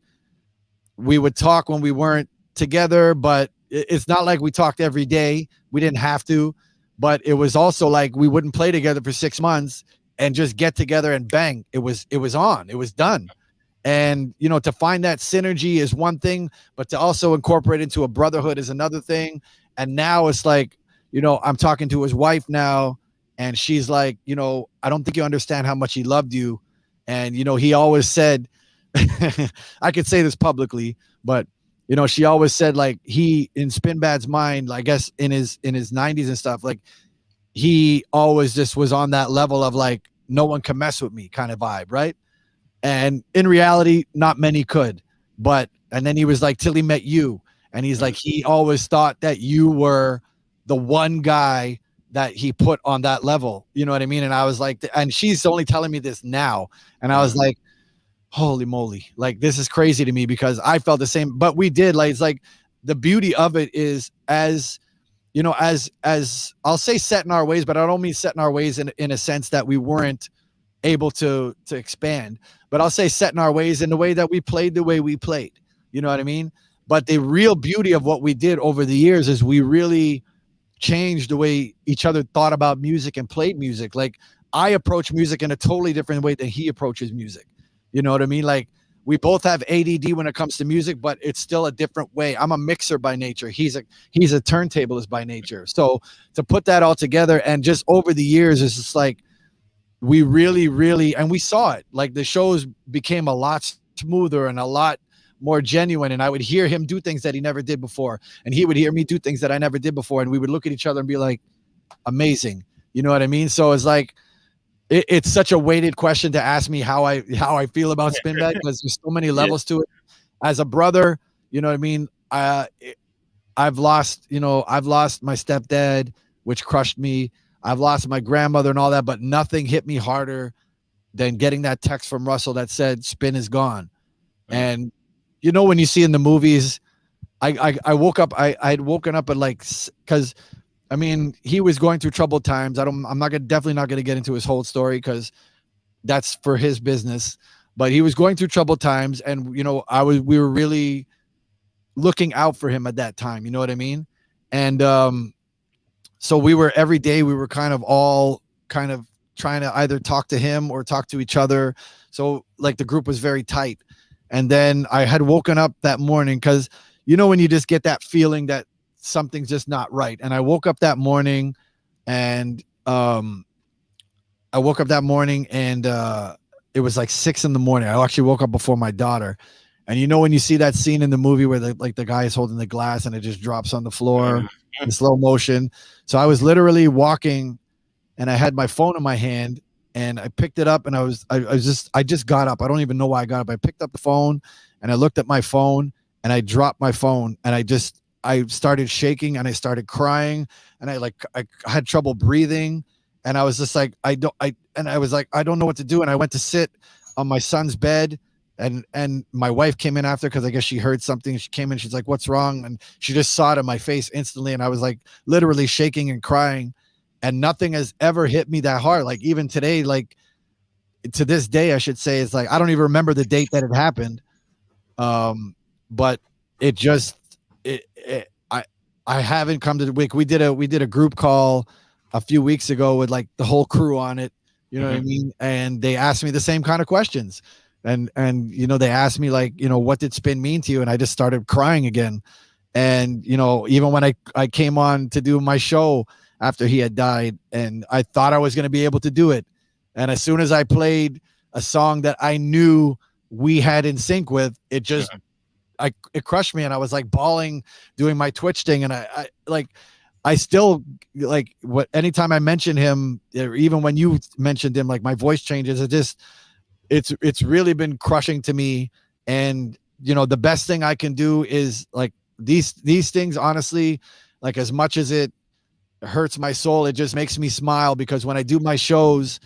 we would talk when we weren't together, but it's not like we talked every day. We didn't have to, but it was also like we wouldn't play together for 6 months and just get together and bang. It was on. It was done. And, to find that synergy is one thing, but to also incorporate into a brotherhood is another thing. And now it's like, I'm talking to his wife now, and she's like, I don't think you understand how much he loved you. And, he always said, I could say this publicly, but she always said, like, he, in Spinbad's mind, I guess in his 90s and stuff, like, he always just was on that level of like, no one can mess with me kind of vibe, right? And in reality, not many could. And then he was like, till he met you. And he's like, he always thought that you were the one guy that he put on that level. You know what I mean? And I was like, and she's only telling me this now. And I was like, holy moly, like, this is crazy to me, because I felt the same. But we did, like, it's like, the beauty of it is, as I'll say set in our ways, but I don't mean set in our ways in a sense that we weren't able to expand, but I'll say set in our ways in the way that we played the way we played. You know what I mean? But the real beauty of what we did over the years is we really changed the way each other thought about music and played music. Like, I approach music in a totally different way than he approaches music. You know what I mean? Like, we both have ADD when it comes to music, but it's still a different way. I'm a mixer by nature. He's a turntablist by nature. So to put that all together, and just over the years, it's just like, we really, really, and we saw it. Like, the shows became a lot smoother and a lot more genuine. And I would hear him do things that he never did before, and he would hear me do things that I never did before. And we would look at each other and be like, amazing. You know what I mean? So it's like, it's such a weighted question to ask me how I feel about Spinbad, because there's so many levels to it. As a brother, you know what I mean? I've lost my stepdad, which crushed me. I've lost my grandmother and all that, but nothing hit me harder than getting that text from Russell that said Spin is gone. And when you see in the movies, I woke up, I had woken up at like, because I mean, he was going through troubled times. Definitely not going to get into his whole story, because that's for his business, but he was going through troubled times, and we were really looking out for him at that time. You know what I mean? And so every day we were kind of all kind of trying to either talk to him or talk to each other. So like, the group was very tight. And then I had woken up that morning, because when you just get that feeling that something's just not right. And I woke up that morning, and it was like 6 a.m. I actually woke up before my daughter. And when you see that scene in the movie where the guy is holding the glass and it just drops on the floor in slow motion. So I was literally walking, and I had my phone in my hand, and I picked it up, and I just got up. I don't even know why I got up. I picked up the phone, and I looked at my phone, and I dropped my phone, and I started shaking, and I started crying, and I had trouble breathing. And I was just like, I was like, I don't know what to do. And I went to sit on my son's bed, and my wife came in after, because I guess she heard something. She came in, she's like, what's wrong? And she just saw it in my face instantly. And I was like literally shaking and crying. And nothing has ever hit me that hard. Like even today, like to this day, I should say, it's like I don't even remember the date that it happened. But it just I haven't come to the week. We did a group call a few weeks ago with like the whole crew on it. You know what I mean? And they asked me the same kind of questions. And they asked me like, what did Spin mean to you? And I just started crying again. And even when I came on to do my show after he had died, and I thought I was going to be able to do it, and as soon as I played a song that I knew we had in sync with, it just it crushed me, and I was like bawling doing my Twitch thing. And I still like what, anytime I mention him, or even when you mentioned him, like my voice changes. It's really been crushing to me. And the best thing I can do is like these things, honestly, like as much as it hurts my soul, it just makes me smile, because when I do my shows,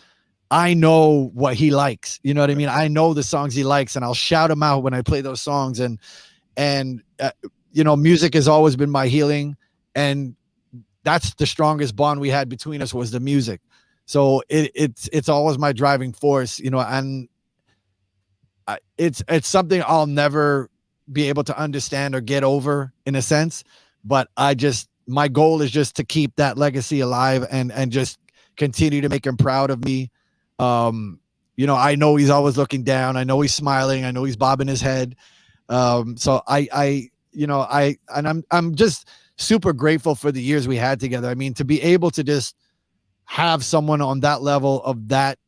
I know what he likes. You know what I mean? I know the songs he likes, and I'll shout him out when I play those songs. And music has always been my healing, and that's the strongest bond we had between us, was the music. So it's always my driving force, and it's something I'll never be able to understand or get over, in a sense. But my goal is just to keep that legacy alive, and just continue to make him proud of me. I know he's always looking down. I know he's smiling. I know he's bobbing his head. So I'm just super grateful for the years we had together. I mean, to be able to just have someone on that level of that,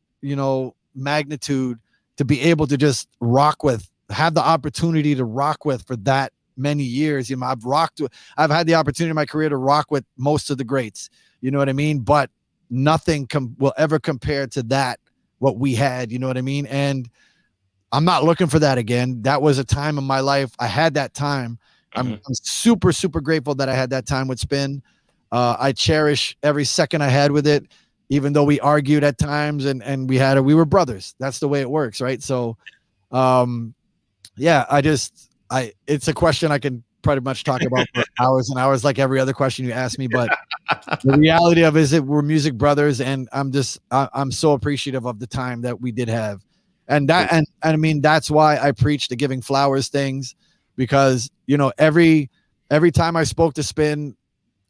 magnitude, to be able to just rock with, have the opportunity to rock with for that many years. I've had the opportunity in my career to rock with most of the greats, you know what I mean? But nothing will ever compare to that, what we had, you know what I mean? And I'm not looking for that again. That was a time in my life. I had that time. I'm super, super grateful that I had that time with Spin. I cherish every second I had with it, even though we argued at times, and we were brothers. That's the way it works. Right. So, it's a question I can pretty much talk about for hours and hours, like every other question you ask me. But the reality of it is that we're music brothers, and I'm so appreciative of the time that we did have. And I mean, that's why I preach the giving flowers things, because, every time I spoke to Spin,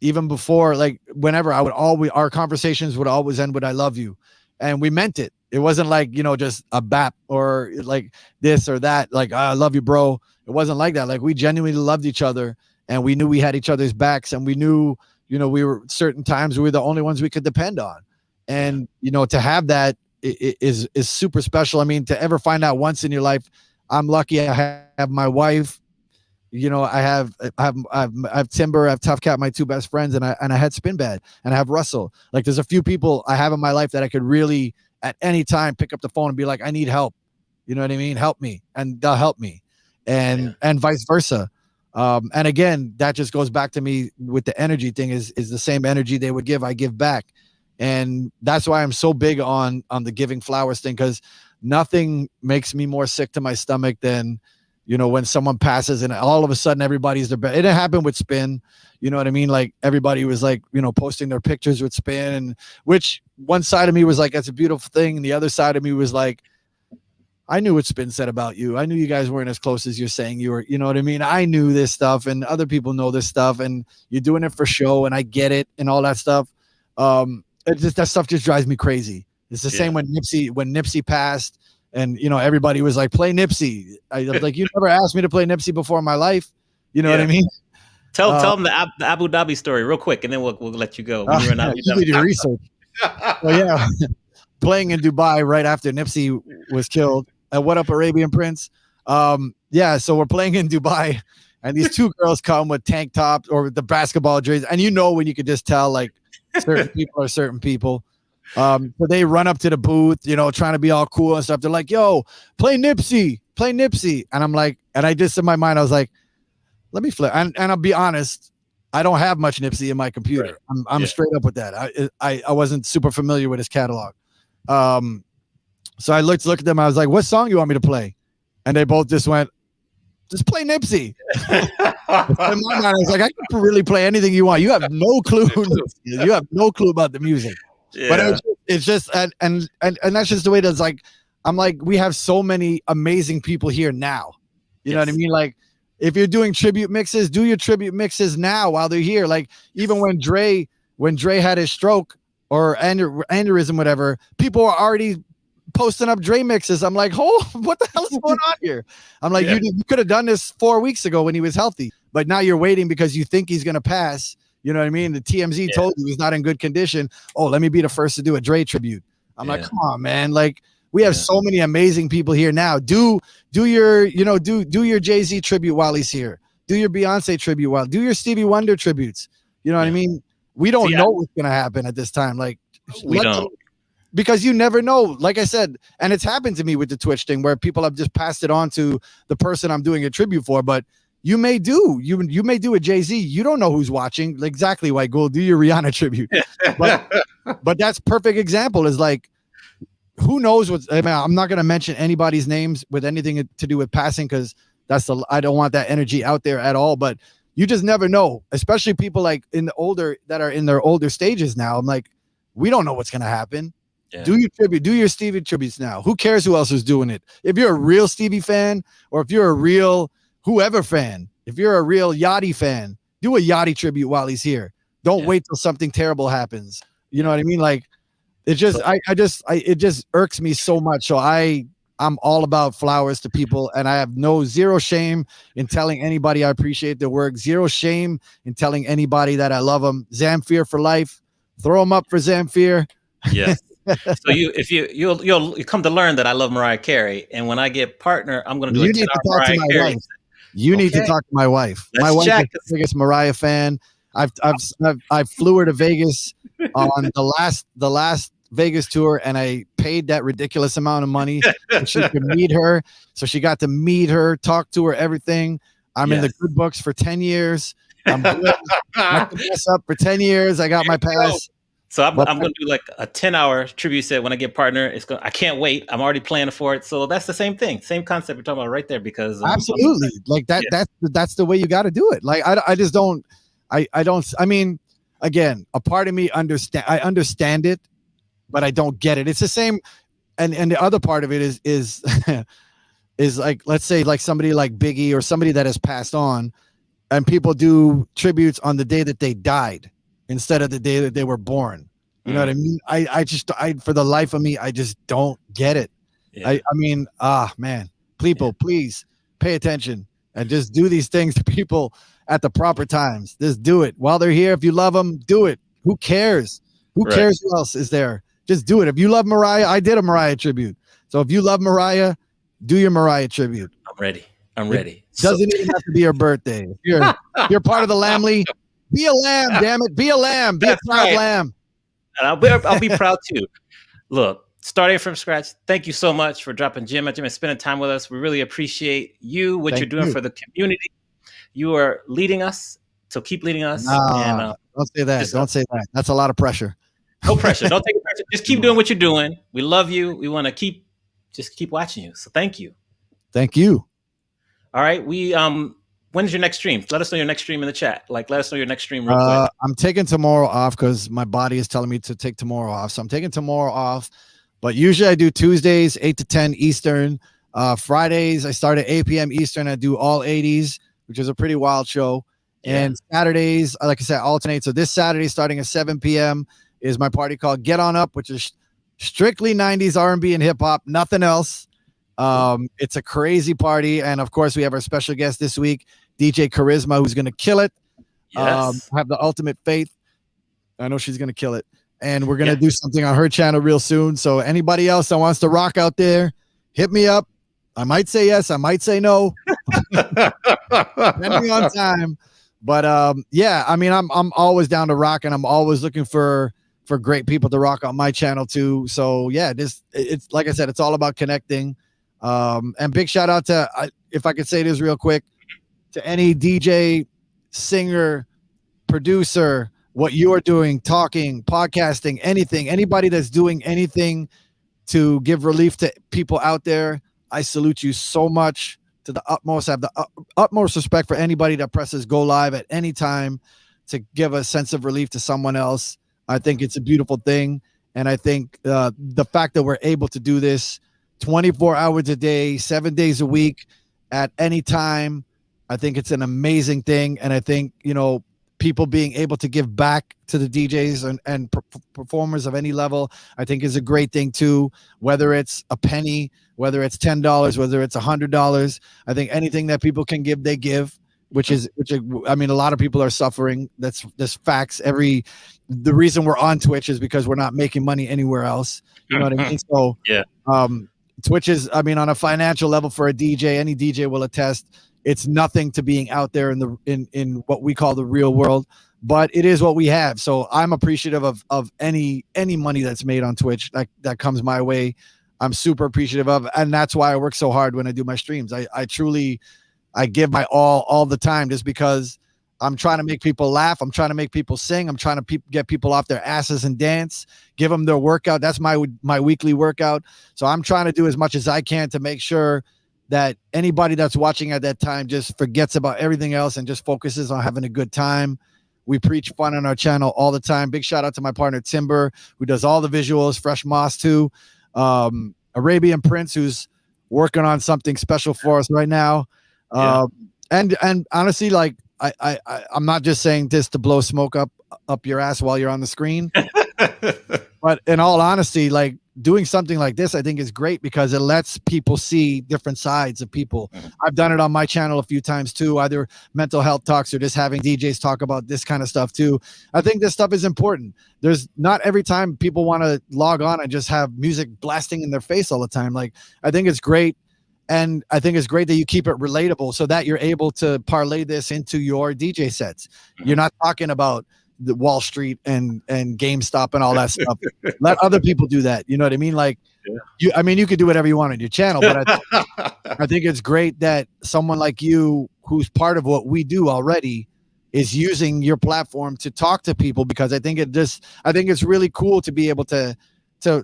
even before, like whenever our conversations would always end with, I love you. And we meant it. It wasn't like, just a bap or like this or that, like, I love you, bro. It wasn't like that. Like we genuinely loved each other, and we knew we had each other's backs, and we knew, we were certain times we were the only ones we could depend on. And, to have that is super special. I mean, to ever find out once in your life, I'm lucky. I have my wife, I have Timber, I have Tough Cat, my two best friends, and I had Spin Bad, and I have Russell. Like there's a few people I have in my life that I could really at any time pick up the phone and be like, I need help. You know what I mean? Help me. And they'll help me. And vice versa. And again, that just goes back to me with the energy thing, is the same energy they would give, I give back. And that's why I'm so big on the giving flowers thing, because nothing makes me more sick to my stomach than, when someone passes and all of a sudden everybody's their best. It didn't happen with Spin. You know what I mean? Like everybody was like, posting their pictures with Spin, and which one side of me was like, that's a beautiful thing. And the other side of me was like, I knew what Spin said about you. I knew you guys weren't as close as you're saying you were. You know what I mean? I knew this stuff, and other people know this stuff, and you're doing it for show, and I get it, and all that stuff. That stuff just drives me crazy. It's the same when Nipsey passed, and everybody was like, play Nipsey. I was like, you never asked me to play Nipsey before in my life. You know what I mean? Tell them the Abu Dhabi story real quick, and then we'll let you go. You did your research. Well, yeah, playing in Dubai right after Nipsey was killed. What Up Arabian Prince? So we're playing in Dubai, and these two girls come with tank tops or the basketball jerseys, and when you could just tell like certain people are certain people. So they run up to the booth, trying to be all cool and stuff. They're like, yo, play Nipsey. And I'm like, and I just in my mind, I was like, let me flip. And I'll be honest, I don't have much Nipsey in my computer. Right. I'm Yeah. straight up with that. I wasn't super familiar with his catalog. So I looked at them. I was like, "What song you want me to play?" And they both just went, "Just play Nipsey." In my mind, I was like, "I can really play anything you want. You have no clue. You have no clue about the music." Yeah. But it's just and that's just the way that's like. I'm like, we have so many amazing people here now. You know what I mean? Like, if you're doing tribute mixes, do your tribute mixes now while they're here. Like, even when Dre had his stroke or aneurysm, whatever, people were already posting up Dre mixes. I'm like, oh, what the hell is going on here? I'm like, you could have done this 4 weeks ago when he was healthy, but now you're waiting because you think he's gonna pass. You know what I mean? The TMZ told you he's not in good condition. Oh, let me be the first to do a Dre tribute. I'm like, come on, man. Like, we have so many amazing people here now. Do your Jay-Z tribute while he's here. Do your Beyonce tribute do your Stevie Wonder tributes. You know what I mean? We don't know what's gonna happen at this time. Like, we don't. Because you never know. Like I said, and it's happened to me with the Twitch thing where people have just passed it on to the person I'm doing a tribute for, but you may do a Jay-Z. You don't know who's watching. Exactly, White Gold. Do your Rihanna tribute. But that's perfect example is like, who knows what's, I mean, I'm not going to mention anybody's names with anything to do with passing because I don't want that energy out there at all. But you just never know, especially people like that are in their older stages now. I'm like, we don't know what's going to happen. Yeah. Do your tribute, do your Stevie tributes now. Who cares who else is doing it? If you're a real Stevie fan, or if you're a real whoever fan, if you're a real Yachty fan, do a Yachty tribute while he's here. Don't wait till something terrible happens. You know what I mean? Like, it just, it just irks me so much. So I'm all about flowers to people, and I have zero shame in telling anybody I appreciate their work. Zero shame in telling anybody that I love them. Zamfir for life. Throw them up for Zamfir. Yes. So you'll come to learn that I love Mariah Carey, and when I get partner, I'm going to do. You need to talk to my wife. You need to talk to my wife. My wife is the biggest Mariah fan. I flew her to Vegas on the last Vegas tour, and I paid that ridiculous amount of money so she could meet her. So she got to meet her, talk to her, everything. I'm in the good books for 10 years. I'm good. I can mess up for 10 years. I got my pass. So I'm going to do like a 10-hour tribute set when I get partner. I can't wait. I'm already planning for it. So that's the same thing, same concept we're talking about right there. Because absolutely, like that. Yeah. That's the way you got to do it. Like I just don't. I mean, again, a part of me I understand it, but I don't get it. It's the same, and the other part of it is is like, let's say like somebody like Biggie or somebody that has passed on, and people do tributes on the day that they died instead of the day that they were born. You know what I mean? I just for the life of me, I just don't get it. Yeah. I mean, man, people, please pay attention and just do these things to people at the proper times. Just do it while they're here. If you love them, do it. Who cares? Who cares who else is there? Just do it. If you love Mariah, I did a Mariah tribute. So if you love Mariah, do your Mariah tribute. I'm ready. It doesn't even have to be her birthday. If you're part of the Lamley, be a lamb, damn it. Be a lamb. Be a proud lamb. And I'll be proud too. Look, starting from scratch, thank you so much for dropping Jim and spending time with us. We really appreciate what you're doing for the community. You are leading us, so keep leading us. Don't say that. Don't say that. That's a lot of pressure. No pressure. Don't take pressure. Just keep doing what you're doing. We love you. We want to keep watching you. So thank you. Thank you. All right. When's your next stream? Let us know your next stream in the chat. Let us know your next stream real quick. I'm taking tomorrow off because my body is telling me to take tomorrow off. So I'm taking tomorrow off. But usually I do Tuesdays, 8 to 10 Eastern. Fridays, I start at 8 p.m. Eastern. I do all 80s, which is a pretty wild show. Yeah. And Saturdays, like I said, alternate. So this Saturday, starting at 7 p.m., is my party called Get On Up, which is strictly 90s R&B and hip-hop, nothing else. It's a crazy party. And, of course, we have our special guest this week, DJ Kharisma, who's going to kill it. Yes. Have the ultimate faith. I know she's going to kill it. And we're going to do something on her channel real soon. So anybody else that wants to rock out there, hit me up. I might say yes. I might say no. Depending on time. But yeah, I mean, I'm always down to rock, and I'm always looking for great people to rock on my channel too. So yeah, it's like I said, it's all about connecting. And big shout out to, if I could say this real quick, to any DJ, singer, producer, what you are doing, talking, podcasting, anything, anybody that's doing anything to give relief to people out there, I salute you so much to the utmost. I have the utmost respect for anybody that presses go live at any time to give a sense of relief to someone else. I think it's a beautiful thing. And I think the fact that we're able to do this 24 hours a day, 7 days a week at any time, I think it's an amazing thing. And I think, people being able to give back to the DJs and performers of any level, I think is a great thing too. Whether it's a penny, whether it's $10, whether it's $100, I think anything that people can give, they give. Which I mean, a lot of people are suffering. That's facts. The reason we're on Twitch is because we're not making money anywhere else. You know what I mean? So yeah. Twitch is, I mean, on a financial level for a DJ, any DJ will attest, it's nothing to being out there in what we call the real world, but it is what we have. So I'm appreciative of any money that's made on Twitch that comes my way. I'm super appreciative of, and that's why I work so hard when I do my streams. I truly, I give my all the time, just because I'm trying to make people laugh. I'm trying to make people sing. I'm trying to get people off their asses and dance, give them their workout. That's my weekly workout. So I'm trying to do as much as I can to make sure that anybody that's watching at that time just forgets about everything else and just focuses on having a good time. We preach fun on our channel all the time. Big shout out to my partner Timber, who does all the visuals, Fresh Moss too. Arabian Prince, who's working on something special for us right now. And honestly, like I'm not just saying this to blow smoke up your ass while you're on the screen. But in all honesty, like, doing something like this, I think, is great because it lets people see different sides of people. I've done it on my channel a few times too, either mental health talks or just having DJs talk about this kind of stuff too. I think this stuff is important. There's not every time people want to log on and just have music blasting in their face all the time. Like, I think it's great. And I think it's great that you keep it relatable so that you're able to parlay this into your DJ sets. You're not talking about the Wall Street and GameStop and all that stuff. Let other people do that. You know what I mean? Like, you could do whatever you want on your channel, but I think it's great that someone like you, who's part of what we do already, is using your platform to talk to people, because I think it's really cool to be able to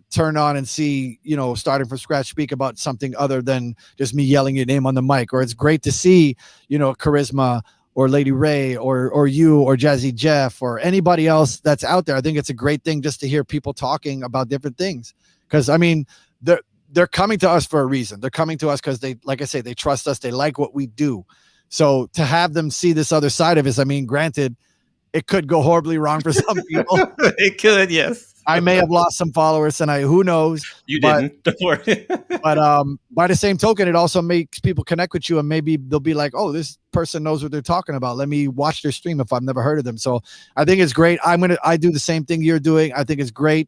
turn on and see, starting from scratch, speak about something other than just me yelling your name on the mic. Or it's great to see, Kharisma or Lady Ray or you or Jazzy Jeff or anybody else that's out there. I think it's a great thing just to hear people talking about different things. Because, I mean, they're coming to us for a reason. They're coming to us because they, like I say, they trust us. They like what we do. So to have them see this other side of us, I mean, granted, it could go horribly wrong for some people. It could, yes. I may have lost some followers tonight. Who knows? You didn't. Don't worry. But by the same token, it also makes people connect with you, and maybe they'll be like, "Oh, this person knows what they're talking about. Let me watch their stream if I've never heard of them." So I think it's great. I do the same thing you're doing. I think it's great.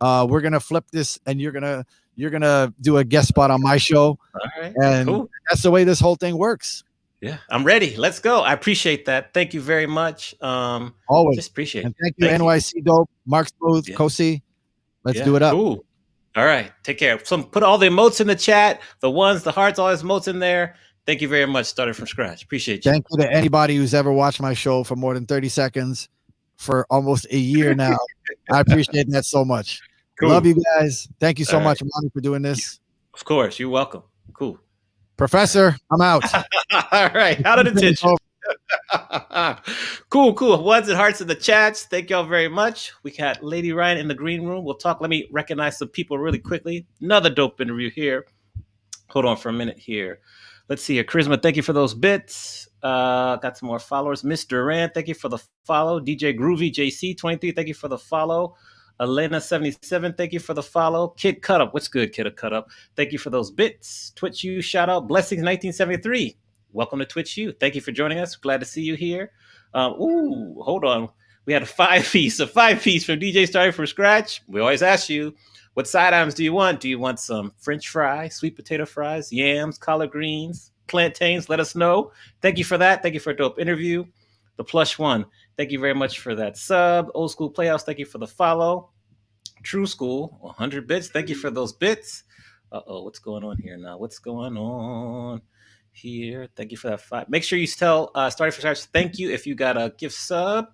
We're gonna flip this, and you're gonna do a guest spot on my show. All right. And cool. That's the way this whole thing works. Yeah, I'm ready. Let's go. I appreciate that. Thank you very much. Always. Just appreciate it. And thank you, NYC Dope, Mark Smooth, Kosi. Let's do it up. Cool. All right. Take care. So put all the emotes in the chat, the ones, the hearts, all those emotes in there. Thank you very much. Started from scratch. Appreciate you. Thank you to anybody who's ever watched my show for more than 30 seconds for almost a year now. I appreciate that so much. Cool. Love you guys. Thank you so much, Monty, for doing this. Of course. You're welcome. Cool. Professor, I'm out. All right. Out of the ditch. Cool. Ones and hearts in the chats. Thank y'all very much. We got Lady Ryan in the green room. We'll talk. Let me recognize some people really quickly. Another dope interview here. Hold on for a minute here. Let's see here. Kharisma, thank you for those bits. Got some more followers. Mr. Durant, thank you for the follow. DJ Groovy JC23, thank you for the follow. Elena77, thank you for the follow. Kid Cut Up, what's good, Kid Cut Up? Thank you for those bits. Twitch U, shout out. Blessings1973, welcome to Twitch U. Thank you for joining us. Glad to see you here. Hold on. We had a five piece from DJ Starting from Scratch. We always ask you, what side items do you want? Do you want some French fries, sweet potato fries, yams, collard greens, plantains? Let us know. Thank you for that. Thank you for a dope interview. The plush one, thank you very much for that sub. Old School Playhouse, thank you for the follow. True School, 100 bits. Thank you for those bits. What's going on here now? What's going on here? Thank you for that five. Make sure you tell Starting from Scratch thank you if you got a gift sub.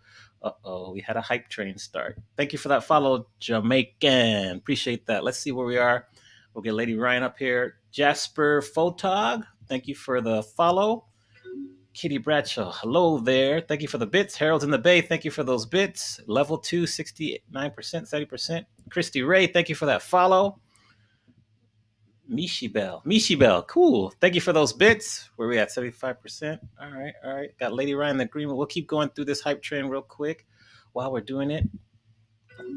Uh-oh, we had a hype train start. Thank you for that follow, Jamaican. Appreciate that. Let's see where we are. We'll get Lady Ryan up here. Jasper Photog, thank you for the follow. Kitty Bradshaw, hello there. Thank you for the bits. Harold's in the Bay, thank you for those bits. Level 2, 69%, 70%. Christy Ray, thank you for that follow. Mishi Bell, cool. Thank you for those bits. Where we at? 75%. All right, all right. Got Lady Ryan in the agreement. We'll keep going through this hype train real quick while we're doing it.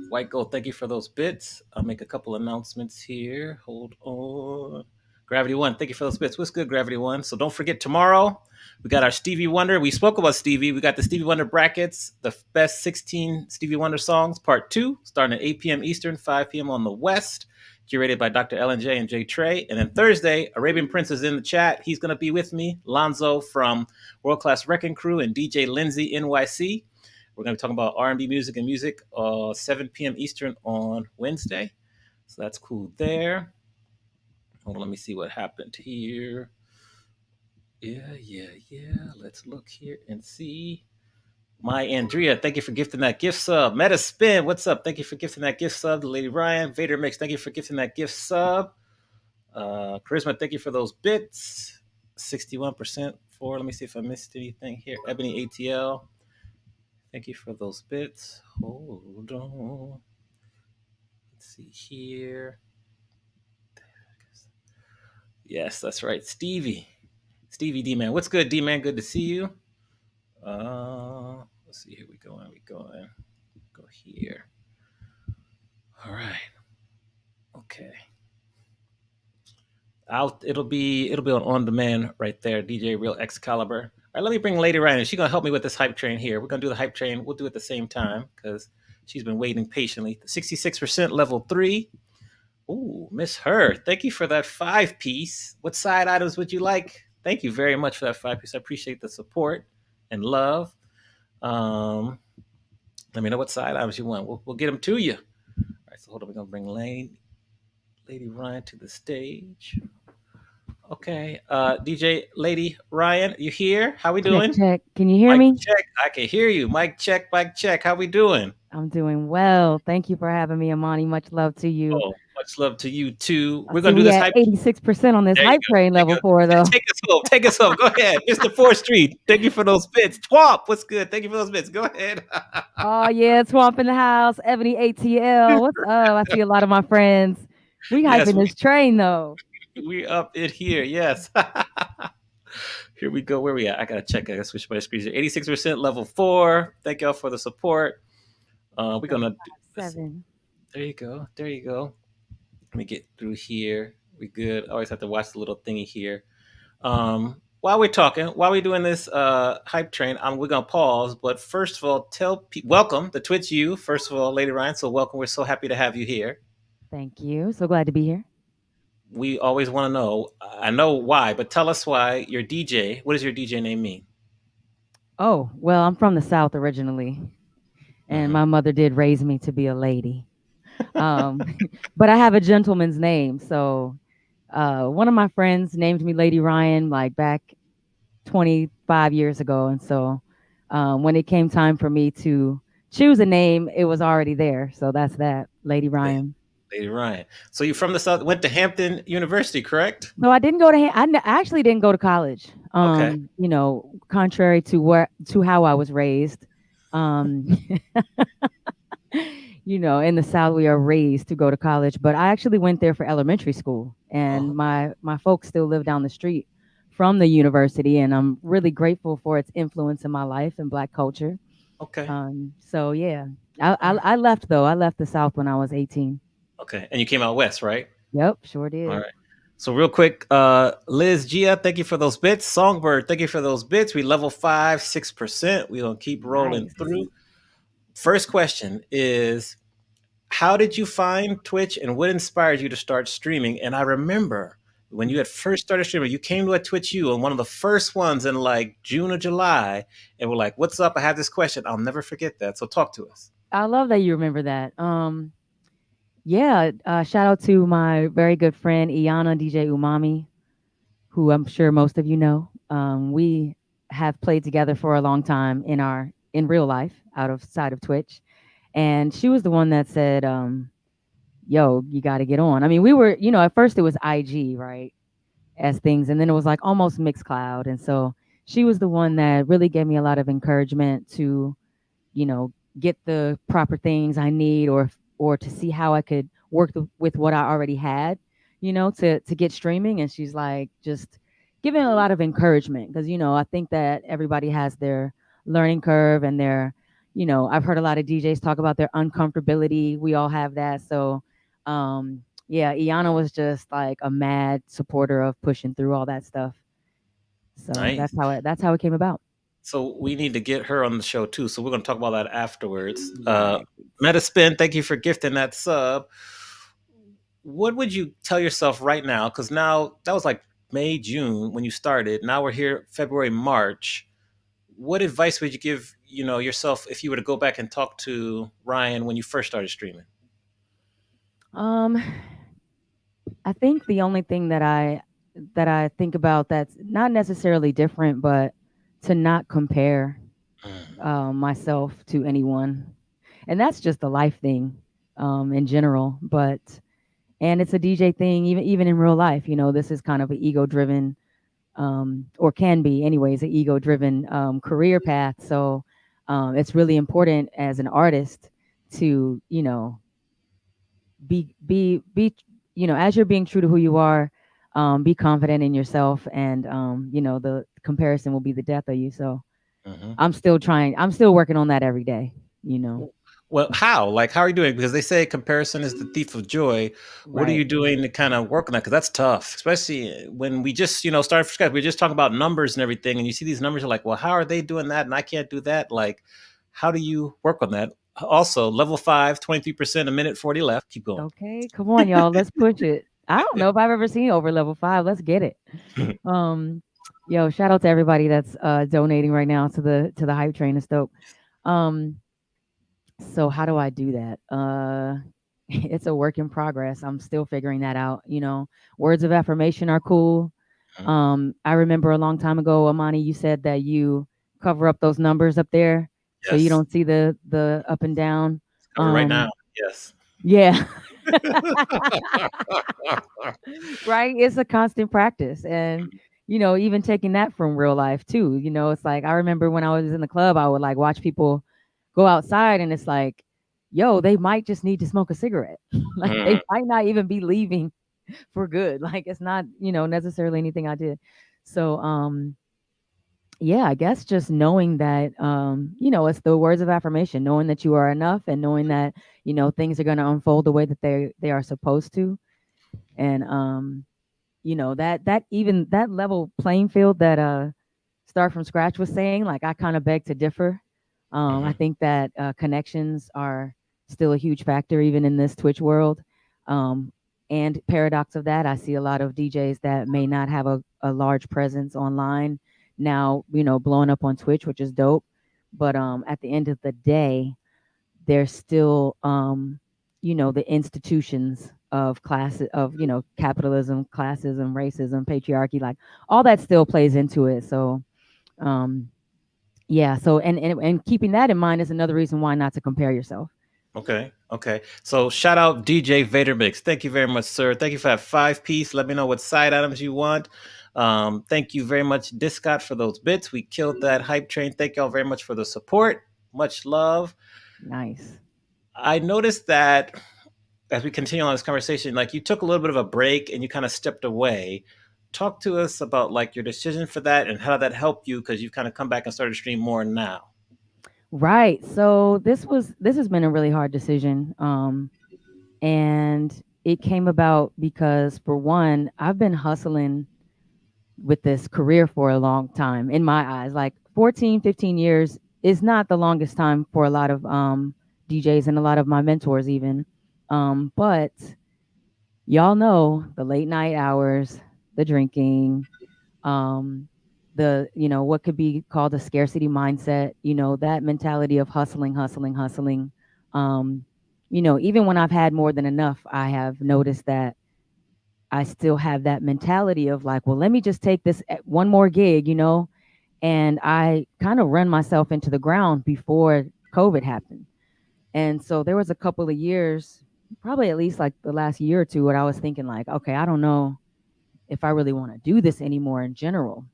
White Gold, thank you for those bits. I'll make a couple announcements here. Hold on. Gravity One, thank you for those bits. What's good, Gravity One? So don't forget tomorrow, we got our Stevie Wonder. We spoke about Stevie. We got the Stevie Wonder brackets, the best 16 Stevie Wonder songs, part 2, starting at 8 p.m. Eastern, 5 p.m. on the West, curated by Dr. Ellen J and Jay Trey. And then Thursday, Arabian Prince is in the chat. He's going to be with me, Lonzo from World Class Wrecking Crew, and DJ Lindsay NYC. We're going to be talking about R&B music and music 7 p.m. Eastern on Wednesday. So that's cool there. Hold on, let me see what happened here. Yeah. Let's look here and see. My Andrea, thank you for gifting that gift sub. Meta Spin, what's up? Thank you for gifting that gift sub. Lady Ryan, Vader Mix, thank you for gifting that gift sub. Kharisma, thank you for those bits. 61% for, let me see if I missed anything here. Ebony ATL, thank you for those bits. Hold on. Let's see here. Yes, that's right. Stevie D-Man. What's good, D-Man? Good to see you. Let's see. Here we going. Go here. All right. Okay. It'll be on demand right there. DJ Real Excalibur. All right, let me bring Lady Ryan. She's gonna help me with this hype train here. We're gonna do the hype train. We'll do it at the same time because she's been waiting patiently. 66% level 3. Ooh, Miss Her. Thank you for that 5-piece. What side items would you like? Thank you very much for that 5-piece. I appreciate the support and love. Let me know what side items you want. We'll get them to you. All right, so hold on. We're gonna bring Lady Ryan to the stage. Okay, DJ Lady Ryan, you here? How we doing? Check, check. Can you hear Mic me? check. I can hear you. Mic check. Mic check. How we doing? I'm doing well. Thank you for having me, Amani. Much love to you. Oh, much love to you too. I We're see gonna do we this at hype. 86% on this There you hype go. train There you level go. 4, though. Take us home. Take us home. Go ahead, Mr. 4th Street. Thank you for those bits. Twop, what's good? Thank you for those bits. Go ahead. Oh, yeah. Swamp in the house. Ebony ATL. What's up? I see a lot of my friends. We Yes, hyping this train, though. we up it here. Yes. Here we go. Where we at? I gotta check. I gotta switch my screen. 86% level 4. Thank y'all for the support. We're gonna. 7. There you go. There you go. Let me get through here. We good. I always have to watch the little thingy here. While we're talking, while we're doing this hype train, we're gonna pause. But first of all, welcome the Twitch you. First of all, Lady Ryan. So welcome. We're so happy to have you here. Thank you. So glad to be here. We always want to know. I know why, but tell us why your DJ. What does your DJ name mean? Oh, well, I'm from the South originally, and my mother did raise me to be a lady. But I have a gentleman's name, so one of my friends named me Lady Ryan like back 25 years ago, and so when it came time for me to choose a name, it was already there. So that's that, Lady Ryan. Lady Ryan. So you're from the South. Went to Hampton University, correct? No, I didn't go to. I actually didn't go to college. Okay. You know, contrary to how I was raised. You know, in the South, we are raised to go to college, but I actually went there for elementary school, and my folks still live down the street from the university, and I'm really grateful for its influence in my life and Black culture. Okay. So yeah, I left though. I left the South when I was 18. Okay, and you came out west, right? Yep, sure did. All right. So real quick, Liz Gia, thank you for those bits. Songbird, thank you for those bits. We level 5, 6%. We're gonna keep rolling through. First question is, how did you find Twitch and what inspired you to start streaming? And I remember when you had first started streaming, you came to a Twitch U and one of the first ones in like June or July, and we're like, "What's up? I have this question." I'll never forget that. So talk to us. I love that you remember that. Yeah, shout out to my very good friend Iana DJ Umami, who I'm sure most of you know. We have played together for a long time in our in real life, out of side of Twitch, and she was the one that said, "Yo, you got to get on." I mean, we were, at first it was IG, right, as things, and then it was like almost mixed cloud, and so she was the one that really gave me a lot of encouragement to, you know, get the proper things I need, or to see how I could work with what I already had, to get streaming. And she's like just giving a lot of encouragement, because I think that everybody has their learning curve and their, I've heard a lot of DJs talk about their uncomfortability. We all have that. So yeah, Iana was just like a mad supporter of pushing through all that stuff. So Nice. that's how it came about. So we need to get her on the show too. So we're going to talk about that afterwards. Right. Metaspin, thank you for gifting that sub. What would you tell yourself right now? Because now that was like May, June when you started. Now we're here, February, March. What advice would you give, yourself if you were to go back and talk to Ryan when you first started streaming? Um, I think the only thing that I think about that's not necessarily different, but to not compare Mm, myself to anyone, and that's just a life thing in general. But and it's a DJ thing, even in real life. This is kind of an ego driven, or can be, anyways, an ego driven career path. So it's really important as an artist to be as you're being true to who you are, be confident in yourself, and the comparison will be the death of you. So mhm. I'm still working on that every day. Well, how? Like, how are you doing? Because they say comparison is the thief of joy. What are you Right. doing to kind of work on that? Because that's tough, especially when we just, started from scratch. We're just talking about numbers and everything, and you see these numbers, you're like, well, how are they doing that, and I can't do that? Like, how do you work on that? Also, level 5, 23%, a minute 40 left. Keep going. Okay, come on, y'all, let's push it. I don't know if I've ever seen over level 5. Let's get it. um Yo, shout out to everybody that's donating right now to the hype train. It's dope. um So how do I do that? It's a work in progress. I'm still figuring that out. Words of affirmation are cool. I remember a long time ago, Amani, you said that you cover up those numbers up there so you Yes. don't see the up and down. Cover right now. Yes. Yeah, right. It's a constant practice, and even taking that from real life too. It's like I remember when I was in the club, I would like watch people go outside, and it's like, yo, they might just need to smoke a cigarette. Like they Mm, might not even be leaving for good. Like it's not, necessarily anything I did. So yeah, I guess just knowing that it's the words of affirmation, knowing that you are enough, and knowing that, things are gonna unfold the way that they are supposed to. And that even that level playing field that Start From Scratch was saying, like I kind of beg to differ. I mhm, think that connections are still a huge factor, even in this Twitch world. Um, and paradox of that, I see a lot of DJs that may not have a large presence online now, blowing up on Twitch, which is dope. But at the end of the day, there's still the institutions of class of capitalism, classism, racism, patriarchy, like all that still plays into it. So um yeah, so and keeping that in mind is another reason why not to compare yourself. Okay. Okay. So shout out DJ Vader Mix. Thank you very much, sir. Thank you for that 5 piece. Let me know what side items you want. Thank you very much, Discot, for those bits. We killed that hype train. Thank y'all very much for the support. Much love. Nice. I noticed that as we continue on this conversation, like you took a little bit of a break and you kind of stepped away. Talk to us about like your decision for that and how that helped you because you've kind of come back and started to stream more now. Right. So this has been a really hard decision. And it came about because, for one, I've been hustling with this career for a long time in my eyes. Like 14, 15 years is not the longest time for a lot of DJs and a lot of my mentors even. But y'all know the late night hours, the drinking, um, the what could be called a scarcity mindset. That mentality of hustling, hustling, hustling. Um, even when I've had more than enough, I have noticed that I still have that mentality of like, well, let me just take this one more gig, and I kind of ran myself into the ground before COVID happened. And so there was a couple of years, probably at least like the last year or two, where I was thinking like, okay, I don't know if I really want to do this anymore in general,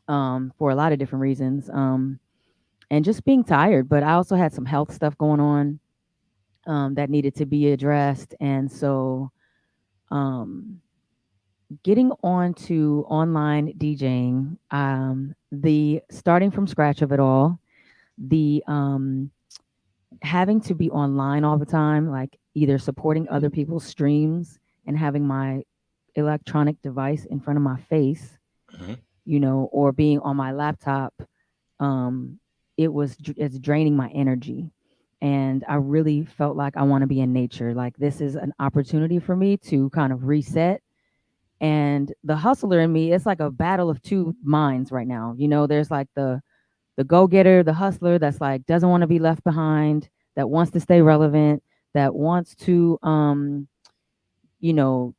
for a lot of different reasons, and just being tired. But I also had some health stuff going on, that needed to be addressed, and so um, getting on to online DJing, the starting from scratch of it all, the having to be online all the time, like either supporting other people's streams and having my electronic device in front of my face, Hmm. or being on my laptop, um, it's draining my energy. And I really felt like I want to be in nature. Like this is an opportunity for me to kind of reset. And the hustler in me, it's like a battle of two minds right now. There's like the go-getter, the hustler that's like doesn't want to be left behind, that wants to stay relevant, that wants to you know,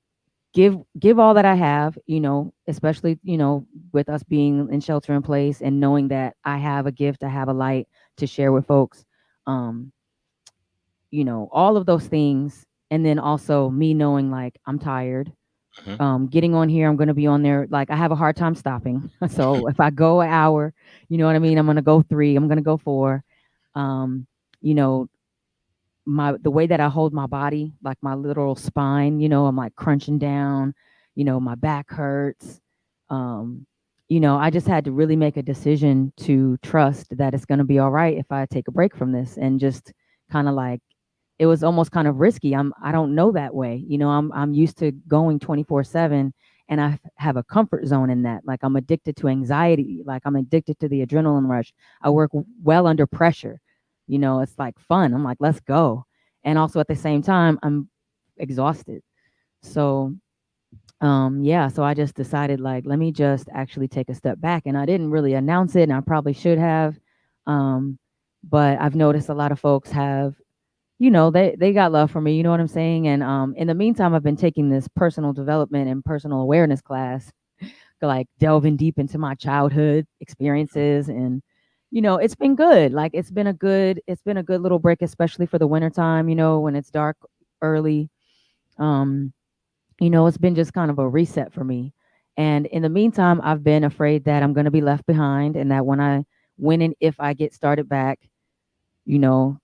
give all that I have, especially, with us being in shelter in place and knowing that I have a gift, I have a light to share with folks. Um, all of those things. And then also me knowing like I'm tired. Hmm. Getting on here, I'm gonna be on there. Like I have a hard time stopping. So if I go an hour, you know what I mean? I'm gonna go 3, I'm gonna go 4. Um, you know, the way that I hold my body, like my literal spine, I'm like crunching down, my back hurts. Um, I just had to really make a decision to trust that it's gonna be all right if I take a break from this and just kind of like it was almost kind of risky. I don't know that way. I'm used to going 24/7 and I have a comfort zone in that. Like I'm addicted to anxiety, like I'm addicted to the adrenaline rush. I work well under pressure. It's like fun. I'm like, let's go. And also at the same time, I'm exhausted. So, yeah, so I just decided like, let me just actually take a step back. And I didn't really announce it, and I probably should have. Um, but I've noticed a lot of folks have, they got love for me, you know what I'm saying? And in the meantime, I've been taking this personal development and personal awareness class, like delving deep into my childhood experiences. And it's been good. Like it's been a good little break, especially for the wintertime, when it's dark early. um it's been just kind of a reset for me. And in the meantime, I've been afraid that I'm going to be left behind, and that when and if I get started back, you know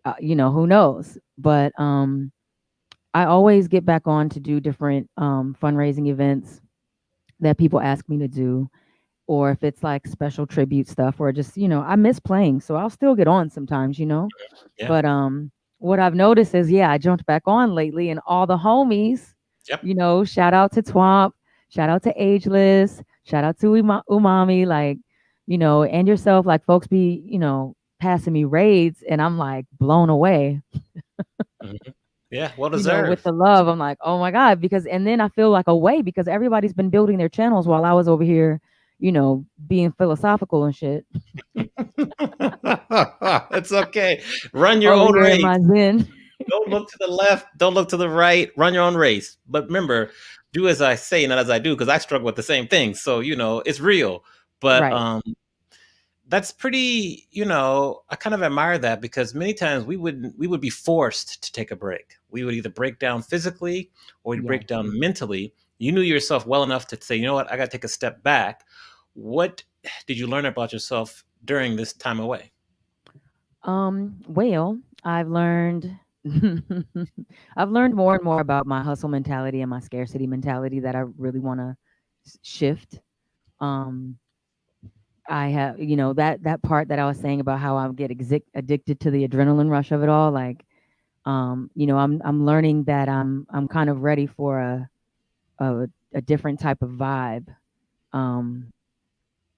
who knows. But I always get back on to do different fundraising events that people ask me to do, or if it's like special tribute stuff, or just, I miss playing, so I'll still get on sometimes. Yeah. But what I've noticed is, yeah, I jumped back on lately, and all the homies, Yep. shout out to Twomp, shout out to Ageless, shout out to Umami, like, and yourself, like folks be, passing me raids, and I'm like blown away, Hmm. Yeah. Well with deserved. the love. I'm like, oh my God, because and then I feel like a way because everybody's been building their channels while I was over here, being philosophical and shit It's okay. Run your over own here in race. my zen. Don't look to the left. Don't look to the right. Run your own race. But remember, do as I say, not as I do, because I struggle with the same thing. So it's real. But Right. that's pretty. I kind of admire that because many times we would be forced to take a break. We would either break down physically or we'd break Yes. down mentally. You knew yourself well enough to say, you know what, I got to take a step back. What did you learn about yourself during this time away? Well, I've learned I've learned more and more about my hustle mentality and my scarcity mentality that I really want to shift. Um, I have, that part that I was saying about how I get addicted to the adrenaline rush of it all. Like, I'm learning that I'm kind of ready for a different type of vibe. Um,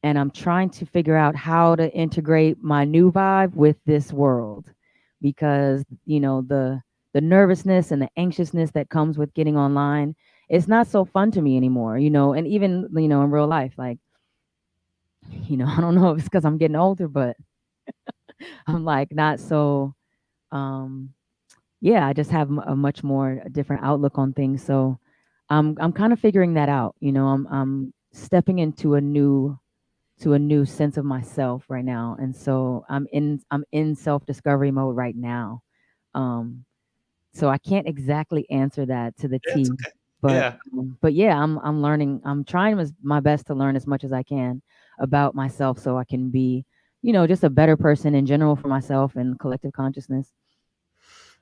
and I'm trying to figure out how to integrate my new vibe with this world, because the nervousness and the anxiousness that comes with getting online, it's not so fun to me anymore. And even in real life, like, I don't know if it's because I'm getting older, but I'm like not so. um yeah, I just have a much more a different outlook on things. So I'm kind of figuring that out. I'm stepping into a new to a new sense of myself right now, and so I'm in self discovery mode right now. Um, so I can't exactly answer that to the Yeah, it's T, okay. but Yeah. but yeah, I'm learning. I'm trying my best to learn as much as I can about myself, so I can be, just a better person in general for myself and collective consciousness.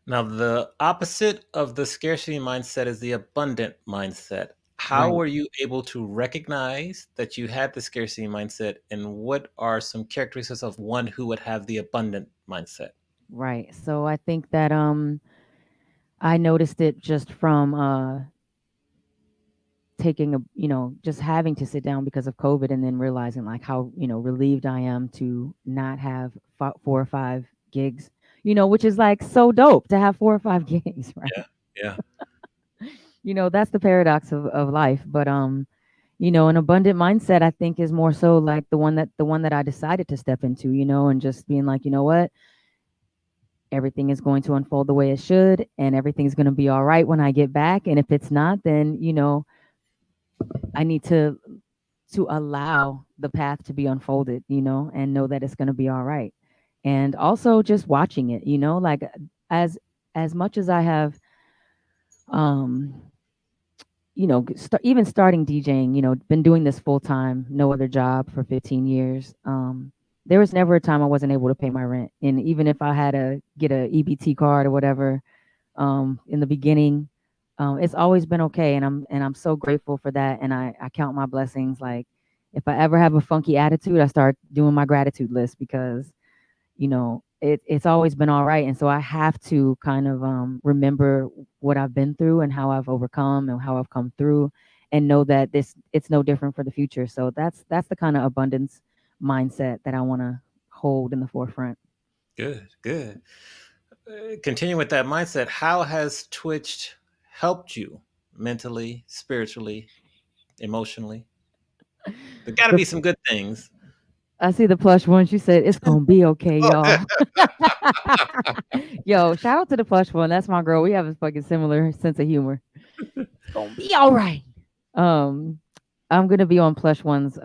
Now, the opposite of the scarcity mindset is the abundant mindset. How Right, were you able to recognize that you had the scarcity mindset, and what are some characteristics of one who would have the abundant mindset? right. So I think that I noticed it just from taking just having to sit down because of COVID, and then realizing like how, relieved I am to not have 4 or 5 gigs, which is like so dope to have 4 or 5 gigs, right? Yeah. Yeah. That's the paradox of life. But an abundant mindset, I think, is more so like the one that I decided to step into, and just being like, what, everything is going to unfold the way it should, and everything's going to be all right when I get back. And if it's not, then I need to allow the path to be unfolded, and know that it's going to be all right. And also just watching it, like, as much as I have, um even starting DJing, been doing this full time, no other job for 15 years. There was never a time I wasn't able to pay my rent, and even if I had to get a EBT card or whatever, in the beginning, it's always been okay, and I'm so grateful for that, and I count my blessings. Like, if I ever have a funky attitude, I start doing my gratitude list, because it's always been all right, and so I have to kind of remember what I've been through and how I've overcome and how I've come through, and know that it's no different for the future. So that's the kind of abundance mindset that I want to hold in the forefront. Good. Good. Continue with that mindset. How has Twitch helped you mentally, spiritually, emotionally? There got to The be some good things. I see the plush one. She said it's gonna be okay, y'all. Yo, shout out to the plush one. That's my girl. We have a fucking similar sense of humor. It's gonna be all right. Um, I'm gonna be on plush ones.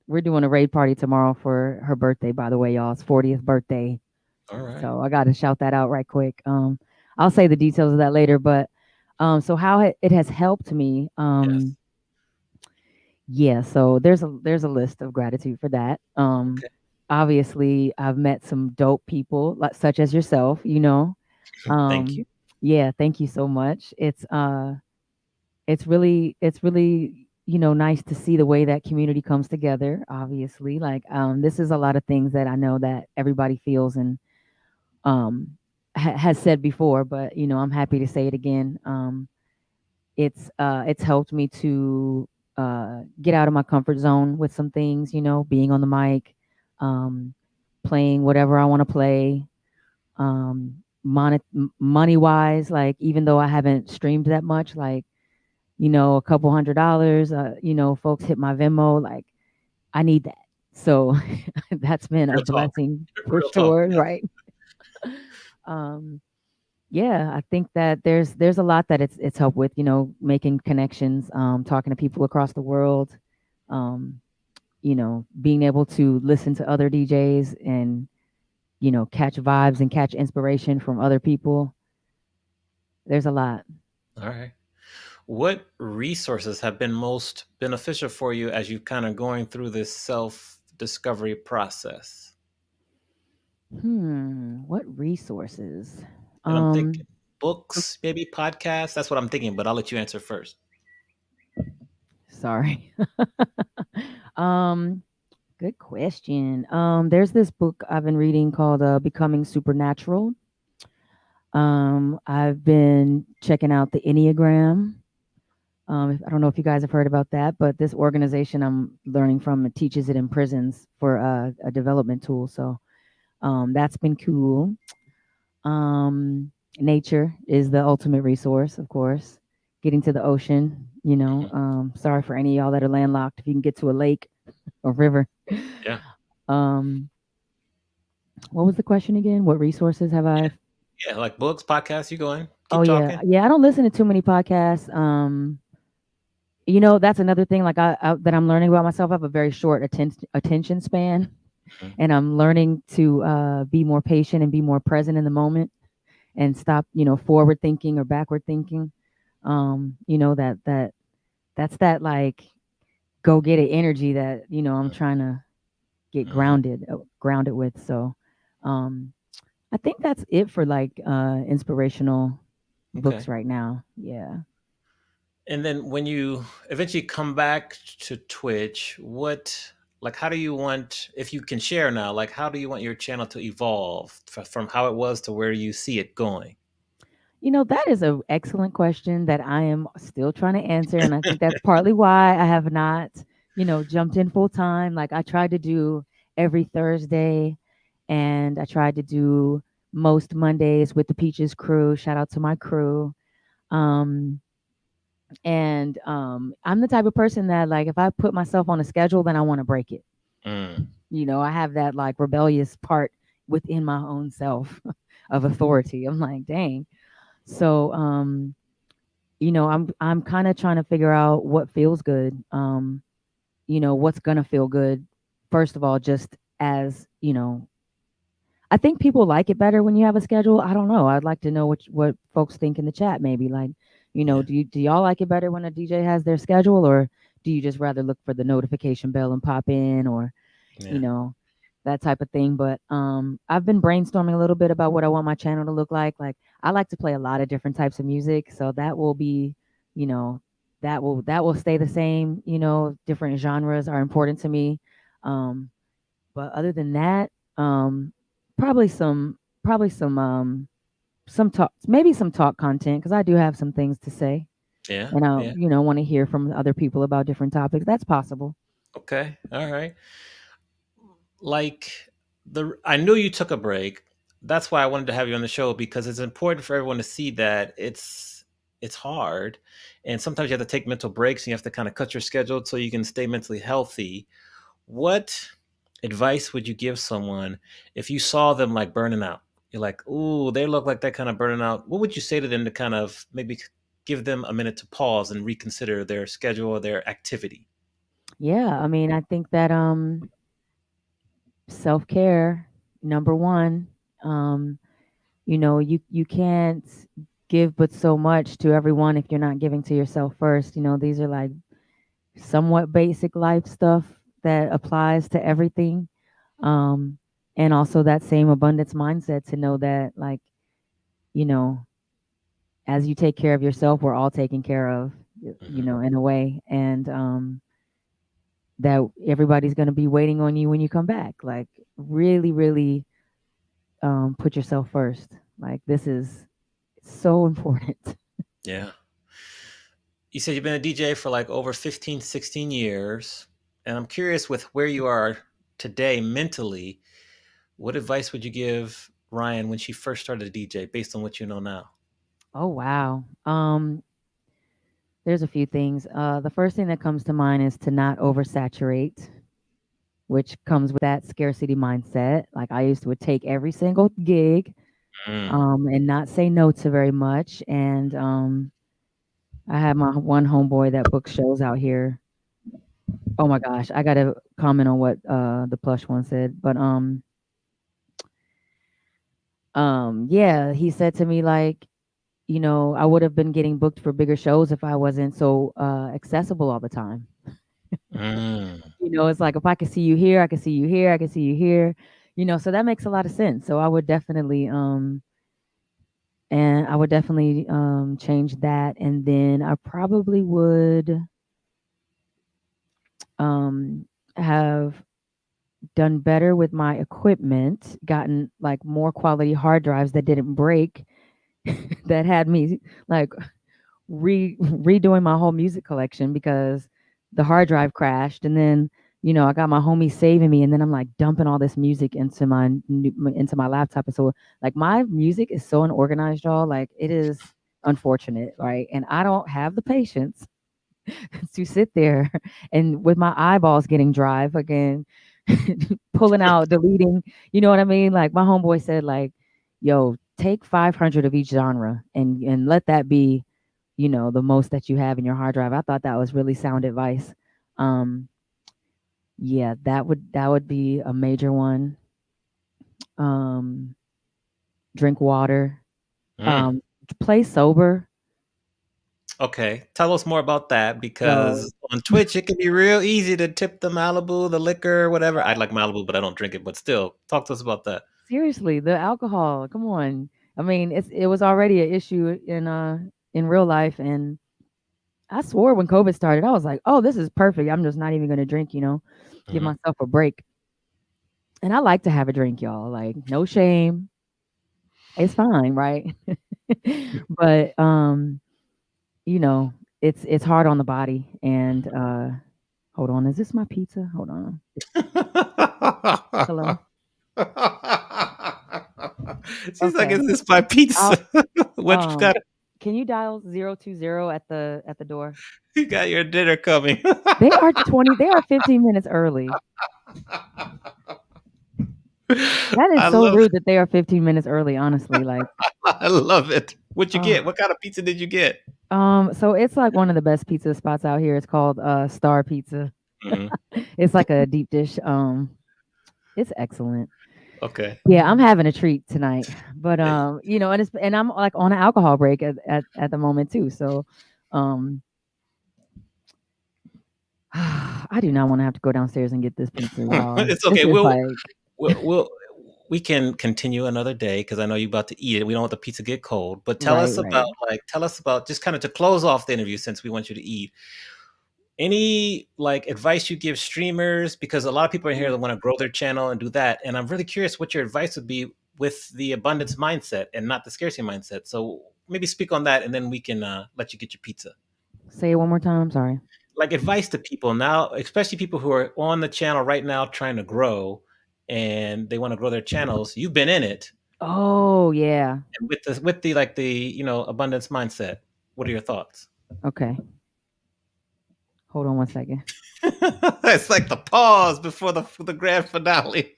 We're doing a raid party tomorrow for her birthday, by the way, y'all. It's 40th birthday. All right. So I gotta shout that out right quick. I'll say the details of that later, but so how it has helped me. Yes. Yeah, so there's a list of gratitude for that. Okay. Obviously I've met some dope people, like, such as yourself, Thank you. Um, yeah, thank you so much. It's really, nice to see the way that community comes together, obviously. Like, this is a lot of things that I know that everybody feels, and has said before, but I'm happy to say it again. It's helped me to get out of my comfort zone with some things, being on the mic, um, playing whatever I want to play, money wise. Like, even though I haven't streamed that much, like, a couple $100, folks hit my Venmo, like, I need that. So that's been a Real talk. blessing for Real talk. sure, Yes. right? um yeah, I think that there's a lot that it's helped with, making connections, talking to people across the world, um being able to listen to other DJs, and catch vibes and catch inspiration from other people. There's a lot. All right. What resources have been most beneficial for you as you kind of going through this self discovery process? What resources? And I'm um thinking books, maybe podcasts. That's what I'm thinking, but I'll let you answer first. Sorry. um Good question. There's this book I've been reading called Becoming Supernatural. I've been checking out the Enneagram. I don't know if you guys have heard about that, but this organization I'm learning from, it teaches it in prisons for a development tool. So that's been cool. Nature is the ultimate resource, of course. Getting to the ocean, Mhm. sorry for any of y'all that are landlocked. If you can get to a lake or river. Yeah. Um, what was the question again? What resources have I? Yeah. Like books, podcasts. You going? Oh Keep yeah, talking. yeah. I don't listen to too many podcasts. That's another thing, like, that I'm learning about myself. I have a very short attention span, Mhm. and I'm learning to be more patient and be more present in the moment, and stop, forward thinking or backward thinking. That's that, like, go get it energy that, I'm trying to get Mhm. grounded with. So, um, I think that's it for, like, inspirational Okay. books right now. Yeah. And then when you eventually come back to Twitch, like, how do you want, if you can share now, like, how do you want your channel to evolve from how it was to where you see it going? That is an excellent question that I am still trying to answer. And I think that's partly why I have not, jumped in full time. Like, I tried to do every Thursday, and I tried to do most Mondays with the Peaches crew. Shout out to my crew. Um, and I'm the type of person that, like, if I put myself on a schedule, then I want to break it. Mm. I have that, like, rebellious part within my own self of authority. I'm like, dang. So, I'm kind of trying to figure out what feels good. What's gonna feel good. First of all, just as, I think people like it better when you have a schedule. I don't know. I'd like to know what folks think in the chat. Maybe, like, Yeah. do y'all like it better when a DJ has their schedule, or do you just rather look for the notification bell and pop in, or you Yeah. know, that type of thing. But I've been brainstorming a little bit about what I want my channel to look like. Like, I like to play a lot of different types of music, so that will be, you know, that will stay the same. Different genres are important to me. Um, but other than that, um, probably some talk, maybe some talk content, because I do have some things to say, Yeah. and I Yeah. want to hear from other people about different topics. That's possible. Okay. All right. Like, I knew you took a break. That's why I wanted to have you on the show, because it's important for everyone to see that it's hard, and sometimes you have to take mental breaks and you have to kind of cut your schedule so you can stay mentally healthy. What advice would you give someone if you saw them like burning out? You're like, "Ooh, they look like they're kind of burning out." What would you say to them to kind of maybe give them a minute to pause and reconsider their schedule or their activity? Yeah, I mean, I think that self-care, number one. um you can't give but so much to everyone if you're not giving to yourself first. These are, like, somewhat basic life stuff that applies to everything. um and also that same abundance mindset to know that, like, you know as you take care of yourself, we're all taken care of, Hmm. in a way. And that everybody's going to be waiting on you when you come back. Like, really, really, put yourself first. Like, this is so important. Yeah. You said you've been a DJ for like over 15, 16 years. And I'm curious, with where you are today mentally, what advice would you give Ryan when she first started a DJ based on what you know now? Oh, wow. There's a few things. The first thing that comes to mind is to not oversaturate, which comes with that scarcity mindset. Like, I used to would take every single gig, Mm. and not say no to very much. And I had my one homeboy that books shows out here. Oh my gosh, I gotta comment on what the plush one said. But yeah, he said to me, like, I would have been getting booked for bigger shows if I wasn't so accessible all the time. Mm. It's like, if I could see you here, I can see you here, I can see you here. So that makes a lot of sense. So I would definitely change that. And then I probably would um have done better with my equipment, gotten, like, more quality hard drives that didn't break, that had me, like, redoing my whole music collection because the hard drive crashed. And then, I got my homies saving me, and then I'm, like, dumping all this music into my laptop. And so, like, my music is so unorganized, y'all. Like, it is unfortunate, right? And I don't have the patience to sit there and with my eyeballs getting dry again, pulling out, deleting. You know what I mean? Like, my homeboy said, like, yo, take 500 of each genre, and let that be the most that you have in your hard drive. I thought that was really sound advice. Um, yeah, that would be a major one. Um, drink water. Mm. Um, play sober. Okay, tell us more about that Yo, because on Twitch it can be real easy to tip the Malibu, the liquor, whatever. I like Malibu, but I don't drink it. But still, talk to us about that. seriously, the alcohol. Come on. I mean, it was already an issue in real life, and I swore when COVID started, I was like, "Oh, this is perfect. I'm just not even gonna drink. Give Hmm. myself a break." And I like to have a drink, y'all. Like, no shame. It's fine, right? But you know, it's hard on the body. And hold on, is this my pizza? Hold on. Hello. She's like, Okay. "Is this my I'll pizza? What you got? can you dial 020 at the door? You got your dinner coming." They are 15 minutes early. That is I so love rude that they are 15 minutes early, honestly. Like, I love it. What'd you oh, get? What kind of pizza did you get? so it's like one of the best pizza spots out here. It's called Star Pizza. Mhm. It's like a deep dish. It's excellent. Okay. Yeah, I'm having a treat tonight. But and I'm like on an alcohol break at the moment too. So um I do not want to have to go downstairs and get this pizza, y'all. It's This okay. is like We'll we can continue another day because I know you're about to eat it. We don't want the pizza to get cold. But right, right. tell us about just kind of to close off the interview since we want you to eat. Any like advice you give streamers because a lot of people in here that want to grow their channel and do that. And I'm really curious what your advice would be with the abundance mindset and not the scarcity mindset. So maybe speak on that and then we can let you get your pizza. Say it one more time. Sorry. Like advice to people now, especially people who are on the channel right now trying to grow and they want to grow their channels. You've been in it Oh yeah. and with the like the abundance mindset. What are your thoughts? Okay. Hold on one second. It's like the pause before the grand finale.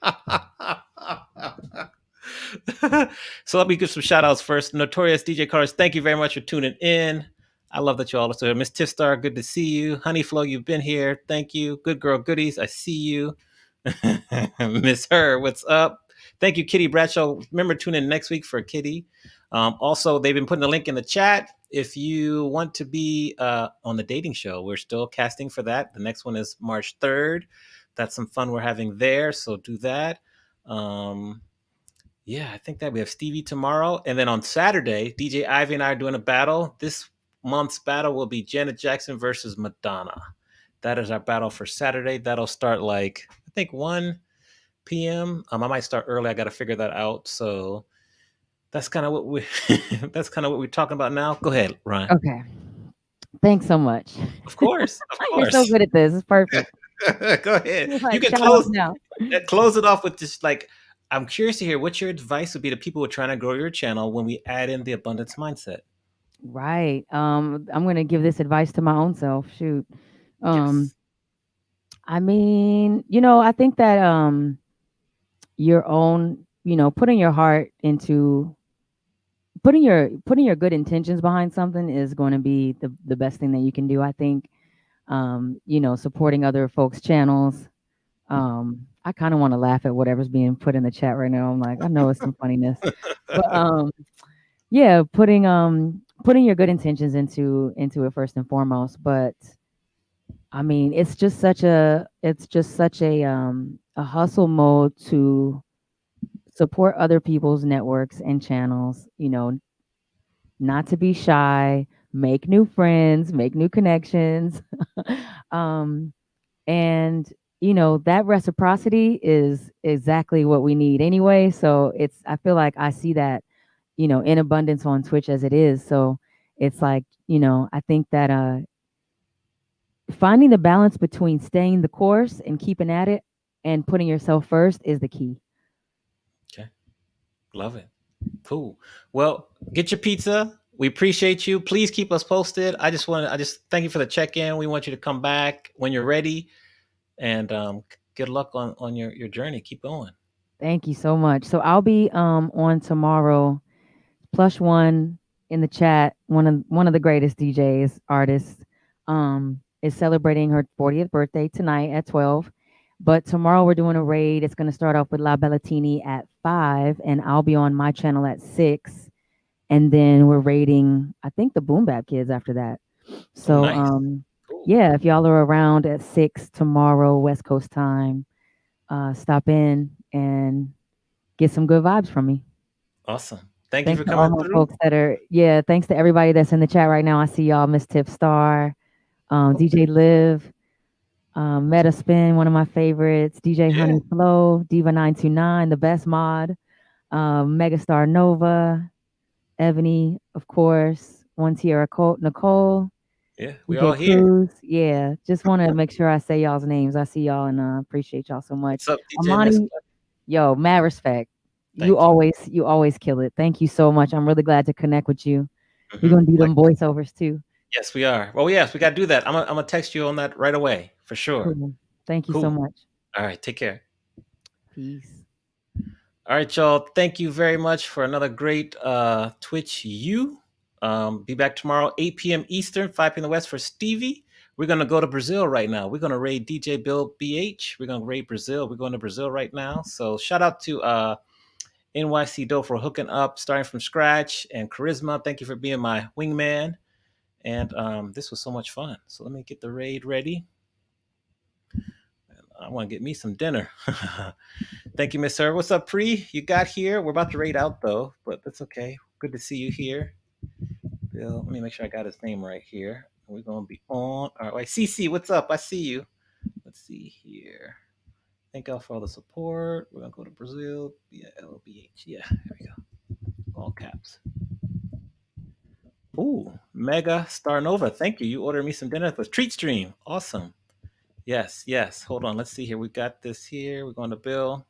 So let me give some shout outs first. Notorious DJ Cars, thank you very much for tuning in. I love that you all are here. Miss Tifstar, good to see you. Honey Flow, you've been here. Thank you. Good girl goodies, I see you. Miss Her, what's up? Thank you, Kitty Bradshaw. Remember, tune in next week for Kitty. Also, they've been putting the link in the chat. If you want to be on the dating show, we're still casting for that. The next one is March 3rd. That's some fun we're having there. So do that. Yeah, I think that we have Stevie tomorrow. And then on Saturday, DJ Ivy and I are doing a battle. This month's battle will be Janet Jackson versus Madonna. That is our battle for Saturday. That'll start like, I think 1 p.m. I might start early. I got to figure that out. So that's kind of what we that's kind of what we're talking about now. Go ahead, Ryan. Okay. Thanks so much. Of course, of You're so course. good at this. It's perfect. Go ahead. You're You like can shout outs now. close it off with just like I'm curious to hear what your advice would be to people who are trying to grow your channel when we add in the abundance mindset. Right. I'm gonna give this advice to my own self. Shoot. Um, Yes. I mean, I think that your own, putting your heart into putting your good intentions behind something is going to be the best thing that you can do. I think supporting other folks' channels. I kind of want to laugh at whatever's being put in the chat right now. I'm like, I know it's some funniness. But yeah, putting your good intentions into it first and foremost. But I mean, it's just such a hustle mode to support other people's networks and channels, not to be shy, make new friends, make new connections. um and that reciprocity is exactly what we need anyway. So I feel like I see that, in abundance on Twitch as it is. So it's like, I think that finding the balance between staying the course and keeping at it and putting yourself first is the key. Okay. Love it. Cool. Well, get your pizza. We appreciate you. Please keep us posted. I just thank you for the check-in. We want you to come back when you're ready. And good luck on your journey. Keep going. Thank you so much. So I'll be on tomorrow, +1 in the chat, one of the greatest DJs artists, is celebrating her 40th birthday tonight at 12. But tomorrow we're doing a raid. It's going to start off with La Bellatini at 5, and I'll be on my channel at 6. And then we're raiding, I think, the Boom Bap Kids after that. Oh, So, nice. Cool. yeah, if y'all are around at 6 tomorrow, West Coast time, stop in and get some good vibes from me. Awesome. Thank you Thanks for to all coming my through. folks that are, thanks to everybody that's in the chat right now. I see y'all, Miss Tip Star, DJ Liv, Meta Spin, one of my favorites, DJ Yeah. Honey Flow, Diva929, the best mod, Megastar Nova, Ebony, of course, One Tierra Nicole. Yeah, we DJ all here. Cruz. Yeah, just want to make sure I say y'all's names. I see y'all and appreciate y'all so much. What's up, DJ Amani, yo, mad respect. Thank you. You always kill it. Thank you so much. I'm really glad to connect with you. Mhm. We're gonna do them voiceovers too. Yes, we are. Well, yes, we got to do that. I'm gonna text you on that right away for sure. Cool. Thank you so Cool. much. All right, take care. Peace. All right, y'all. Thank you very much for another great Twitch U. Be back tomorrow, 8 p.m. Eastern, 5 p.m. the West for Stevie. We're going to go to Brazil right now. We're going to raid DJ Bill BH. We're going to raid Brazil. We're going to Brazil right now. So shout out to NYC Doe for hooking up, starting from scratch. And Kharisma, thank you for being my wingman. And this was so much fun. So let me get the raid ready. I want to get me some dinner. Thank you, Miss Sir. What's up, Pre? You got here. We're about to raid out, though, but that's okay. Good to see you here. Bill, let me make sure I got his name right here. We're going to be on. All right, CC, what's up? I see you. Let's see here. Thank y'all for all the support. We're going to go to Brazil. Yeah, LBH. Yeah, there we go. All caps. Ooh, Mega Star Nova. Thank you. You ordered me some dinner with Treat Stream. Awesome. Yes, yes. Hold on. Let's see here. We got this here. We're going to Bill.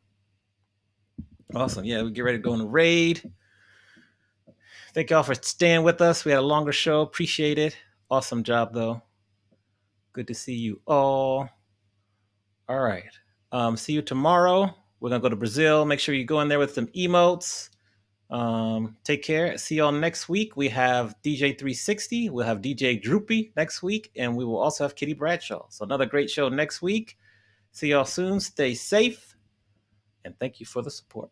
Awesome. Yeah, we get ready to go in the raid. Thank y'all for staying with us. We had a longer show. Appreciate it. Awesome job, though. Good to see you all. All right. See you tomorrow. We're going to go to Brazil. Make sure you go in there with some emotes. Take care. See y'all next week. We have DJ 360. We'll have DJ Droopy next week. And we will also have Kitty Bradshaw. So another great show next week. See y'all soon. Stay safe. And thank you for the support.